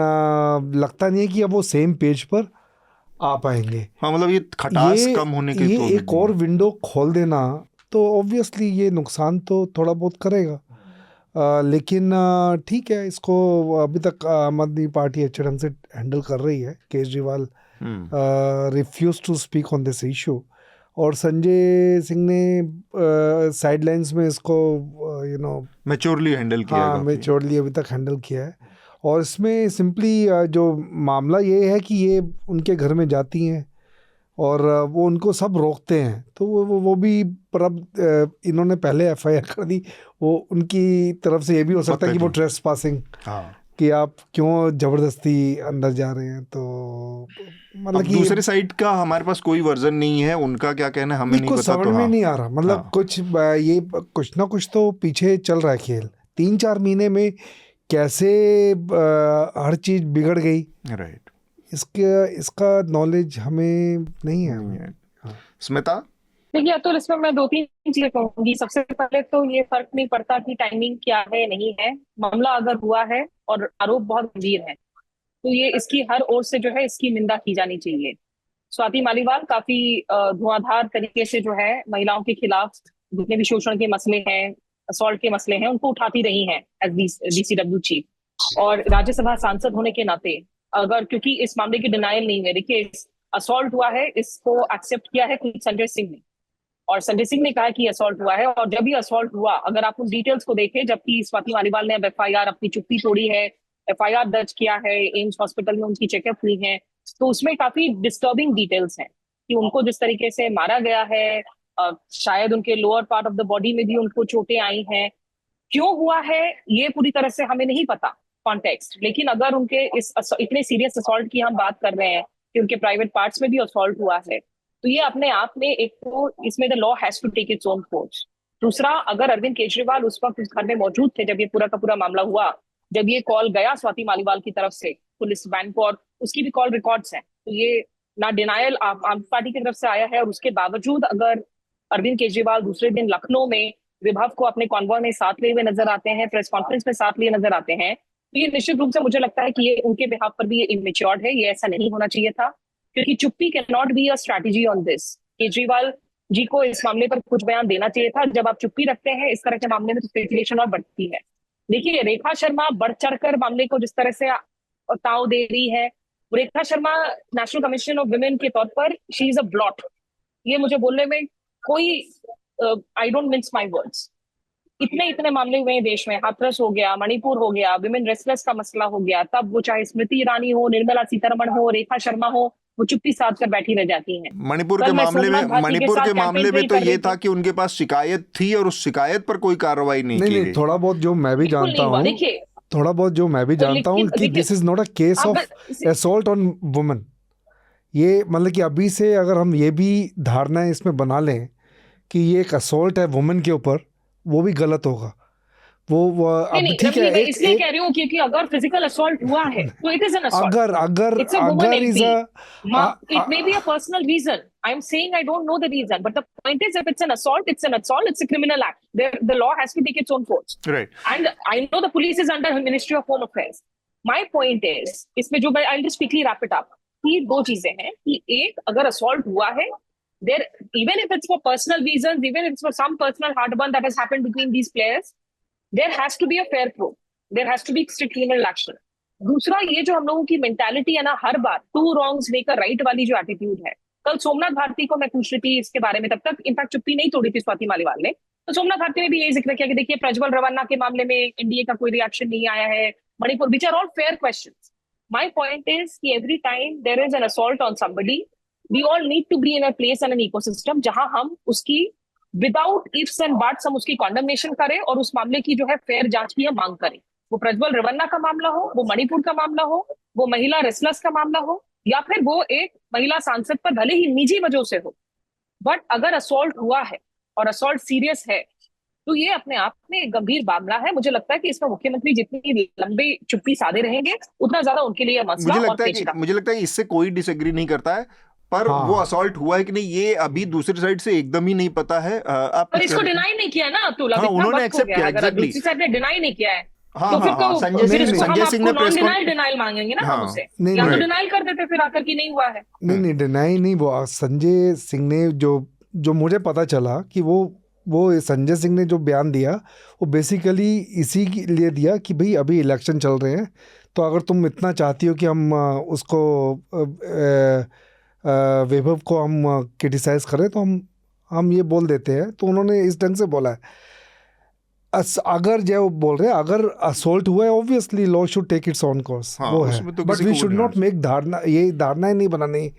लगता नहीं है कि अब वो सेम पेज पर आ पाएंगे। हाँ, मतलब ये खटास कम होने के तो एक और विंडो खोल देना तो ऑब्वियसली ये नुकसान तो थोड़ा बहुत करेगा। लेकिन ठीक है, इसको अभी तक आम आदमी पार्टी अच्छे ढंग से हैंडल कर रही है। Kejriwal refuse to speak on this issue, और संजय सिंह ने साइडलाइंस में इसको मैच्योरली हैंडल किया है। हाँ, मैच्योरली अभी तक हैंडल किया है। और इसमें सिंपली जो मामला ये है कि ये उनके घर में जाती हैं और वो उनको सब रोकते हैं, तो वो भी, पर अब इन्होंने पहले एफआईआर कर दी। वो उनकी तरफ से ये भी हो सकता है कि वो ट्रेसपासिंग, कि आप क्यों ज़बरदस्ती अंदर जा रहे हैं। तो मतलब कि दूसरे साइड का हमारे पास कोई वर्जन नहीं है, उनका क्या कहना है हमें नहीं पता। समझ में नहीं आ रहा, मतलब कुछ ना कुछ तो पीछे चल रहा है खेल। 3-4 महीने में कैसे हर चीज़ बिगड़ गई, राइट, इसका नॉलेज हमें नहीं है। हाँ। स्मिता, देखिए अतुल, इसमें मैं 2-3 चीजें कहूंगी। सबसे पहले तो ये फर्क नहीं पड़ता कि टाइमिंग क्या है नहीं है। मामला अगर हुआ है और आरोप बहुत गंभीर है, तो ये इसकी हर ओर से जो है इसकी निंदा की जानी चाहिए। स्वाति मालीवाल काफी धुआंधार तरीके से जो है महिलाओं के खिलाफ जितने भी शोषण के मसले हैं, असॉल्ट के मसले हैं, उनको उठाती रही हैं एज डीसीडब्ल्यू चीफ। और राज्यसभा सांसद होने के नाते अगर, क्योंकि इस मामले की डिनायल नहीं है, देखिए असॉल्ट हुआ है, इसको एक्सेप्ट किया है खुद संजय सिंह ने, और संजय सिंह ने कहा कि असॉल्ट हुआ है। और जब भी असॉल्ट हुआ, अगर आप उन डिटेल्स को देखें, जबकि स्वाति मालीवाल ने अब एफआईआर अपनी चुप्पी तोड़ी है, एफआईआर दर्ज किया है, एम्स हॉस्पिटल में उनकी चेकअप हुई है, तो उसमें काफी डिस्टर्बिंग डिटेल्स हैं कि उनको जिस तरीके से मारा गया है, शायद उनके lower part of the body में भी उनको चोटें आई हैं। क्यों हुआ है ये पूरी तरह से हमें नहीं पता कॉन्टेक्स्ट, लेकिन अगर उनके इस इतने सीरियस असॉल्ट की हम बात कर रहे हैं कि उनके प्राइवेट पार्ट्स में भी असॉल्ट हुआ है, तो ये अपने आप में एक तो इसमें the law has to take its own course. दूसरा, अगर अरविंद केजरीवाल उस वक्त उस घर में मौजूद थे जब ये पूरा का पूरा मामला हुआ, जब ये कॉल गया स्वाति मालीवाल की तरफ से पुलिस वैन को, और उसकी भी कॉल रिकॉर्ड्स हैं, तो ये ना डिनायल आम पार्टी की तरफ से आया है, और उसके बावजूद अगर अरविंद केजरीवाल दूसरे दिन लखनऊ में विभव को अपने कॉन्वॉय में साथ लिए हुए नजर आते हैं, प्रेस कॉन्फ्रेंस में साथ लिए नजर आते हैं, तो ये निश्चित रूप से मुझे लगता है कि ये उनके बिहाफ पर भी ये इमेच्योर्ड है, ये ऐसा नहीं होना चाहिए था, क्योंकि चुप्पी can not be a strategy on this. Kejriwal ji को इस मामले पर कुछ बयान देना चाहिए था। जब आप चुप्पी रखते हैं इस तरह के मामले में तो स्पेकुलेशन और बढ़ती है। देखिए, रेखा शर्मा बढ़ चढ़कर मामले को जिस तरह से ताव दे रही है, Rekha Sharma national commission of women के तौर पर शी इज अ ब्लॉट, ये मुझे बोलने में कोई I don't mince my words. इतने मामले हुए हैं देश में, हाथरस हो गया, मणिपुर हो गया, विमेन रेस्टलेस का मसला हो गया, तब वो चाहे स्मृति ईरानी हो, निर्मला सीतारमण हो, रेखा शर्मा हो, वो चुप्पी साध कर बैठी रह जाती हैं। मणिपुर के मामले में तो ये था कि उनके पास शिकायत थी और उस शिकायत पर कोई कार्रवाई नहीं की गई। थोड़ा बहुत जो मैं भी जानता हूँ, थोड़ा बहुत जो मैं भी जानता हूँ कि this is not a case of assault on women. ये मतलब कि अभी से अगर हम ये भी धारणा इसमें बना लें कि ये एक असॉल्ट है वुमेन के ऊपर, वो भी गलत होगा। वो अब ठीक है, मैं इसलिए कह रही हूँ क्योंकि अगर फिजिकल असॉल्ट हुआ है तो इट इज एन असॉल्ट। अगर is it may be a personal reason, I am saying I don't know the reason, but the point is if it's an assault, it's an assault, it's a criminal act, the law has to take its own course, right. And I know the police is under ministry of home affairs. My point is, इसमें जो I will just quickly wrap it up, कि दो चीजें हैं कि एक, अगर assault हुआ है, there, even if it's for personal reasons, even if it's for some personal heartburn that has happened between these players, there has to be a fair probe, there has to be strict criminal action. दूसरा, ये जो हम लोगों की mentality है ना, हर बार two wrongs make a right वाली जो एटीट्यूड है, कल सोमनाथ भारती को मैं पूछ रही थी इसके बारे में, तब तक इनफैक्ट चुप्पी नहीं तोड़ी थी स्वाति मालीवाल ने, तो सोमनाथ भारती ने भी यही जिक्र किया कि देखिए प्रज्वल रवन्ना के मामले में एनडीए का कोई रिएक्शन नहीं आया है, Manipur, which are all fair questions. My point is कि every time there is an assault on somebody, we all need to be in a place and an ecosystem जहां हम उसकी विदाउट इफ्स एंड बट्स हम उसकी condemnation करें और उस मामले की जो है फेयर जांच की हम मांग करें। वो प्रज्वल रवन्ना का मामला हो, वो मणिपुर का मामला हो, वो महिला रेसलर्स का मामला हो, या फिर वो एक महिला सांसद पर भले ही निजी वजह से हो, बट अगर असॉल्ट हुआ है और असॉल्ट सीरियस है तो ये अपने आप में एक गंभीर मामला है। मुझे लगता है कि इसमें मुख्यमंत्री जितनी लंबी चुप्पी साधे रहेंगे उतना ज्यादा उनके लिए मसला। मुझे लगता है कि इससे कोई डिसएग्री नहीं करता है, पर वो असॉल्ट हुआ है कि नहीं ये अभी दूसरी साइड से एकदम ही नहीं पता है। आप पर इसको डिनाई नहीं किया ना अतुल, उन्होंने एक्सेप्ट किया, एग्जैक्टली दूसरी साइड ने डिनाई नहीं किया है, हाँ, तो फिर तो संजय सिंह ने प्रेस डिनाइल मांगेंगे ना हम उससे, या तो डिनाइल कर देते फिर आकर कि नहीं हुआ है। नहीं डिनाई नहीं, वो संजय सिंह ने जो मुझे पता चला कि वो संजय सिंह ने जो बयान दिया वो बेसिकली इसी के लिए दिया कि भाई अभी इलेक्शन चल रहे हैं, तो अगर तुम इतना चाहती हो कि हम उसको वैभव को हम क्रिटिसाइज करें तो हम ये बोल देते हैं, तो उन्होंने इस ढंग से बोला है। अगर जो बोल रहे हैं अगर असोल्ट हुआ है, obviously law should take its own course, वो है, but we should not make धारणा, ये धारणाएं नहीं बनानी।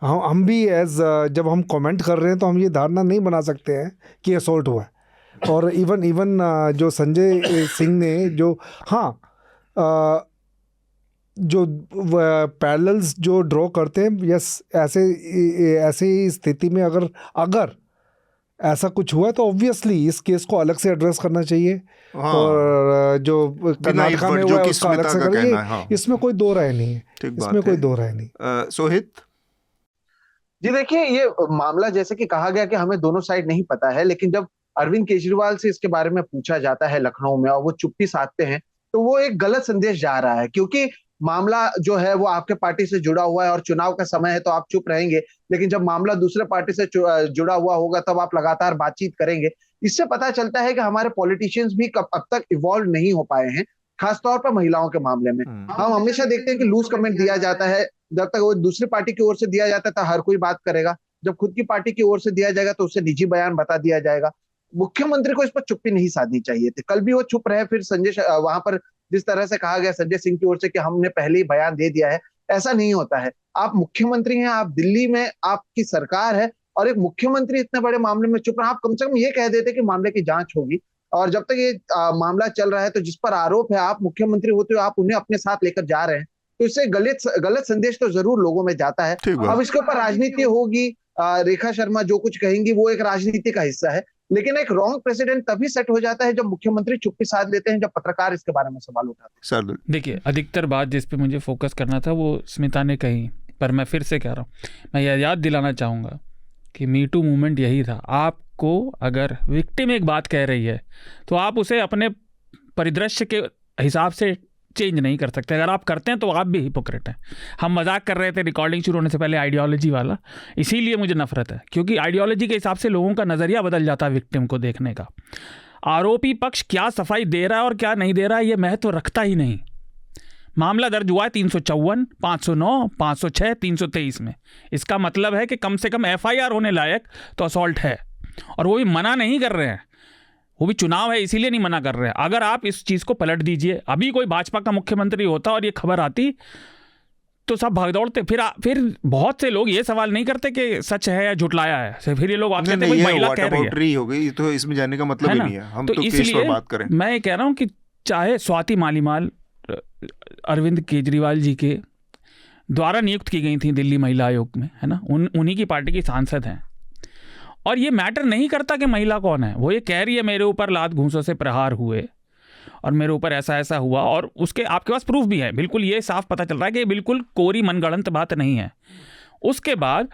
हम भी जब हम कमेंट कर रहे हैं तो हम ये धारणा नहीं बना सकते हैं कि असोल्ट हुआ है। और इवन जो संजय सिंह ने जो जो पैरेलल्स जो ड्रॉ करते हैं, यस, ऐसे ही स्थिति में अगर ऐसा कुछ हुआ है तो ऑब्वियसली इस केस को अलग से एड्रेस करना चाहिए। और जो कर्नाटका में हुआ है उसका अलग से करेंगे, इसमें कोई दो राय नहीं है, इसमें कोई दो राय नहीं। सोहित जी, देखिए ये मामला जैसे कि कहा गया कि हमें दोनों साइड नहीं पता है, लेकिन जब अरविंद केजरीवाल से इसके बारे में पूछा जाता है लखनऊ में और वो चुप्पी साधते हैं, तो वो एक गलत संदेश जा रहा है, क्योंकि मामला जो है वो आपके पार्टी से जुड़ा हुआ है और चुनाव का समय है तो आप चुप रहेंगे, लेकिन जब मामला दूसरे पार्टी से जुड़ा हुआ होगा तब आप लगातार बातचीत करेंगे। इससे पता चलता है कि हमारे पॉलिटिशियंस भी कब अब तक इवॉल्व नहीं हो पाए हैं, खासतौर पर महिलाओं के मामले में। हम हमेशा देखते हैं कि लूज कमेंट दिया जाता है, जब तक वो दूसरी पार्टी की ओर से दिया जाता है तो हर कोई बात करेगा, जब खुद की पार्टी की ओर से दिया जाएगा तो उससे निजी बयान बता दिया जाएगा। मुख्यमंत्री को इस पर चुप्पी नहीं साधनी चाहिए थी, कल भी वो चुप रहे, फिर वहां पर जिस तरह से कहा गया संजय सिंह की ओर से कि हमने पहले ही बयान दे दिया है, ऐसा नहीं होता है। आप मुख्यमंत्री हैं, आप दिल्ली में आपकी सरकार है, और एक मुख्यमंत्री इतने बड़े मामले में चुप रहे, आप कम से कम ये कह देते कि मामले की जांच होगी। और जब तक ये मामला चल रहा है तो जिस पर आरोप है, आप मुख्यमंत्री होते हुए आप उन्हें अपने साथ लेकर जा रहे हैं, तो इससे गलत संदेश तो जरूर लोगों में जाता है। अब इसके ऊपर राजनीति होगी, रेखा शर्मा जो कुछ कहेंगी वो एक राजनीति का हिस्सा है, लेकिन एक रॉन्ग प्रेसिडेंट तभी सेट हो जाता है जब मुख्यमंत्री चुप्पी साध लेते हैं, जब पत्रकार इसके बारे में सवाल उठाते हैं। देखिए, अधिकतर बात जिस पे मुझे फोकस करना था वो स्मिता ने कही, पर मैं फिर से कह रहा हूँ, मैं यह याद दिलाना चाहूँगा कि मी टू मूवमेंट यही था। आपको अगर विक्टिम एक बात कह रही है तो आप उसे अपने परिदृश्य के हिसाब से चेंज नहीं कर सकते। अगर आप करते हैं तो आप भी हिपोक्रेट हैं। हम मजाक कर रहे थे रिकॉर्डिंग शुरू होने से पहले आइडियोलॉजी वाला, इसीलिए मुझे नफरत है, क्योंकि आइडियोलॉजी के हिसाब से लोगों का नज़रिया बदल जाता है विक्टिम को देखने का। आरोपी पक्ष क्या सफाई दे रहा है और क्या नहीं दे रहा है ये महत्व रखता ही नहीं। मामला दर्ज हुआ है 354, 509, 506, 323 में। इसका मतलब है कि कम से कम FIR होने लायक तो असॉल्ट है, और वो भी मना नहीं कर रहे हैं, वो भी चुनाव है इसीलिए नहीं मना कर रहे हैं। अगर आप इस चीज़ को पलट दीजिए, अभी कोई भाजपा का मुख्यमंत्री होता और ये खबर आती तो सब भाग दौड़ते। फिर बहुत से लोग ये सवाल नहीं करते कि सच है या झुटलाया है, फिर ये लोग आप कहते हैं महिला कह रही है, हो गई तो इसमें जाने का मतलब ही नहीं है। हम तो केस पर बात करें। मैं ये कह रहा हूँ कि चाहे स्वाति मालीवाल अरविंद केजरीवाल जी के द्वारा नियुक्त की गई थी दिल्ली महिला आयोग में, है ना, उन्हीं की पार्टी की सांसद हैं, और ये मैटर नहीं करता कि महिला कौन है। वो ये कह रही है मेरे ऊपर लात घूंसों से प्रहार हुए और मेरे ऊपर ऐसा ऐसा हुआ, और उसके आपके पास प्रूफ भी है, बिल्कुल ये साफ पता चल रहा है कि बिल्कुल कोरी मनगढ़ंत बात नहीं है। उसके बाद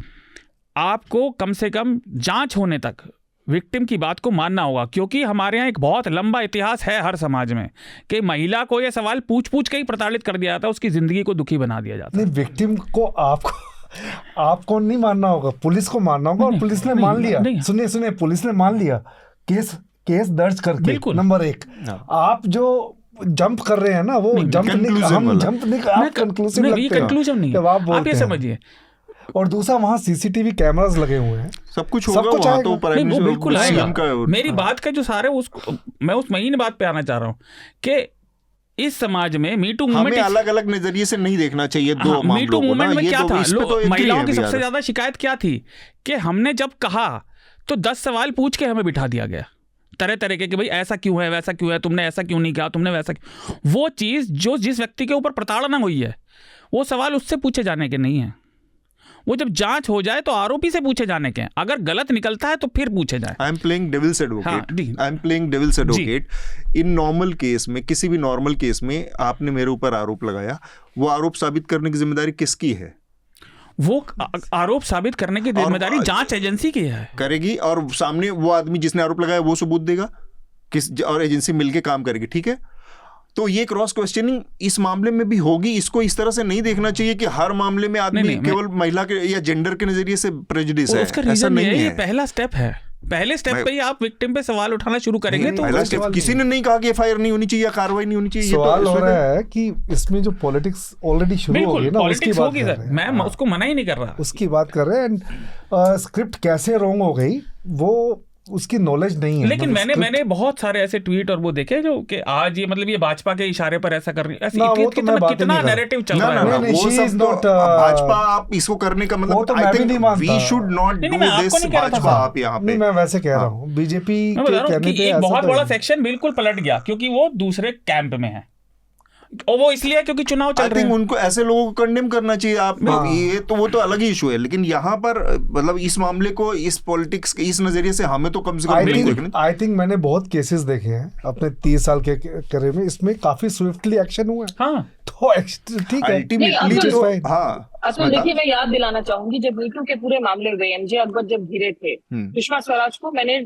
आपको कम से कम जांच होने तक विक्टिम की बात को मानना होगा, क्योंकि हमारे यहाँ एक बहुत लंबा इतिहास है हर समाज में कि महिला को ये सवाल पूछ पूछ के ही प्रताड़ित कर दिया जाता है, उसकी जिंदगी को दुखी बना दिया जाता है। नहीं, विक्टिम को आपको नहीं मानना होगा, पुलिस को मानना होगा, और पुलिस ने मान लिया। सुनिए, पुलिस ने मान लिया, केस दर्ज करके। नंबर 1, आप जो जंप कर रहे हैं ना, वो जंप नहीं, हम जंप नहीं, आप कंक्लूसिव लगते हैं। कंक्लूजन नहीं है, आप ये समझिए। और दूसरा, वहाँ CCTV कैमरास लगे हुए हैं, सब कुछ होगा, वहाँ तो वो बिल्कुल आएगा। मेरी बात का जो सारे मैं उस महीने बात पे आना चाह रहा हूँ कि इस समाज में मीटू मूवमेंट अलग अलग नजरिए से नहीं देखना चाहिए दो मीटू मूवमेंट में क्या था, महिलाओं की सबसे ज्यादा शिकायत क्या थी कि हमने जब कहा तो 10 सवाल पूछ के हमें बिठा दिया गया, तरह तरह के, कि भाई ऐसा क्यों है, वैसा क्यों है, तुमने ऐसा क्यों नहीं किया, तुमने वैसा क्यों। वो चीज जो जिस व्यक्ति के ऊपर प्रताड़ना हुई है वो सवाल उससे पूछे जाने के नहीं है, वो जब जांच हो जाए तो आरोपी से पूछे जाने के हैं। अगर गलत निकलता है तो फिर पूछे जाए। I am playing devil's advocate. In normal case में, किसी भी नॉर्मल केस में आपने मेरे ऊपर आरोप लगाया, वो आरोप साबित करने की जिम्मेदारी किसकी है? वो आरोप साबित करने की जिम्मेदारी जांच एजेंसी की है, करेगी, और सामने वो आदमी जिसने आरोप लगाया वो सबूत देगा, और एजेंसी मिलके काम करेगी, ठीक है। तो ये क्रॉस क्वेश्चनिंग इस मामले में भी होगी। इसको इस तरह से नहीं देखना चाहिए कि हर मामले में आदमी केवल महिला के या जेंडर के नजरिए से प्रेजुडिस है, ऐसा नहीं है। ये पहला स्टेप है, पहले स्टेप पे ही आप विक्टिम पे सवाल उठाना शुरू करेंगे तो किसी ने नहीं कहा कि FIR नहीं होनी चाहिए या कार्रवाई नहीं होनी चाहिए। सवाल हो रहा है कि इसमें जो पॉलिटिक्स ऑलरेडी शुरू हो गई ना, उसकी बात कर रहे हैं। मैं उसको मना ही नहीं कर रहा, उसकी बात कर रहे हैं। स्क्रिप्ट कैसे रॉन्ग हो गई वो उसकी नॉलेज नहीं है। लेकिन मैंने बहुत सारे ऐसे ट्वीट और वो देखे जो कि आज ये मतलब ये भाजपा के इशारे पर ऐसा कर रही है, कितना नैरेटिव चल रहा है। वो सब तो भाजपा आप इसको करने का मतलब I think we should not do this Bhajpa. आप यहाँ पे मैं वैसे कह रहा हूँ, बीजेपी के कहने पे एक बहुत बड़ा सेक्शन बिल्कुल पलट गया क्योंकि वो दूसरे कैंप में है, और वो इसलिए क्योंकि चुनाव चल रहे हैं। उनको ऐसे लोगों को कंडेम करना चाहिए। आप ये तो वो तो अलग ही इशू है, लेकिन यहाँ पर मतलब इस मामले को इस पॉलिटिक्स के इस नजरिए से हमें तो कम से कम आई थिंक मैंने बहुत केसेस देखे हैं अपने 30 साल के करियर में, इसमें काफी स्विफ्टली एक्शन हुआ है। हाँ, तो ठीक है, अल्टीमेटली तो अतुल देखिए, मैं याद दिलाना चाहूंगी जब मीटू के पूरे मामले हुए, MJ अकबर जब घिरे थे, सुषमा स्वराज को मैंने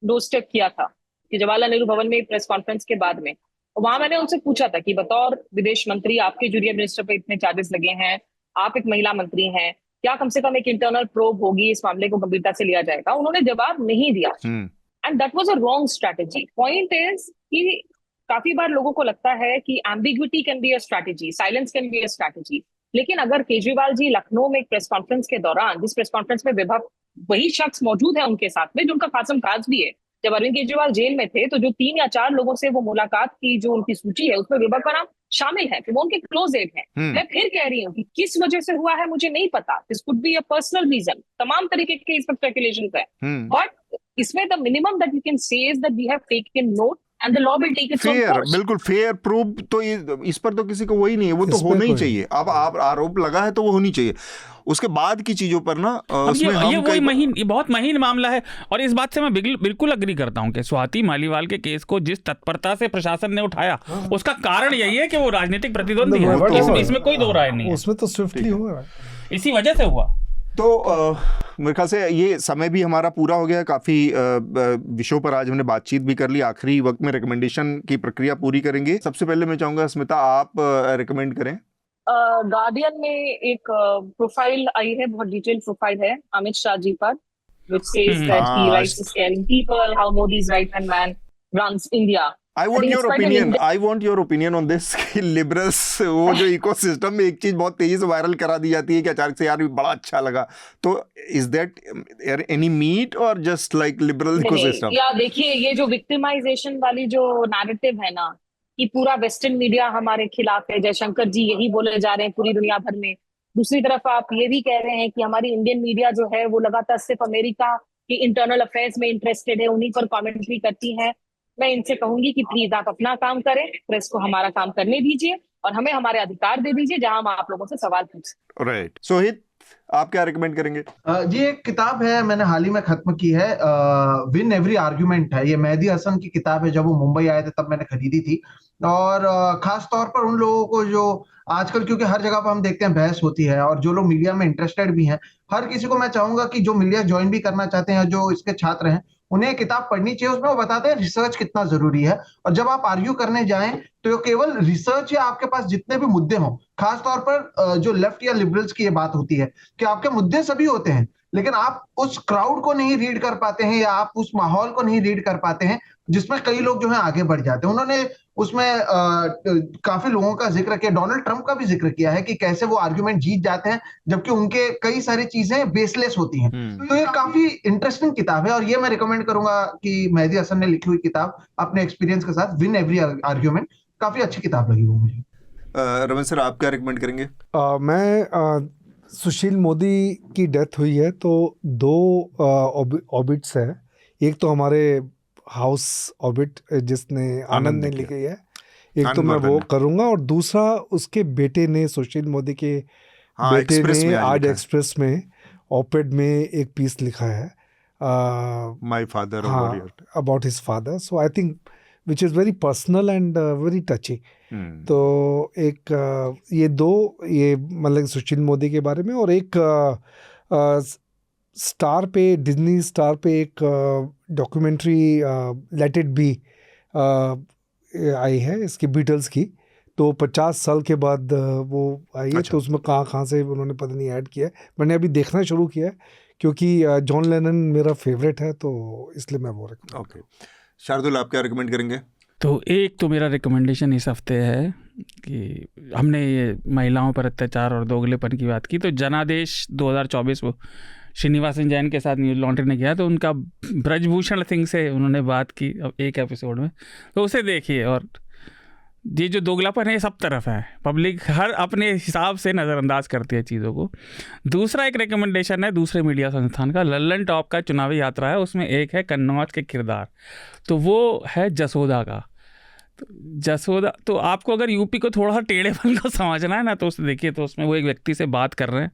डोर स्टेप किया था कि जवाहरलाल नेहरू भवन में प्रेस कॉन्फ्रेंस के बाद में, वहां मैंने उनसे पूछा था कि बतौर विदेश मंत्री आपके जूनियर मिनिस्टर पे इतने चार्जेस लगे हैं, आप एक महिला मंत्री हैं, क्या कम से कम एक इंटरनल प्रोब होगी, इस मामले को गंभीरता से लिया जाएगा? उन्होंने जवाब नहीं दिया and that was a wrong strategy. Point is कि काफी बार लोगों को लगता है कि ambiguity can be a strategy, silence can be a strategy, लेकिन अगर केजरीवाल जी लखनऊ में एक प्रेस कॉन्फ्रेंस के दौरान, जिस प्रेस कॉन्फ्रेंस में विभव वही शख्स मौजूद है उनके साथ में जो उनका खासम खास भी है, जब अरविंद केजरीवाल जेल में थे तो जो 3 या 4 लोगों से वो मुलाकात की जो उनकी सूची है उसमें विभव का नाम शामिल है कि वो उनके क्लोज एड है। मैं फिर कह रही हूँ कि किस वजह से हुआ है मुझे नहीं पता, this could be a personal reason, तमाम तरीके के इस पर स्पेकुलेशन है, बट इसमें the minimum that we can say is that we have taken note and the law will take its own fair, course. बिल्कुल फेयर प्रूफ तो इस पर तो किसी को वही नहीं है, वो तो होना ही चाहिए। अब आप आरोप लगा है तो वो होनी चाहिए। उसके बाद की चीजों पर ना उसमें ये बहुत महीन मामला है और इस बात से मैं बिल्कुल अग्री करता हूं कि स्वाति मालीवाल के केस को जिस तत्परता से प्रशासन ने उठाया उसका कारण यही है कि वो राजनीतिक प्रतिद्वंदी है, इसमें कोई दो राय नहीं है, उसमें तो स्विफ्टली हुआ, इसी वजह से हुआ। तो मेरे ख्याल से ये समय भी हमारा पूरा हो गया है। काफ़ी विषयों पर आज हमने बातचीत भी कर ली। आखिरी वक्त में रिकमेंडेशन की प्रक्रिया पूरी करेंगे। सबसे पहले मैं चाहूँगा स्मिता आप रिकमेंड करें। गार्डियन में एक प्रोफाइल आई है, बहुत डिटेल प्रोफाइल है अमित शाह जी पर, which says that he writes to scaring people, how Modi's right-hand man runs India. I want your opinion on this कि लिबरल्स वो जो इकोसिस्टम में एक चीज बहुत तेजी से वायरल करा दी जाती है कि अचानक से यार बड़ा अच्छा लगा, तो इज दैट एनी मीट और जस्ट लाइक लिबरल इकोसिस्टम? या देखिए, ये जो विक्टिमाइजेशन वाली जो नैरेटिव है ना कि पूरा वेस्टर्न मीडिया हमारे खिलाफ है, जयशंकर जी यही बोले जा रहे हैं पूरी दुनिया भर में, दूसरी तरफ आप ये भी कह रहे हैं कि हमारी इंडियन मीडिया जो है वो लगातार सिर्फ अमेरिका की इंटरनल अफेयर्स में इंटरेस्टेड है, उन्हीं पर कमेंट्री करती है। मैं इनसे कहूंगी कि प्लीज आप अपना काम करें, प्रेस को हमारा काम करने दीजिए और हमें हमारे अधिकार दे दीजिए जहां हम आप लोगों से सवाल पूछ सकते। राइट, सोहित आप क्या रिकमेंड करेंगे? जी एक किताब है, मैंने हाल ही में खत्म की है, विन एवरी आर्ग्यूमेंट है। ये मेहदी हसन की किताब है, जब वो मुंबई आए थे तब मैंने खरीदी थी। और खास तौर पर उन लोगों को जो आजकल, क्योंकि हर जगह पर हम देखते हैं बहस होती है, और जो लोग मीडिया में इंटरेस्टेड भी हैं, हर किसी को मैं चाहूंगा कि जो मीडिया ज्वाइन भी करना चाहते हैं, जो इसके छात्र हैं, उन्हें किताब पढ़नी चाहिए। उसमें वो बताते हैं रिसर्च कितना जरूरी है, और जब आप आर्ग्यू करने जाएं तो केवल रिसर्च या आपके पास जितने भी मुद्दे हों, खासतौर पर जो लेफ्ट या लिबरल्स की ये बात होती है कि आपके मुद्दे सभी होते हैं, लेकिन आप उस क्राउड को नहीं रीड कर पाते हैं या आप उस माहौल को नहीं रीड कर पाते हैं जिसमें कई लोग जो है आगे बढ़ जाते हैं। उन्होंने उसमें काफी लोगों का जिक्र किया, डोनाल्ड ट्रंप का भी जिक्र किया है कि कैसे वो आर्ग्यूमेंट जीत जाते हैं जबकि उनके कई सारी चीजें बेसलेस होती हैं। तो ये काफी इंटरेस्टिंग किताब है, और ये मैं रिकमेंड करूंगा कि मेहदी हसन ने लिखी हुई किताब अपने एक्सपीरियंस के साथ, विन एवरी आर्ग्यूमेंट, काफी अच्छी किताब लगी वो मुझे। रमन सर आप क्या रिकमेंड करेंगे? मैं सुशील मोदी की डेथ हुई है तो 2 ऑबिट्स है। एक तो हमारे हाउस ऑबिट जिसने आनंद ने लिखी है, एक तो मैं वो करूंगा, और दूसरा उसके बेटे ने, सुशील मोदी के बेटे ने आज एक्सप्रेस में ऑपेड में एक पीस लिखा है, my father, about his father. So I think which is very personal and very टची। तो एक ये मतलब सुशील मोदी के बारे में, और एक स्टार पे, डिज्नी स्टार पे एक documentary let it be I है इसकी, बीटल्स की। तो 50 साल के बाद वो आई है। तो उसमें कहाँ से उन्होंने पता नहीं ऐड किया है, मैंने अभी देखना शुरू किया है क्योंकि जॉन लेनन मेरा फेवरेट है, तो इसलिए मैं वो रिकमेंड। ओके, शार्दुल आप क्या रिकमेंड करेंगे? तो एक तो मेरा रिकमेंडेशन इस हफ्ते है कि हमने ये महिलाओं पर अत्याचार और दोगलेपन की बात की, तो जनादेश 2024 वो श्रीनिवासन जैन के साथ न्यूज लॉन्ड्री ने किया, तो उनका ब्रजभूषण सिंह से उन्होंने बात की अब एक एपिसोड में, तो उसे देखिए। और ये जो दोगलापन है सब तरफ है, पब्लिक हर अपने हिसाब से नज़रअंदाज करती है चीज़ों को। दूसरा एक रिकमेंडेशन है दूसरे मीडिया संस्थान का, लल्लन टॉप का चुनावी यात्रा है, उसमें एक है कन्नौज के किरदार, तो वो है जसोदा का। तो जसोदा, तो आपको अगर यूपी को थोड़ा सा टेढ़ेपन को समझना है ना, तो उसे देखिए। तो उसमें वो एक व्यक्ति से बात कर रहे हैं,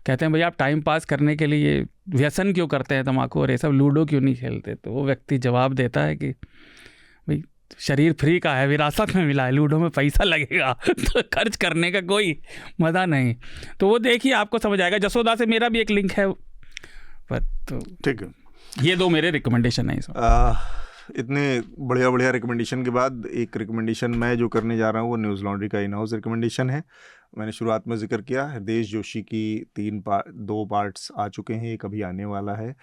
कहते हैं भैया आप टाइम पास करने के लिए व्यसन क्यों करते हैं तम्बाकू और ये सब, लूडो क्यों नहीं खेलते? तो वो व्यक्ति जवाब देता है कि भाई शरीर फ्री का है, विरासत में मिला है, लूडो में पैसा लगेगा तो खर्च करने का कोई मज़ा नहीं। तो वो देखिए आपको समझ आएगा। जसोदा से मेरा भी एक लिंक है पर, तो ठीक है, ये 2 मेरे रिकमेंडेशन है। इतने बढ़िया बढ़िया रिकमेंडेशन के बाद एक रिकमेंडेशन मैं जो करने जा रहा हूँ वो न्यूज़ लॉन्ड्री का इन हाउस रिकमेंडेशन है। मैंने शुरुआत में जिक्र किया, हृदेश जोशी की 2 पार्ट्स आ चुके हैं, एक अभी आने वाला है।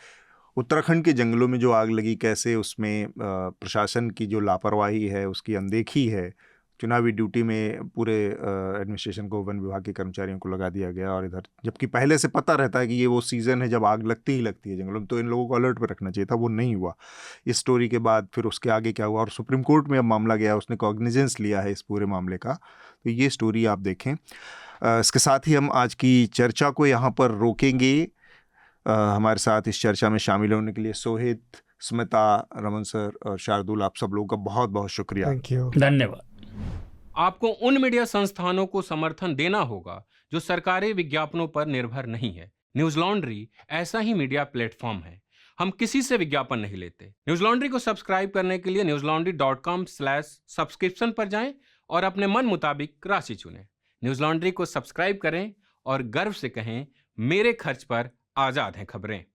उत्तराखंड के जंगलों में जो आग लगी, कैसे उसमें प्रशासन की जो लापरवाही है, उसकी अनदेखी है, चुनावी ड्यूटी में पूरे एडमिनिस्ट्रेशन को, वन विभाग के कर्मचारियों को लगा दिया गया, और इधर जबकि पहले से पता रहता है कि ये वो सीज़न है जब आग लगती ही लगती है जंगलों में, तो इन लोगों को अलर्ट पर रखना चाहिए था, वो नहीं हुआ। इस स्टोरी के बाद फिर उसके आगे क्या हुआ, और सुप्रीम कोर्ट में अब मामला गया, उसने कॉग्निजेंस लिया है इस पूरे मामले का, तो ये स्टोरी आप देखें। इसके साथ ही हम आज की चर्चा को यहाँ पर रोकेंगे। हमारे साथ इस चर्चा में शामिल होने के लिए सोहित, स्मिता, रमन सर और शार्दुल, आप सब लोगों का बहुत बहुत शुक्रिया। Thank you. धन्यवाद। आपको उन मीडिया संस्थानों को समर्थन देना होगा जो सरकारी विज्ञापनों पर निर्भर नहीं है। न्यूज लॉन्ड्री ऐसा ही मीडिया प्लेटफॉर्म है। हम किसी से विज्ञापन नहीं लेते। न्यूज लॉन्ड्री को सब्सक्राइब करने के लिए newslaundry.com/subscription पर जाएं और अपने मन मुताबिक राशि चुनें। न्यूज लॉन्ड्री को सब्सक्राइब करें और गर्व से कहें, मेरे खर्च पर आजाद हैं खबरें।